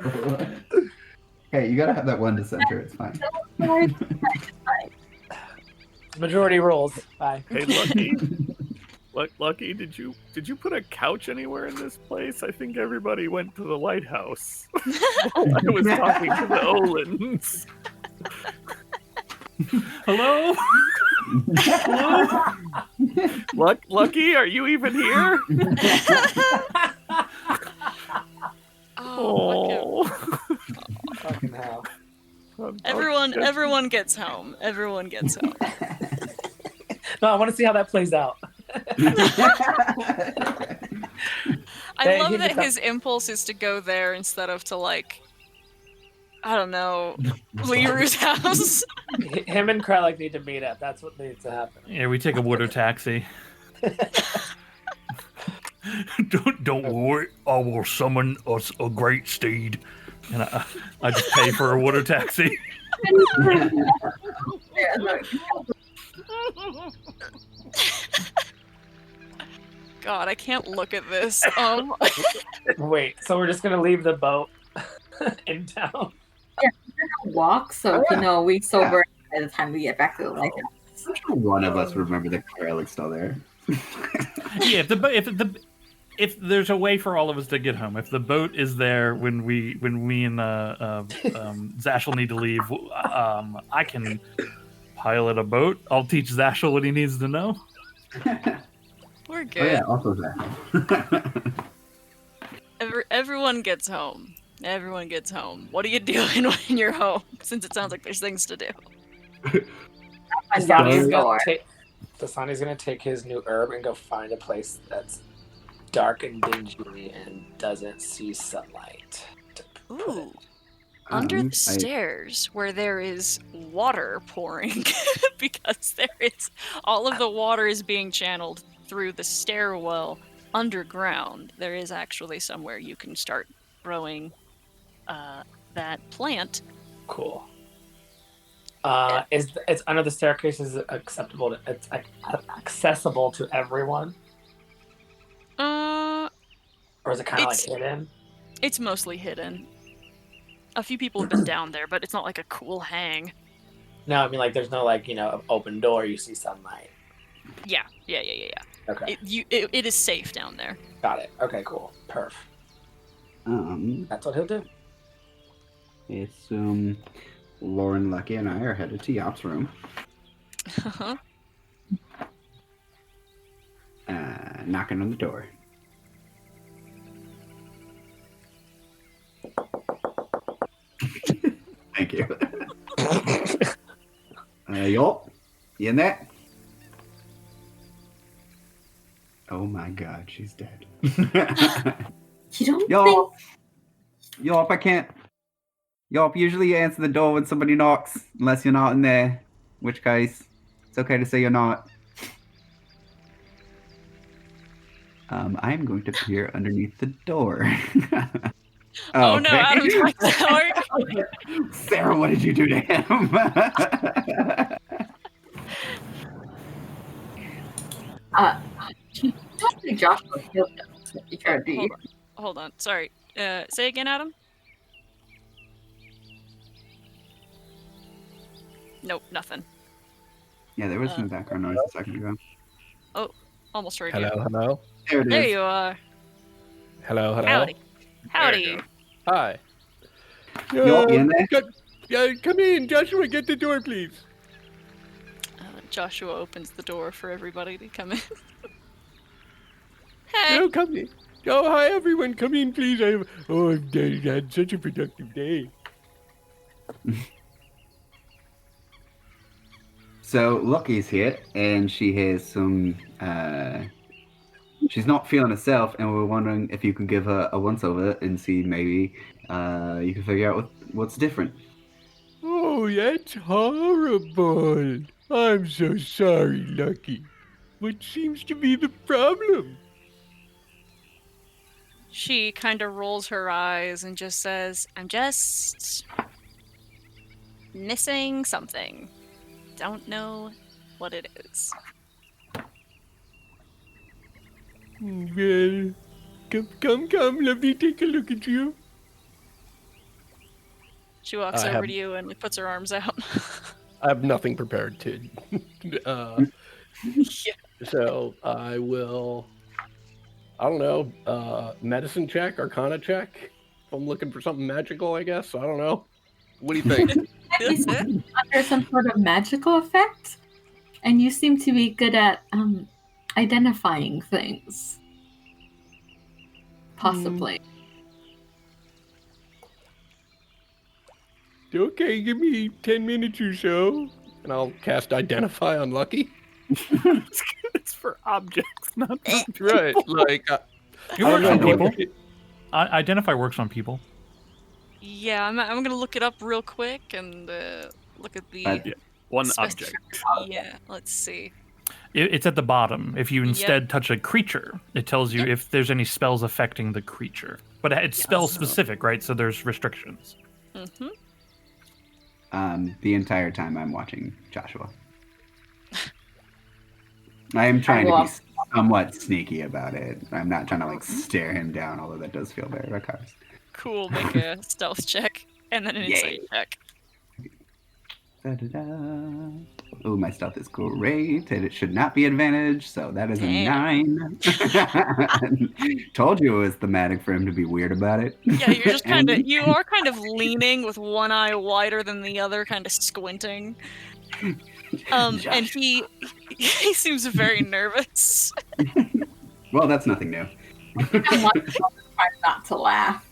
Okay. Hey, you gotta have that one dissenter. It's fine. Majority rules. Bye. Hey, Lucky, did you put a couch anywhere in this place? I think everybody went to the lighthouse. I was talking to the Olins. Hello? Lucky, are you even here? Oh, Fucking hell. everyone gets home. Everyone gets home. No, I want to see how that plays out. I Hey, love give me that some- his impulse is to go there instead of to I don't know, Liru's house. Him and Kralik need to meet up. That's what needs to happen. Yeah, we take a water taxi. Don't worry, I will summon us a great steed. And I just pay for a water taxi. God, I can't look at this. Wait, so we're just gonna leave the boat in town? Walk, so we sober by the time we get back to the lighthouse. I'm sure one of us remember that Kralik's still there. Yeah, if there's a way for all of us to get home, if the boat is there when we and Zashel need to leave, I can pilot a boat. I'll teach Zashel what he needs to know. We're Oh good. yeah, also that. Everyone gets home. Everyone gets home. What are you doing when you're home? Since it sounds like there's things to do. Dasani's gonna take his new herb and go find a place that's dark and dingy and doesn't see sunlight. Ooh. Under the stairs, where there is water pouring, because all of the water is being channeled through the stairwell underground. There is actually somewhere you can start growing that plant. Cool. It's under the staircase is acceptable. It's accessible to everyone, or is it kind of like hidden? It's mostly hidden. A few people have been down there, but it's not like a cool hang. No, I mean like there's no open door. You see sunlight. Yeah. Okay. It is safe down there. Got it. Okay, cool. Perf. That's what he'll do. I assume Lauren, Lucky, and I are headed to Yop's room. Uh-huh. Knocking on the door. Thank you. Yop, you in there? Oh my god, she's dead. You don't Yop! think Yop, I can't. Yop, usually you answer the door when somebody knocks, unless you're not in there. In which case, it's okay to say you're not. I'm going to peer underneath the door. Oh no, Adam's right there. Sarah, what did you do to him? don't think Joshua killed him. You can't do. Hold on. Sorry. Say again, Adam. Nope, nothing. Yeah, there was some background noise a second ago. Oh, almost heard Hello, you. hello. There it is. There you are. Hello, hello. Howdy. There Howdy. you go. Hi. Yop, you in there? Come in, Joshua. Get the door, please. Joshua opens the door for everybody to come in. Hey. No, come in. Oh, hi, everyone. Come in, please. I've had such a productive day. So Lucky's here, and she has some. She's not feeling herself, and we're wondering if you can give her a once-over and see maybe you can figure out what's different. Oh, that's horrible. I'm so sorry, Lucky. What seems to be the problem? She kind of rolls her eyes and just says, I'm just missing something. Don't know what it is. Well, come, let me take a look at you. She walks I over have- to you and puts her arms out. I have nothing prepared to. So I will. I don't know. Medicine check, Arcana check. If I'm looking for something magical, I guess. I don't know. What do you think? That's it. under some sort of magical effect, and you seem to be good at identifying things. Possibly. Okay, give me 10 minutes or so, and I'll cast Identify on Lucky. It's for objects, not for That's right. Like, You work on know, people. Identify works on people. Yeah, I'm gonna look it up real quick and look at the one specific- object. Yeah, let's see. It's at the bottom. If you instead touch a creature, it tells you Yep. if there's any spells affecting the creature. But it's spell specific, right? So there's restrictions. Mm-hmm. The entire time I'm watching Joshua. I am trying to be somewhat sneaky about it. I'm not trying to like stare him down, although that does feel very Rakars. Cool. Make a stealth check and then an insight check. Oh, my stealth is great, and it should not be advantage, so that is a 9. Told you it was thematic for him to be weird about it. Yeah, you're just kind of you are kind of leaning with one eye wider than the other, kind of squinting. And he seems very nervous. Well, that's nothing new. I'm trying not to laugh.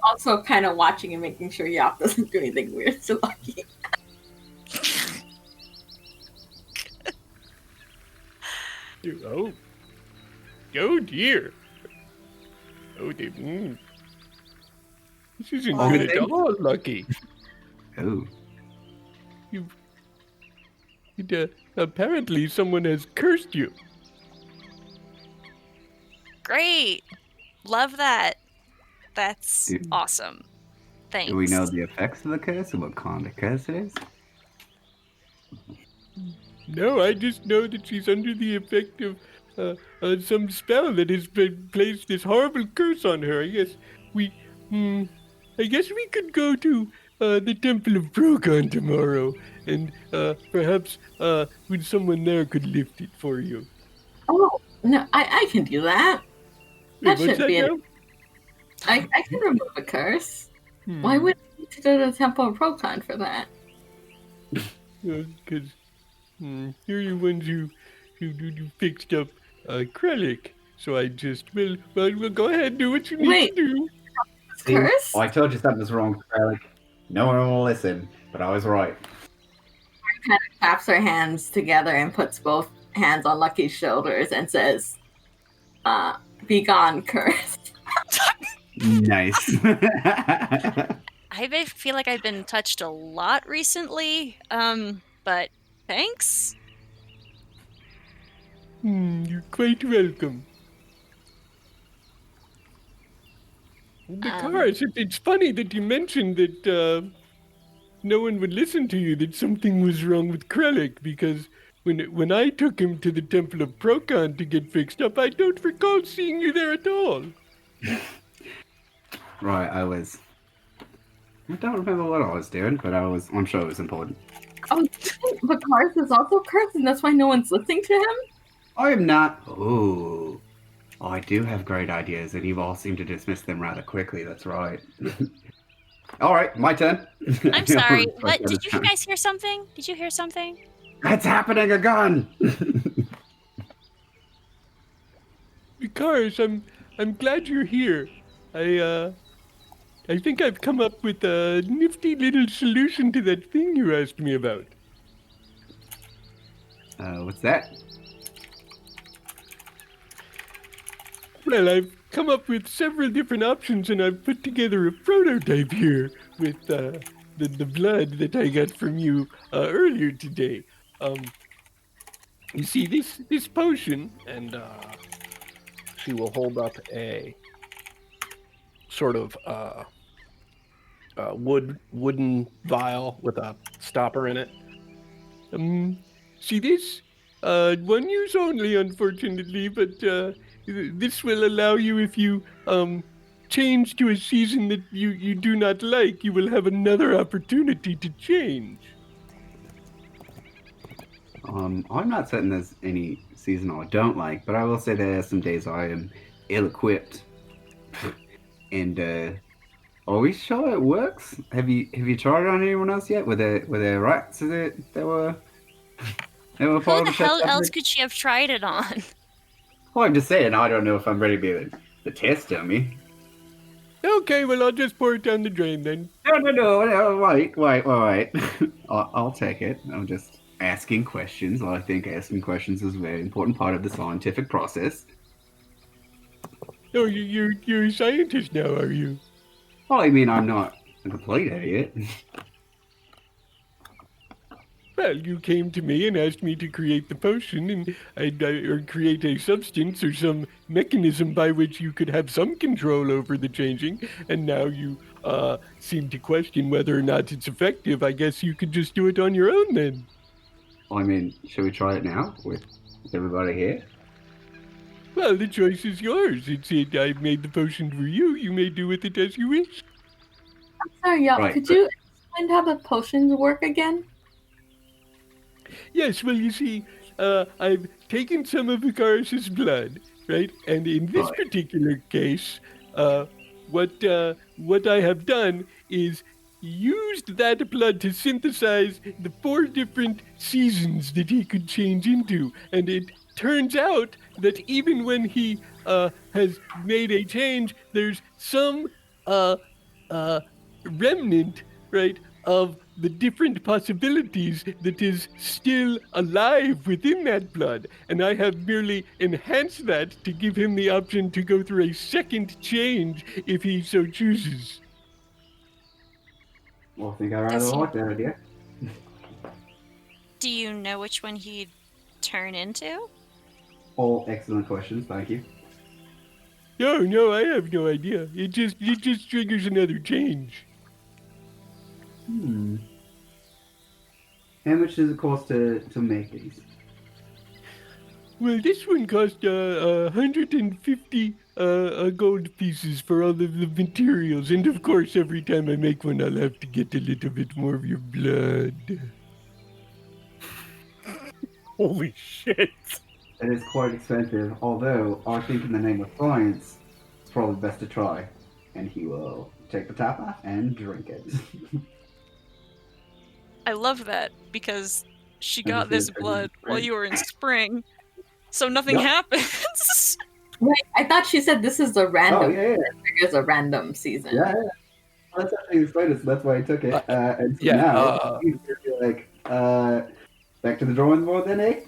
Also, kind of watching and making sure Yop doesn't do anything weird to Lucky. oh dear. Oh dear. This isn't Oh, good at all, Lucky. Oh. Apparently, someone has cursed you. Great. Love that. That's Dude. awesome. Thanks. Do we know the effects of the curse and what kind of curse it is? No, I just know that she's under the effect of some spell that has placed this horrible curse on her. I guess we could go to the Temple of Progon tomorrow, and perhaps someone there could lift it for you. Oh, no, I can do that. That What's should be now? I can remove a curse. Why would I need to go to the Temple of Procon for that? Because you're the ones who fixed up Krellick. So I just, well, go ahead, do what you need to do. See, Curse? I told you something was wrong, Alec. No one will listen, but I was right. Kind of claps her hands together and puts both hands on Lucky's shoulders and says, be gone, curse. Nice. I feel like I've been touched a lot recently, but thanks. You're quite welcome. Because it's funny that you mentioned that no one would listen to you, that something was wrong with Krellick, because when I took him to the Temple of Procon to get fixed up, I don't recall seeing you there at all. Right, I don't remember what I was doing, but I'm sure it was important. Oh, but Cars is also cursed, and that's why no one's listening to him? I am not. Ooh. I do have great ideas, and you all seem to dismiss them rather quickly. That's right. All right, my turn. I'm sorry. What? Did you guys hear something? Did you hear something? It's happening again. Because I'm glad you're here. I think I've come up with a nifty little solution to that thing you asked me about. What's that? Well, I've come up with several different options, and I've put together a prototype here with the blood that I got from you earlier today. You see, this potion, and she will hold up a sort of wooden vial with a stopper in it. See this? One use only, unfortunately, but this will allow you, if you change to a season that you do not like, you will have another opportunity to change. I'm not certain there's any season I don't like, but I will say there are some days I am ill-equipped. And are we sure it works? Have you tried it on anyone else yet? Were there rats that were part Who of the hell test else could she have tried it on? Well, I'm just saying, I don't know if I'm ready to be the test dummy. Okay, well, I'll just pour it down the drain then. No, wait. I'll take it. I'm just asking questions. I think asking questions is a very important part of the scientific process. Oh, you're a scientist now, are you? Well, I mean, I'm not a complete idiot. Well, you came to me and asked me to create the potion, and or create a substance or some mechanism by which you could have some control over the changing, and now you seem to question whether or not it's effective. I guess you could just do it on your own then. I mean, should we try it now with everybody here? Well, the choice is yours. I made the potion for you. You may do with it as you wish. I'm sorry, y'all. Right, Could but- you explain how the potions work again? Yes, well, you see, I've taken some of Icarus's blood, right? And in this Right. particular case, what I have done is used that blood to synthesize the 4 different seasons that he could change into. And it turns out that even when he has made a change, there's some remnant, right, of the different possibilities that is still alive within that blood. And I have merely enhanced that to give him the option to go through a second change if he so chooses. Well, I think I rather Does he- like that idea. Do you know which one he'd turn into? All excellent questions, thank you. No, I have no idea. It just triggers another change. How much does it cost to make these? Well, this one cost 150 gold pieces for all of the materials, and of course, every time I make one, I'll have to get a little bit more of your blood. Holy shit. It is quite expensive, although I think in the name of science, it's probably best to try. And he will take the top off and drink it. I love that because she I got just this did it blood in while spring. you were in spring, so nothing Yep. happens. Wait, I thought she said this is a random. Oh, yeah. It's a random season. Yeah. That's actually explained it, so that's why I took it. And so yeah, now, he's like, back to the drawing board then, eh?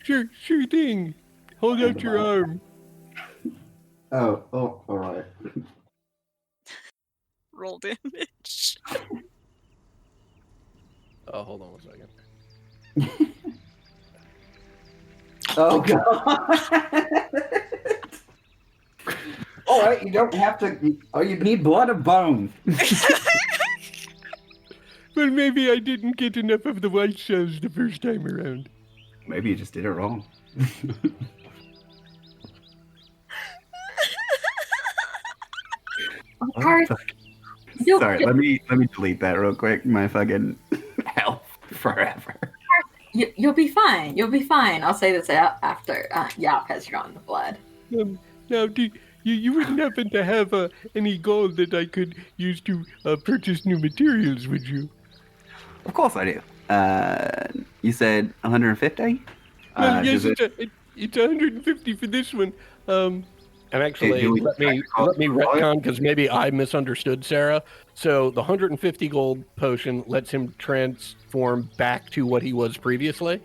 Sure thing. Hold out your arm. Oh, alright. Roll damage. Oh, hold on 1 second. Oh, God. Alright, you don't have to. Oh, you need blood or bone? Well, maybe I didn't get enough of the white cells the first time around. Maybe you just did it wrong. Kari, you- Sorry, let me delete that real quick. My fucking health forever. You'll be fine. You'll be fine. I'll say this after Yap has drawn the blood. Now, you wouldn't happen to have any gold that I could use to purchase new materials, would you? Of course I do. You said 150? Well, yes, does it's 150 for this one. And actually, do we let me retcon because maybe I misunderstood Sarah. So the 150 gold potion lets him transform back to what he was previously.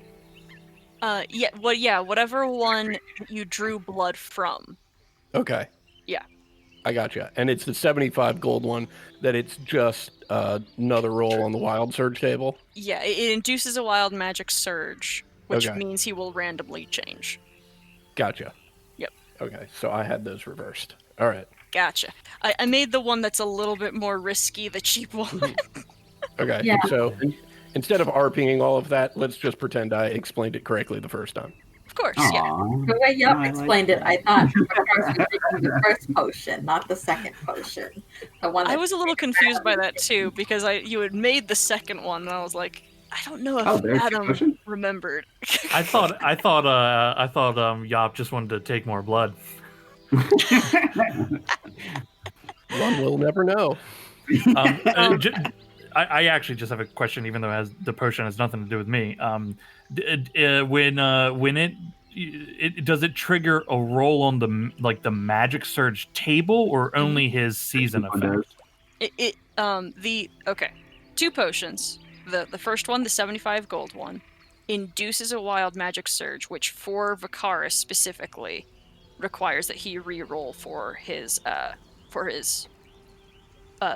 Whatever one you drew blood from. Okay. Yeah. I gotcha. And it's the 75 gold one that it's just another roll on the wild surge table. Yeah, it induces a wild magic surge, which Okay. means he will randomly change. Gotcha. Yep. Okay, so I had those reversed. All right. Gotcha. I made the one that's a little bit more risky, the cheap one. Okay. Yeah. So instead of RPing all of that, let's just pretend I explained it correctly the first time. Of course, yeah. Aw. The way Yap I like explained it, that. I thought at first we were taking the first potion, not the second potion. The one I that was a little confused by that too, because you had made the second one, and I was like, I don't know if Oh, there's the Adam potion? remembered. I thought Yop just wanted to take more blood. One will never know. I actually just have a question, even though the potion has nothing to do with me. When it does it trigger a roll on the magic surge table, or only his season effect? Two potions. The first one, the 75 gold one, induces a wild magic surge, which for Vicaris specifically requires that he re-roll for his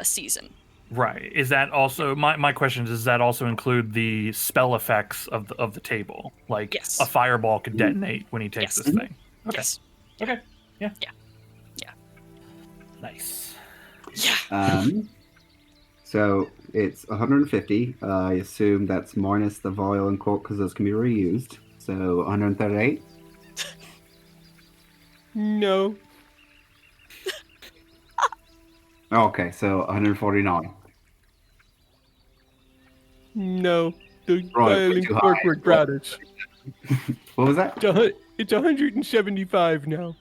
season. Right. Is that also my question is? Does that also include the spell effects of the table? Like Yes. a fireball could detonate when he takes Yes. this thing. Okay. Yes. Okay. Yeah. Yeah. Yeah. Nice. Yeah. So it's 150. I assume that's minus the vial and cork because those can be reused. So 138. No. Okay, so 149. No. The Right, vial we're and too cork high. were gratis. What was that? It's 175 now.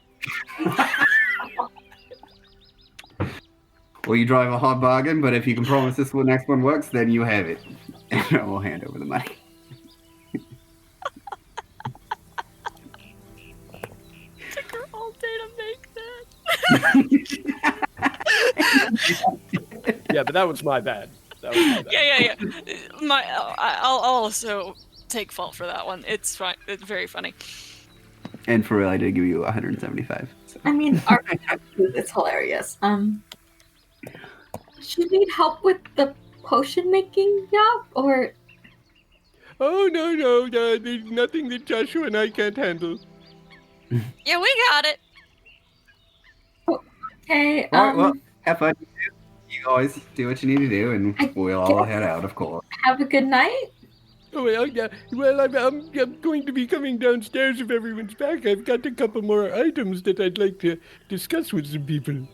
Well, you drive a hard bargain, but if you can promise this next one works, then you have it. And I will hand over the money. Took her all day to make that. Yeah, but that was my bad. Yeah. I'll also take fault for that one. It's fine. It's very funny. And for real, I did give you 175. So. I mean, it's hilarious. Should we need help with the potion making, Yap? Or Oh, no, there's nothing that Joshua and I can't handle. Yeah, we got it. okay, All right, well, have fun. You guys do what you need to do, and I we'll all head out, of course. have a good night. Oh, well, yeah. Well, I'm going to be coming downstairs if everyone's back. I've got a couple more items that I'd like to discuss with some people.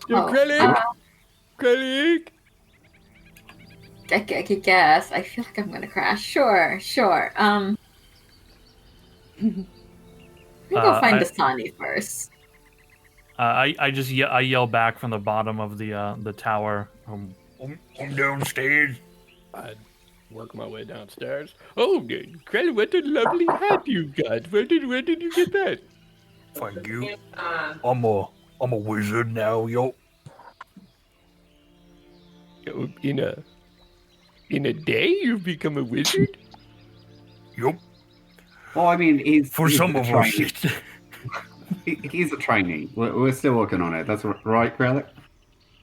So, Krellick? I guess. I feel like I'm gonna crash. Sure. We'll go find I- Dasani first. I just I yell back from the bottom of the tower. I'm downstairs. I'd work my way downstairs. Oh, Krell, what a lovely hat you've got. Where did you get that? Thank you. I'm a wizard now, yo. Oh, in a day, you've become a wizard? Yup. Well, I mean, he's For he's some a of us, trainee. He's a trainee. We're still working on it. That's right, Kralik?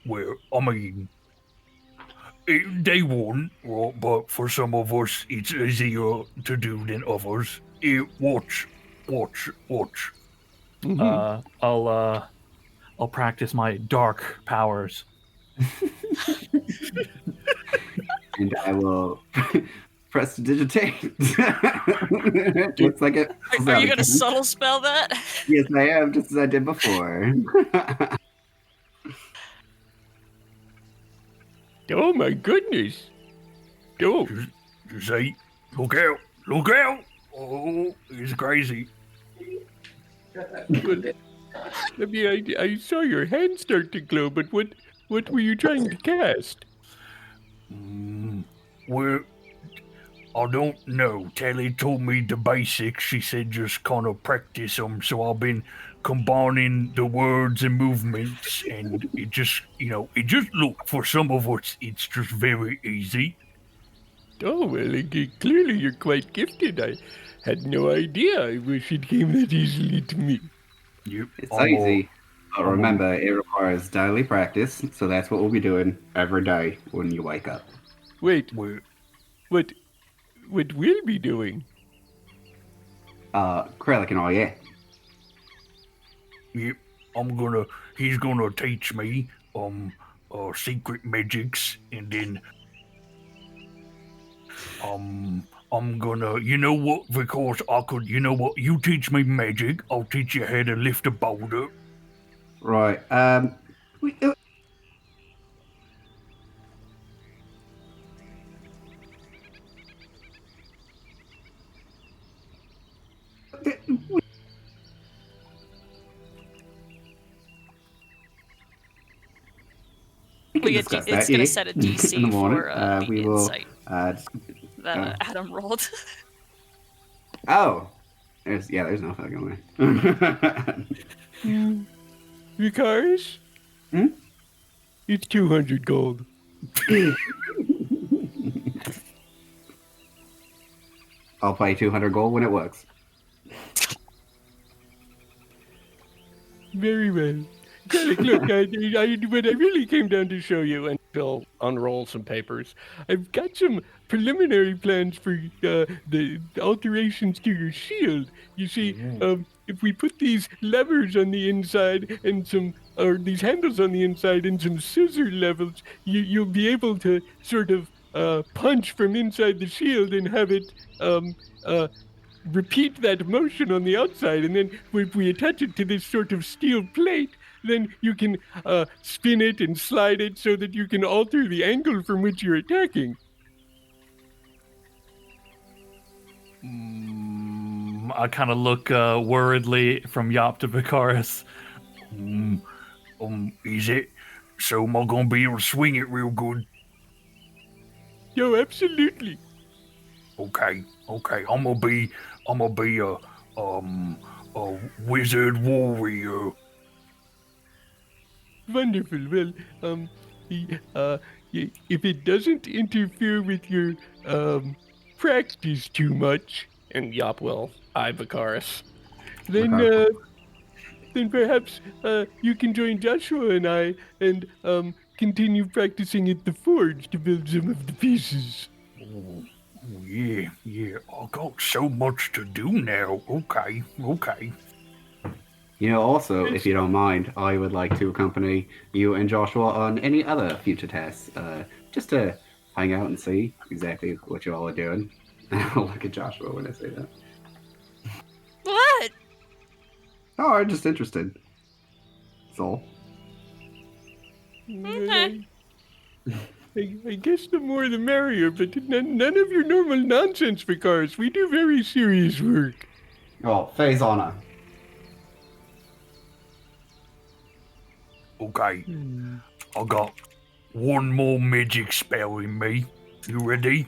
well, I mean, they won't, right, but for some of us, it's easier to do than others. Watch. I'll practice my dark powers. And I will press digitate. Looks like it. Are you gonna subtle spell that? Yes, I am, just as I did before. Oh, my goodness. Oh, You see? Look out! Look out! Oh, it's crazy. well, I mean, I saw your hand start to glow, but what were you trying to cast? Well, I don't know. Telly told me the basics. She said just kind of practice them. So I've been combining the words and movements, and it just look, for some of us, it's just very easy. Oh, well, clearly you're quite gifted. I had no idea. I wish it came that easily to me. Yep, It's I'm easy. But I'm remember, it requires daily practice, so that's what we'll be doing every day when you wake up. Wait, Well, what we'll be doing? Kralik and I, yeah. yep, he's gonna teach me secret magics, and then I'm gonna, you know what, because I could, you know what, you teach me magic, I'll teach you how to lift a boulder. Right. We, we can Well, discuss it's that, gonna yeah. set a In the DC morning. for the We will. insight that oh. Adam rolled. Oh, there's no fucking way. Vicaris? Hmm? It's 200 gold. I'll pay 200 gold when it works. Very well. Look, what I really came down to show you, and Phil unroll some papers. I've got some preliminary plans for the alterations to your shield. You see, if we put these levers on the inside and these handles on the inside and some scissor levels, you'll be able to sort of punch from inside the shield and have it repeat that motion on the outside. And then if we attach it to this sort of steel plate, then you can spin it and slide it so that you can alter the angle from which you're attacking. I kind of look worriedly from Yop to Vicaris. Is it? So am I gonna be able to swing it real good? Yo, absolutely. Okay. I'm gonna be a wizard warrior. Wonderful. Well, if it doesn't interfere with your practice too much, and Yop will eye Vicaris, then perhaps you can join Joshua and I and continue practicing at the forge to build some of the pieces. Oh, yeah. I got so much to do now. Okay. You know, also, if you don't mind, I would like to accompany you and Joshua on any other future tasks, just to hang out and see exactly what you all are doing. I'll look at Joshua when I say that. What? Oh, I'm just interested. That's all. Okay. I guess the more the merrier, but none of your normal nonsense, Vicaris. We do very serious work. Oh, phase honor. Okay. I got one more magic spell in me. You ready?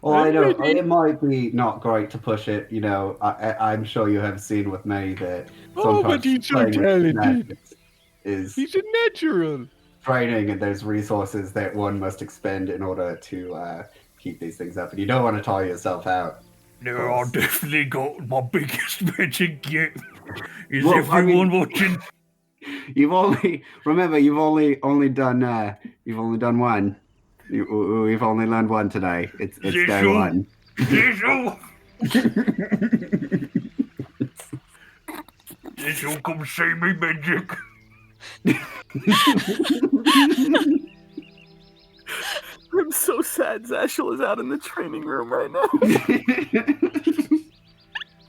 Well, I know it might be not great to push it. You know, I'm sure you have seen with me that Oh, but sometimes he's so playing with talented. magic is He's a natural. training, and there's resources that one must expend in order to keep these things up, and you don't want to tire yourself out. No, I definitely got my biggest magic yet. Is Well, I everyone mean- watching? You've only done one. We've only learned one today. It's day Zishu. one. Zishu! Zishu, come see me magic. I'm so sad Zashel is out in the training room right now.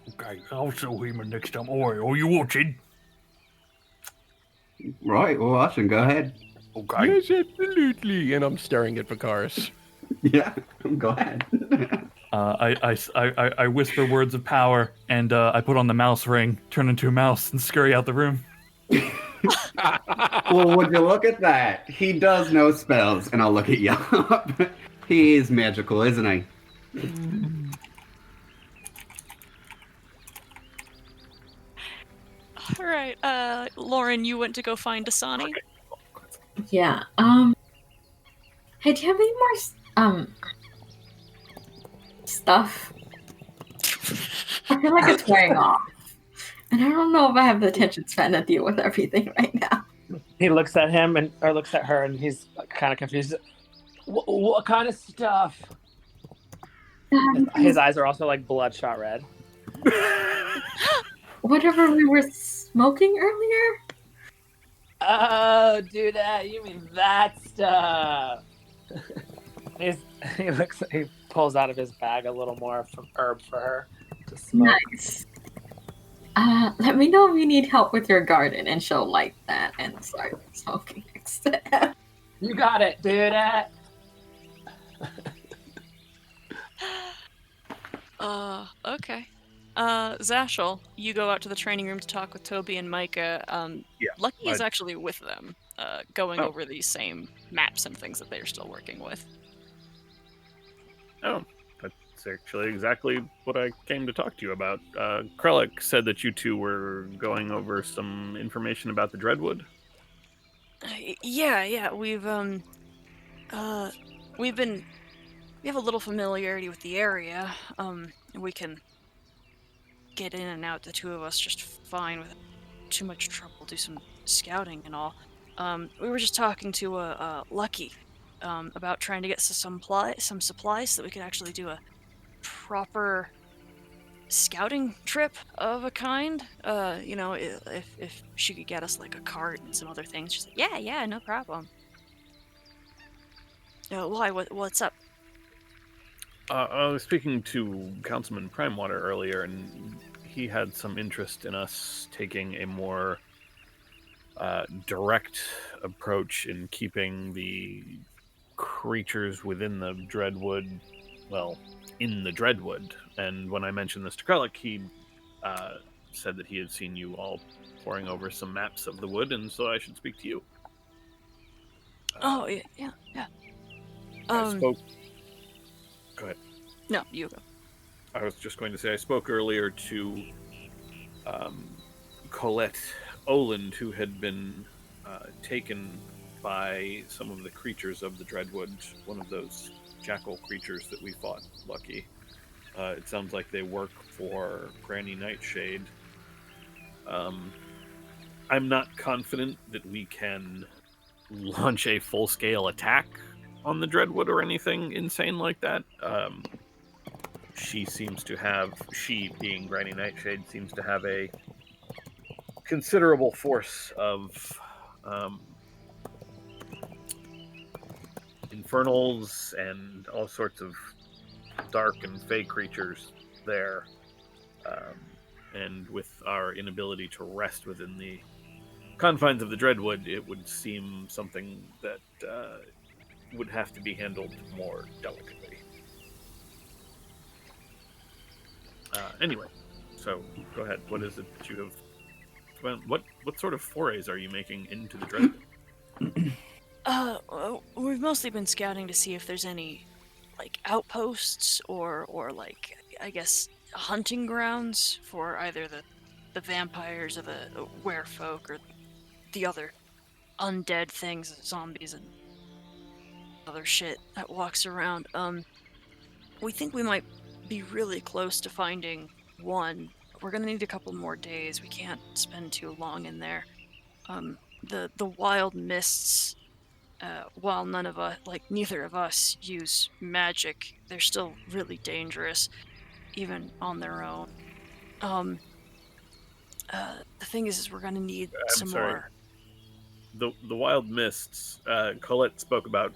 Okay, I'll show him next time. Alright, are you watching? Right, well, Austin, go ahead. Okay. Yes, absolutely. And I'm staring at Vicaris. Yeah, go ahead. I whisper words of power, and I put on the mouse ring, turn into a mouse, and scurry out the room. Well, would you look at that? He does know spells, and I'll look at you. He is magical, isn't he? All right, Lauren, you went to go find Dasani. Yeah. Hey, do you have any more stuff? I feel like it's wearing off, and I don't know if I have the attention span to deal with everything right now. He looks at him or looks at her, and he's kind of confused. What kind of stuff? His eyes are also like bloodshot red. Whatever we were smoking earlier. Oh, do that. You mean that stuff? He pulls out of his bag a little more from herb for her to smoke. Nice. Let me know if you need help with your garden, and she'll light that and start smoking next to him. You got it, do that. Okay. Zashel, you go out to the training room to talk with Toby and Micah. Yeah, Lucky is actually with them, going over these same maps and things that they're still working with. Oh, that's actually exactly what I came to talk to you about. Krellick said that you two were going over some information about the Dreadwood. Yeah, we have a little familiarity with the area. We can get in and out, the two of us, just fine with too much trouble, do some scouting and all. We were just talking to Lucky about trying to get some supplies so that we could actually do a proper scouting trip of a kind. If she could get us like a cart and some other things. She's like, yeah, no problem. Why? What's up? I was speaking to Councilman Primewater earlier, and he had some interest in us taking a more direct approach in keeping the creatures within the Dreadwood, well, in the Dreadwood. And when I mentioned this to Krellick, he said that he had seen you all poring over some maps of the wood, and so I should speak to you. Oh, yeah. I spoke... Go ahead. No, you go. I was just going to say I spoke earlier to Colette Oland, who had been taken by some of the creatures of the Dreadwood, one of those jackal creatures that we fought, Lucky. It sounds like they work for Granny Nightshade. I'm not confident that we can launch a full-scale attack on the Dreadwood or anything insane like that. She being Granny Nightshade, seems to have a considerable force of infernals and all sorts of dark and fey creatures there. And with our inability to rest within the confines of the Dreadwood, it would seem something that would have to be handled more delicately. Anyway, so go ahead. What is it that you have? What sort of forays are you making into the Dreadwood? Well, we've mostly been scouting to see if there's any, like, outposts or like, I guess, hunting grounds for either the vampires or the werefolk or the other undead things, zombies and other shit that walks around. We think we might be really close to finding one. We're gonna need a couple more days. We can't spend too long in there. The wild mists, while neither of us use magic, they're still really dangerous, even on their own. The thing is we're gonna need some more. The wild mists. Colette spoke about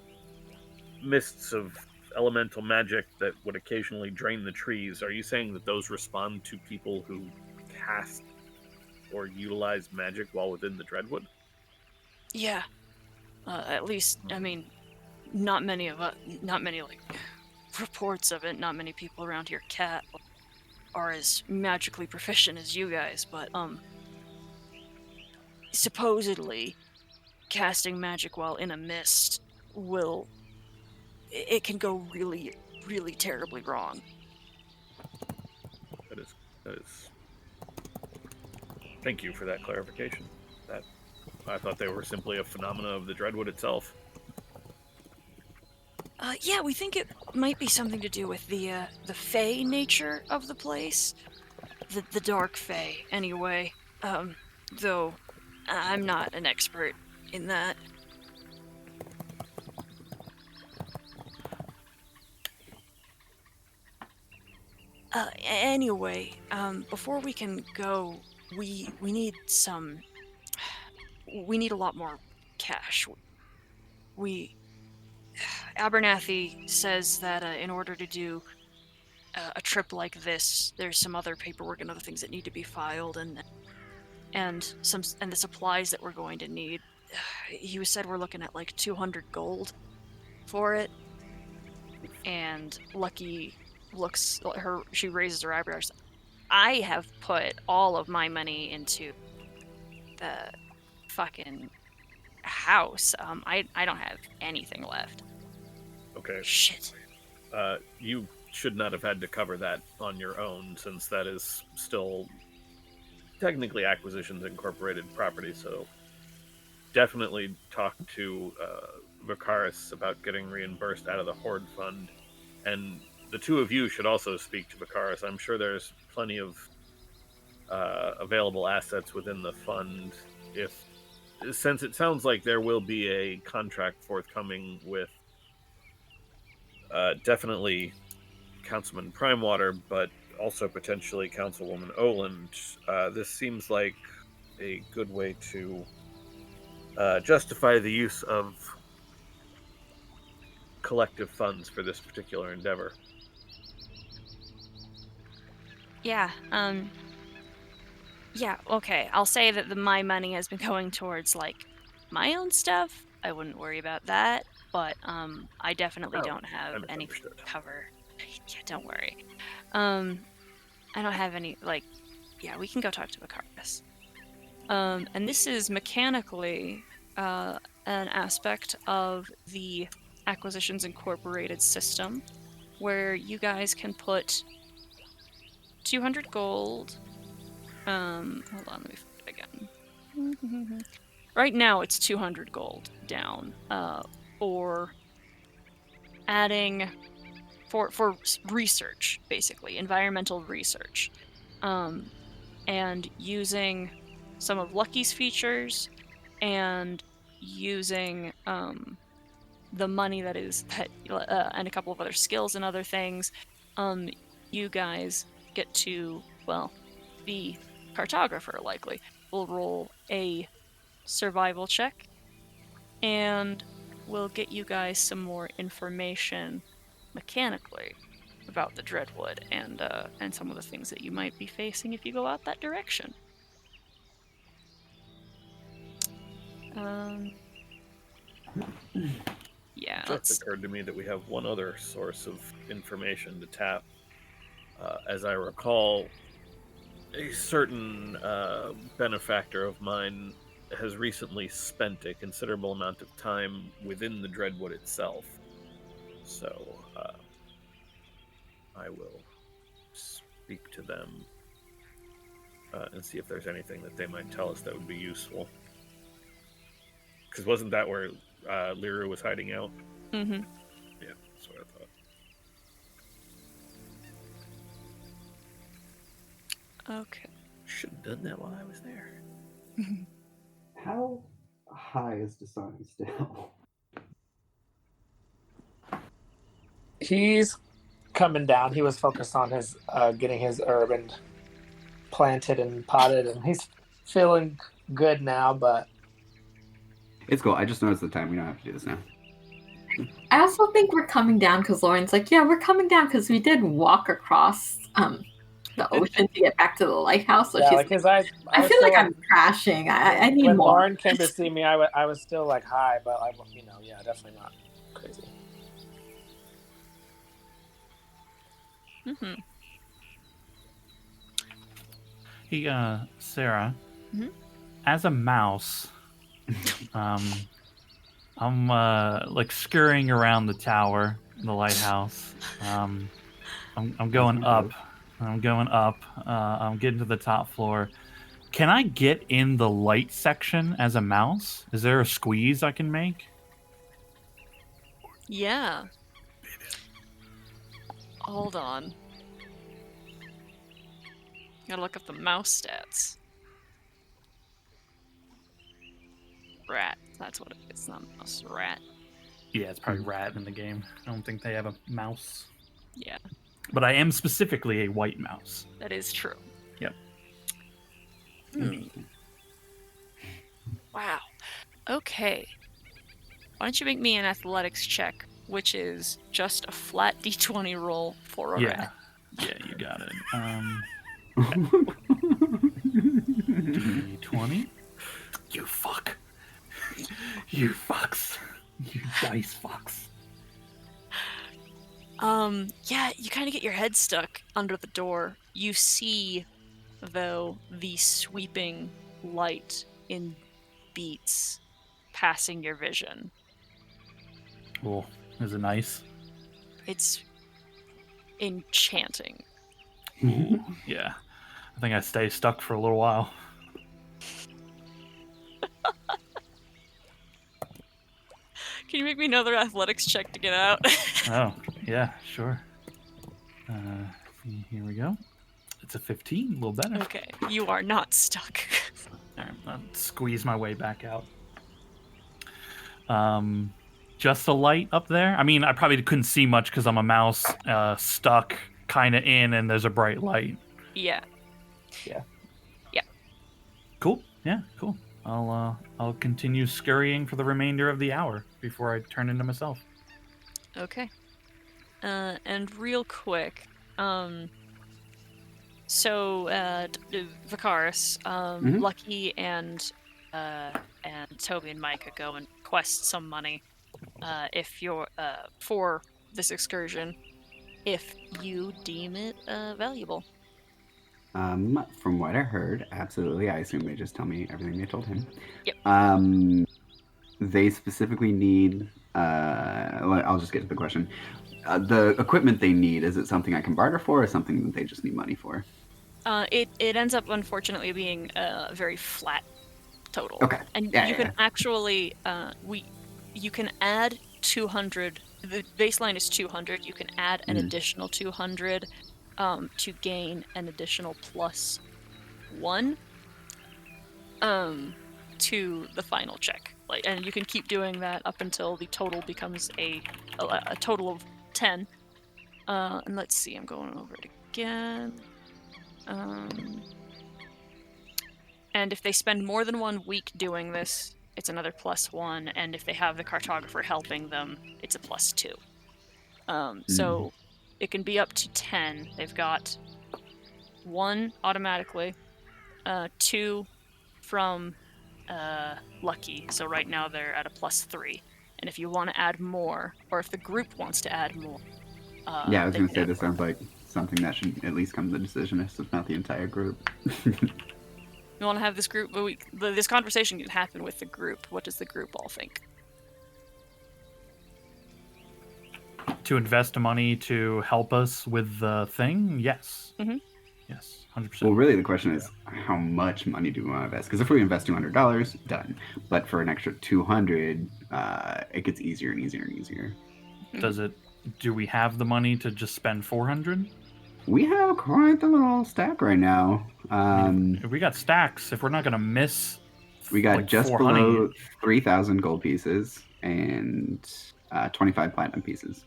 mists of elemental magic that would occasionally drain the trees. Are you saying that those respond to people who cast or utilize magic while within the Dreadwood? Yeah. At least, I mean, not many like reports of it. Not many people around here are as magically proficient as you guys, but supposedly casting magic while in a mist it can go really, really terribly wrong. That is. Thank you for that clarification. I thought they were simply a phenomena of the Dreadwood itself. Yeah, we think it might be something to do with the fey nature of the place. The dark fey, anyway. Though I'm not an expert in that. Anyway, before we can go, we need a lot more cash. Abernathy says that in order to do a trip like this, there's some other paperwork and other things that need to be filed, and the supplies that we're going to need. He said we're looking at like 200 gold for it, and Lucky she raises her eyebrows. I have put all of my money into the fucking house. I don't have anything left. Okay. Shit. You should not have had to cover that on your own, since that is still technically Acquisitions Incorporated property, so definitely talk to Vicaris about getting reimbursed out of the Horde Fund, and the two of you should also speak to Vicaris. I'm sure there's plenty of available assets within the fund, since it sounds like there will be a contract forthcoming with definitely Councilman Primewater, but also potentially Councilwoman Oland. This seems like a good way to justify the use of collective funds for this particular endeavor. Yeah, yeah, okay. I'll say that my money has been going towards, like, my own stuff. I wouldn't worry about that, but I definitely don't have anything to cover. Yeah, don't worry. I don't have any, like, yeah, we can go talk to Vicaris. And this is mechanically an aspect of the Acquisitions Incorporated system, where you guys can put 200 gold. Hold on, let me find it again. Right now it's 200 gold down for adding for research, basically environmental research, and using some of Lucky's features and using the money and a couple of other skills and other things. You guys get to, well, the cartographer likely will roll a survival check, and we'll get you guys some more information mechanically about the Dreadwood and some of the things that you might be facing if you go out that direction. Yeah, It just occurred to me that we have one other source of information to tap. as I recall, a certain benefactor of mine has recently spent a considerable amount of time within the Dreadwood itself. So I will speak to them and see if there's anything that they might tell us that would be useful. Because wasn't that where Liru was hiding out? Mm-hmm. Yeah, that's what I thought. Okay. Should have done that while I was there. How high is Dasani still? He's coming down. He was focused on his getting his herb and planted and potted, and he's feeling good now. But It's cool. I just noticed the time. We don't have to do this now. I also think we're coming down because Lauren's like, yeah, we're coming down because we did walk across the ocean to get back to the lighthouse. So yeah, she's like his eyes. I feel like I'm crashing. I need when more. Lauren came to see me, I was still like high, but yeah, definitely not crazy. Mm-hmm. Hey, Sarah. Mhm. As a mouse, I'm like scurrying around the tower, the lighthouse. I'm going up. I'm getting to the top floor. Can I get in the light section as a mouse? Is there a squeeze I can make? Yeah. Hold on. Gotta look up the mouse stats. Rat. That's what it is. Not mouse. Rat. Yeah, it's probably rat in the game. I don't think they have a mouse. Yeah, But I am specifically a white mouse. that is true. Yep. Wow. Okay. Why don't you make me an athletics check, which is just a flat d20 roll for a Yeah. rat. Yeah, you got it. D20. You fuck. You fucks. You dice fucks. Yeah, you kind of get your head stuck under the door. You see, though, the sweeping light in beats passing your vision. Cool. Is it nice? It's enchanting. Ooh, yeah. I think I stay stuck for a little while. Can you make me another athletics check to get out? Oh, yeah, sure. Here we go. It's a 15, a little better. Okay, you are not stuck. All right, I'll squeeze my way back out. Just a light up there? I mean, I probably couldn't see much because I'm a mouse stuck kind of in and there's a bright light. Yeah. Cool. Yeah, cool. I'll continue scurrying for the remainder of the hour before I turn into myself. Okay. And real quick, so Vicaris, Lucky and Toby and Micah go and quest some money if you're for this excursion, if you deem it valuable. From what I heard, absolutely. I assume they just tell me everything they told him. Yep. They specifically need. I'll just get to the question. The equipment they need, is it something I can barter for, or something that they just need money for? It ends up unfortunately being a very flat total. Okay. And you can actually you can add 200. The baseline is 200. You can add an additional 200 to gain an additional +1 to the final check. And you can keep doing that up until the total becomes a total of 10. And let's see, I'm going over it again. And if they spend more than 1 week doing this, it's another +1. And if they have the cartographer helping them, it's a +2. So it can be up to 10. They've got 1 automatically, 2 from Lucky. So right now they're at a +3. And if you want to add more, or if the group wants to add more, I was going to say this sounds like something that should at least come to the decisionist, if not the entire group. You want to have this group, this conversation can happen with the group. What does the group all think? To invest money to help us with the thing? Yes. Mhm. Yes, 100%. Well, really, the question is, how much money do we want to invest? Because if we invest $200, done. But for an extra 200, it gets easier and easier and easier. Do we have the money to just spend 400? We have quite the little stack right now. If we got stacks, if we're not going to miss, We got like, just 400 below 3,000 gold pieces and 25 platinum pieces.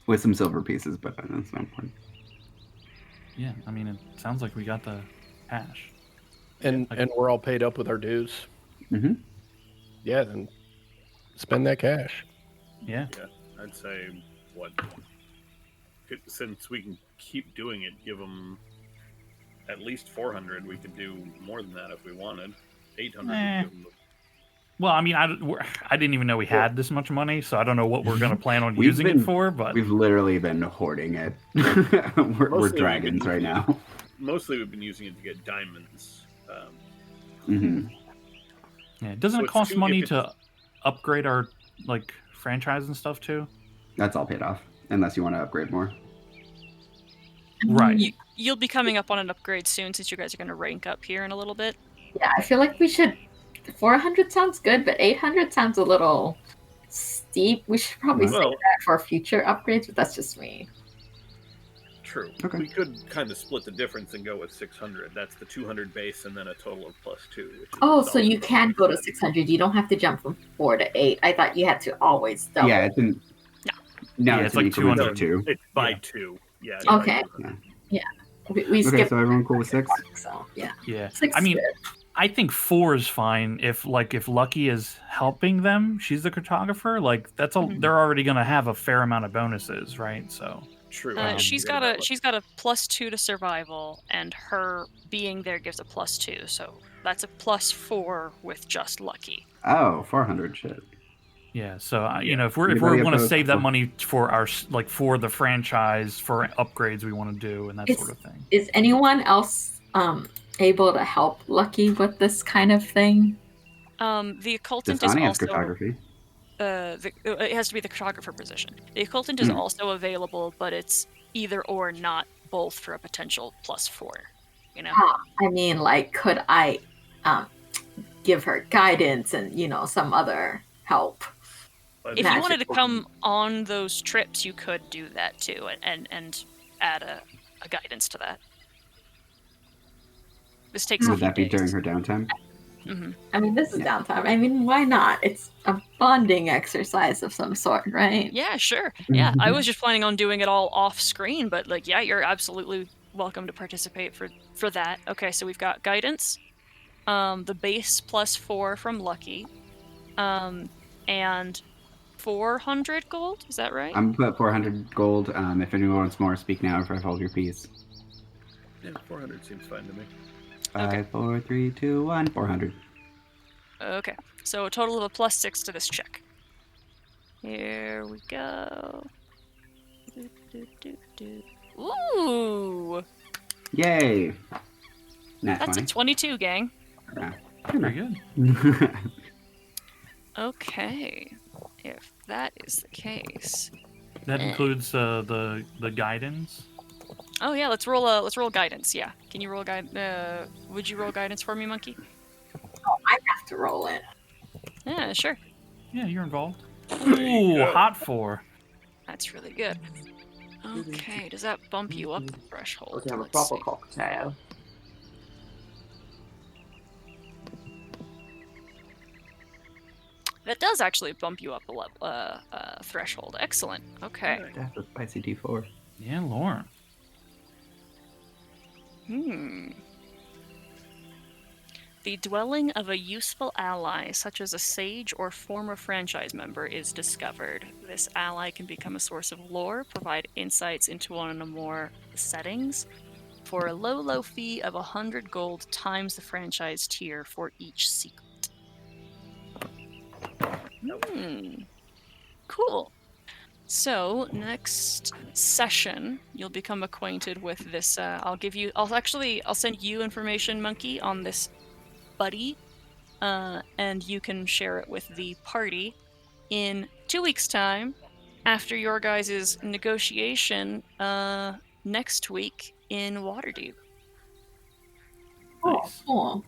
With some silver pieces, but that's not important. Yeah, I mean, it sounds like we got the cash. And we're all paid up with our dues. Mm-hmm. Yeah, then spend that cash. Yeah. I'd say, since we can keep doing it, give them at least 400. We could do more than that if we wanted. 800. Would give them Well, I mean, I didn't even know we had this much money, so I don't know what we're going to plan on using it for, but... We've literally been hoarding it. we're dragons right now. Mostly we've been using it to get diamonds. Mm-hmm. Yeah, doesn't So it it's cost two- money if it's- to upgrade our, like, franchise and stuff, too? That's all paid off, unless you want to upgrade more. Right. You'll be coming up on an upgrade soon since you guys are going to rank up here in a little bit. Yeah, I feel like we should. 400 sounds good, but 800 sounds a little steep. We should probably save Well- that for future upgrades, but that's just me. True. Okay. We could kind of split the difference and go with 600. That's the 200 base and then a total of +2. Which is Oh, so solid. you can go to 600. You don't have to jump from 4 to 8. I thought you had to always double. Yeah, it's in. No, Yeah, it's it's like in increments of 200. 2. It's by Yeah. 2. Yeah. it's Okay. by 2. We Okay, skipped. so everyone cool with 6? So yeah, Yeah. 6. I mean, I think 4 is fine if Lucky is helping them. She's the cartographer. Like that's Mhm. they're already gonna have a fair amount of bonuses, right? So True. She's got a +2 to survival, and her being there gives a +2, so that's a +4 with just Lucky. Oh, 400 shit. yeah. So you Yeah. know, if we Anybody want to opposed? save that money for our for the franchise for upgrades we want to do and that It's- sort of thing. Is anyone else able to help Lucky with this kind of thing? The occultant is Dasani has also cartography. it has to be the cartographer position. The occultant is also available, but it's either or, not both, for a potential +4. You know. I mean, like, could I give her guidance and some other help? But If Magic. you wanted to come on those trips, you could do that too, and add a guidance to that. This takes a Would few that be days. during her downtime? Mhm. I mean, this is downtime. I mean, why not? It's a bonding exercise of some sort, right? Yeah, sure. Yeah, I was just planning on doing it all off screen, but like, yeah, you're absolutely welcome to participate for that. Okay, so we've got guidance, the base +4 from Lucky, and 400 gold. Is that right? I'm gonna put 400 gold. If anyone wants more, speak now or hold your peace. Yeah, 400 seems fine to me. 5, 4, 3, 2, 1. 400. Okay, so a total of a +6 to this check. Here we go. Ooh, Yay! Nat that's a 22, gang. 20. Very good. Okay, if that is the case. That includes the guidance. Oh yeah, let's roll guidance. Yeah, can you roll would you roll guidance for me, Monkey? Oh, I have to roll it. Yeah, sure. Yeah, you're involved. you Ooh, go. hot 4. That's really good. Okay, does that bump you up the threshold? Have a Let's proper see. cocktail. That does actually bump you up a threshold. Excellent. Okay. That's a spicy D4. Yeah, Lauren. The dwelling of a useful ally, such as a sage or former franchise member, is discovered. This ally can become a source of lore, provide insights into one or more settings, for a low fee of 100 gold times the franchise tier for each secret. Cool. So next session, you'll become acquainted with this. I'll send you information, Monkey, on this buddy, and you can share it with the party in 2 weeks' time, after your guys' negotiation next week in Waterdeep. Oh, Nice. cool.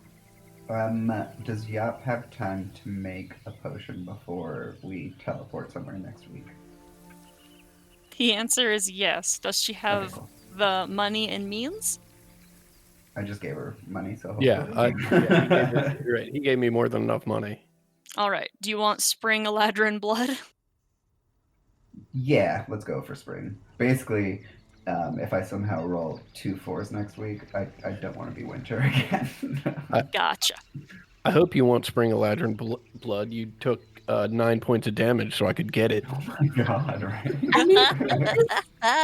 Does Yop have time to make a potion before we teleport somewhere next week? The answer is yes. Does she have Okay, cool. the money and means? I just gave her money, so Yeah, hopefully. you're right. He gave me more than enough money. All right. Do you want Spring Eladrin blood? Yeah, let's go for spring. Basically, if I somehow roll 2 4s next week, I don't want to be winter again. Gotcha. I hope you want Spring Eladrin blood. You took 9 points of damage, so I could get it. Oh my god, right? I mean,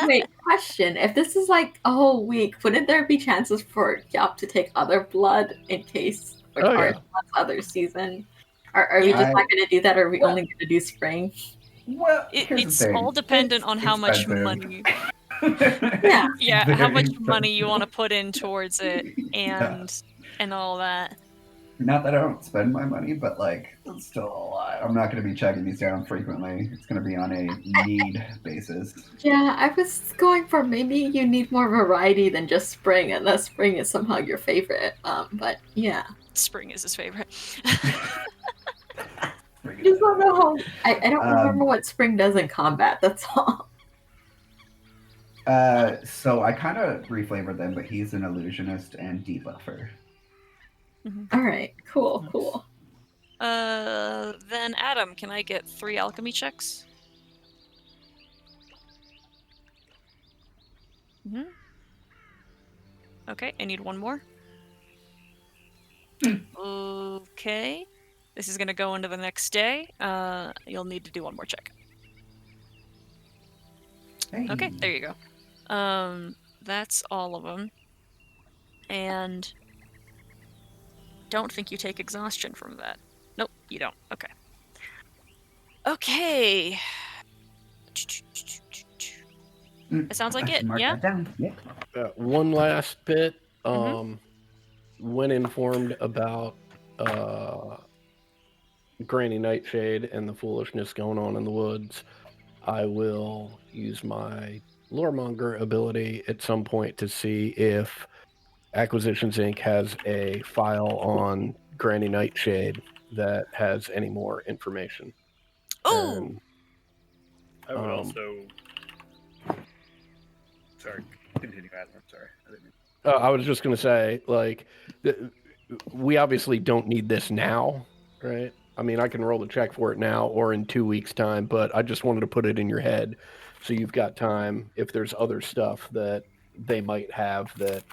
wait, question. If this is like a whole week, wouldn't there be chances for Yop to take other blood in case for Oh, yeah. other season? Are we just not going to do that, or are we only going to do spring? Well, here's the It's thing. all dependent It's on how much expensive. money. Yeah. Yeah, Very how much expensive. money you want to put in towards it, and all that. Not that I don't spend my money, but like it's still a lot. I'm not going to be checking these down frequently. It's going to be on a need basis. Yeah, I was going for maybe you need more variety than just spring, unless spring is somehow your favorite. But yeah. Spring is his favorite. I just don't know how. I don't remember what spring does in combat, that's all. So I kind of reflavored them, but he's an illusionist and debuffer. Alright, cool. Then Adam, can I get 3 alchemy checks? Okay, I need 1 more. Okay. This is gonna go into the next day. You'll need to do 1 more check. Hey. Okay, there you go. That's all of them. And don't think you take exhaustion from that. Nope, you don't. Okay. Okay. It sounds like it, Mark yeah? that down. Yeah. One last bit. Mhm. When informed about Granny Nightshade and the foolishness going on in the woods, I will use my Loremonger ability at some point to see if Acquisitions Inc. has a file on Granny Nightshade that has any more information. Oh! And, I would also. Sorry, continue, Adam. I'm sorry. I didn't... I was just going to say, like, we obviously don't need this now, right? I mean, I can roll the check for it now or in 2 weeks' time, but I just wanted to put it in your head so you've got time if there's other stuff that they might have that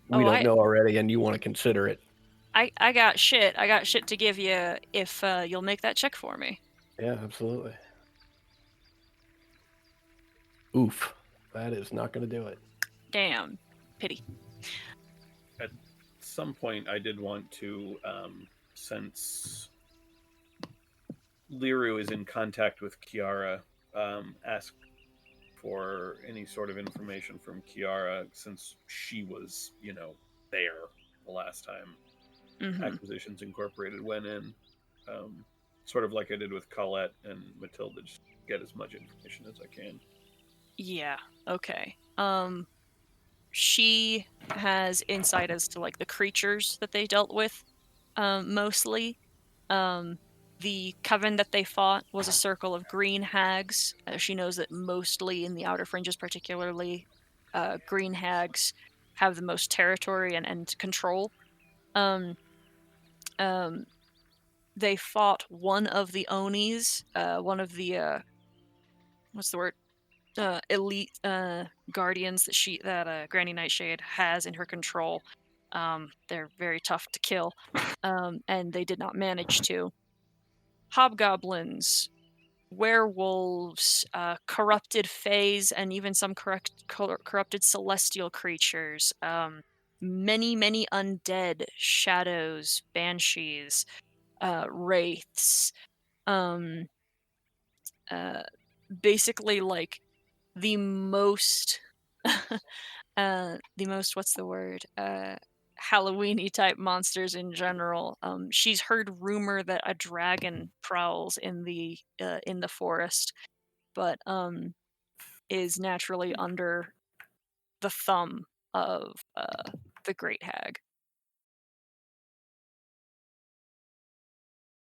we don't know already and you want to consider it. I got shit. I got shit to give you if you'll make that check for me. Yeah, absolutely. Oof. That is not going to do it. Damn. Pity. At some point, I did want to, since Liru is in contact with Kiara, ask for any sort of information from Kiara since she was, there the last time Acquisitions Incorporated went in. Sort of like I did with Colette and Matilda, just get as much information as I can. Yeah, okay. She has insight as to like the creatures that they dealt with, mostly. The coven that they fought was a circle of green hags. She knows that mostly in the outer fringes, particularly, green hags have the most territory and control. They fought one of the Onis, one of the what's the word? Elite guardians that Granny Nightshade has in her control. They're very tough to kill, and they did not manage to. Hobgoblins, werewolves, corrupted fays, and even some corrupted celestial creatures. Many undead, shadows, banshees, wraiths. basically like the most what's the word? Halloweeny type monsters in general. She's heard rumor that a dragon prowls in the forest, but is naturally under the thumb of the Great Hag.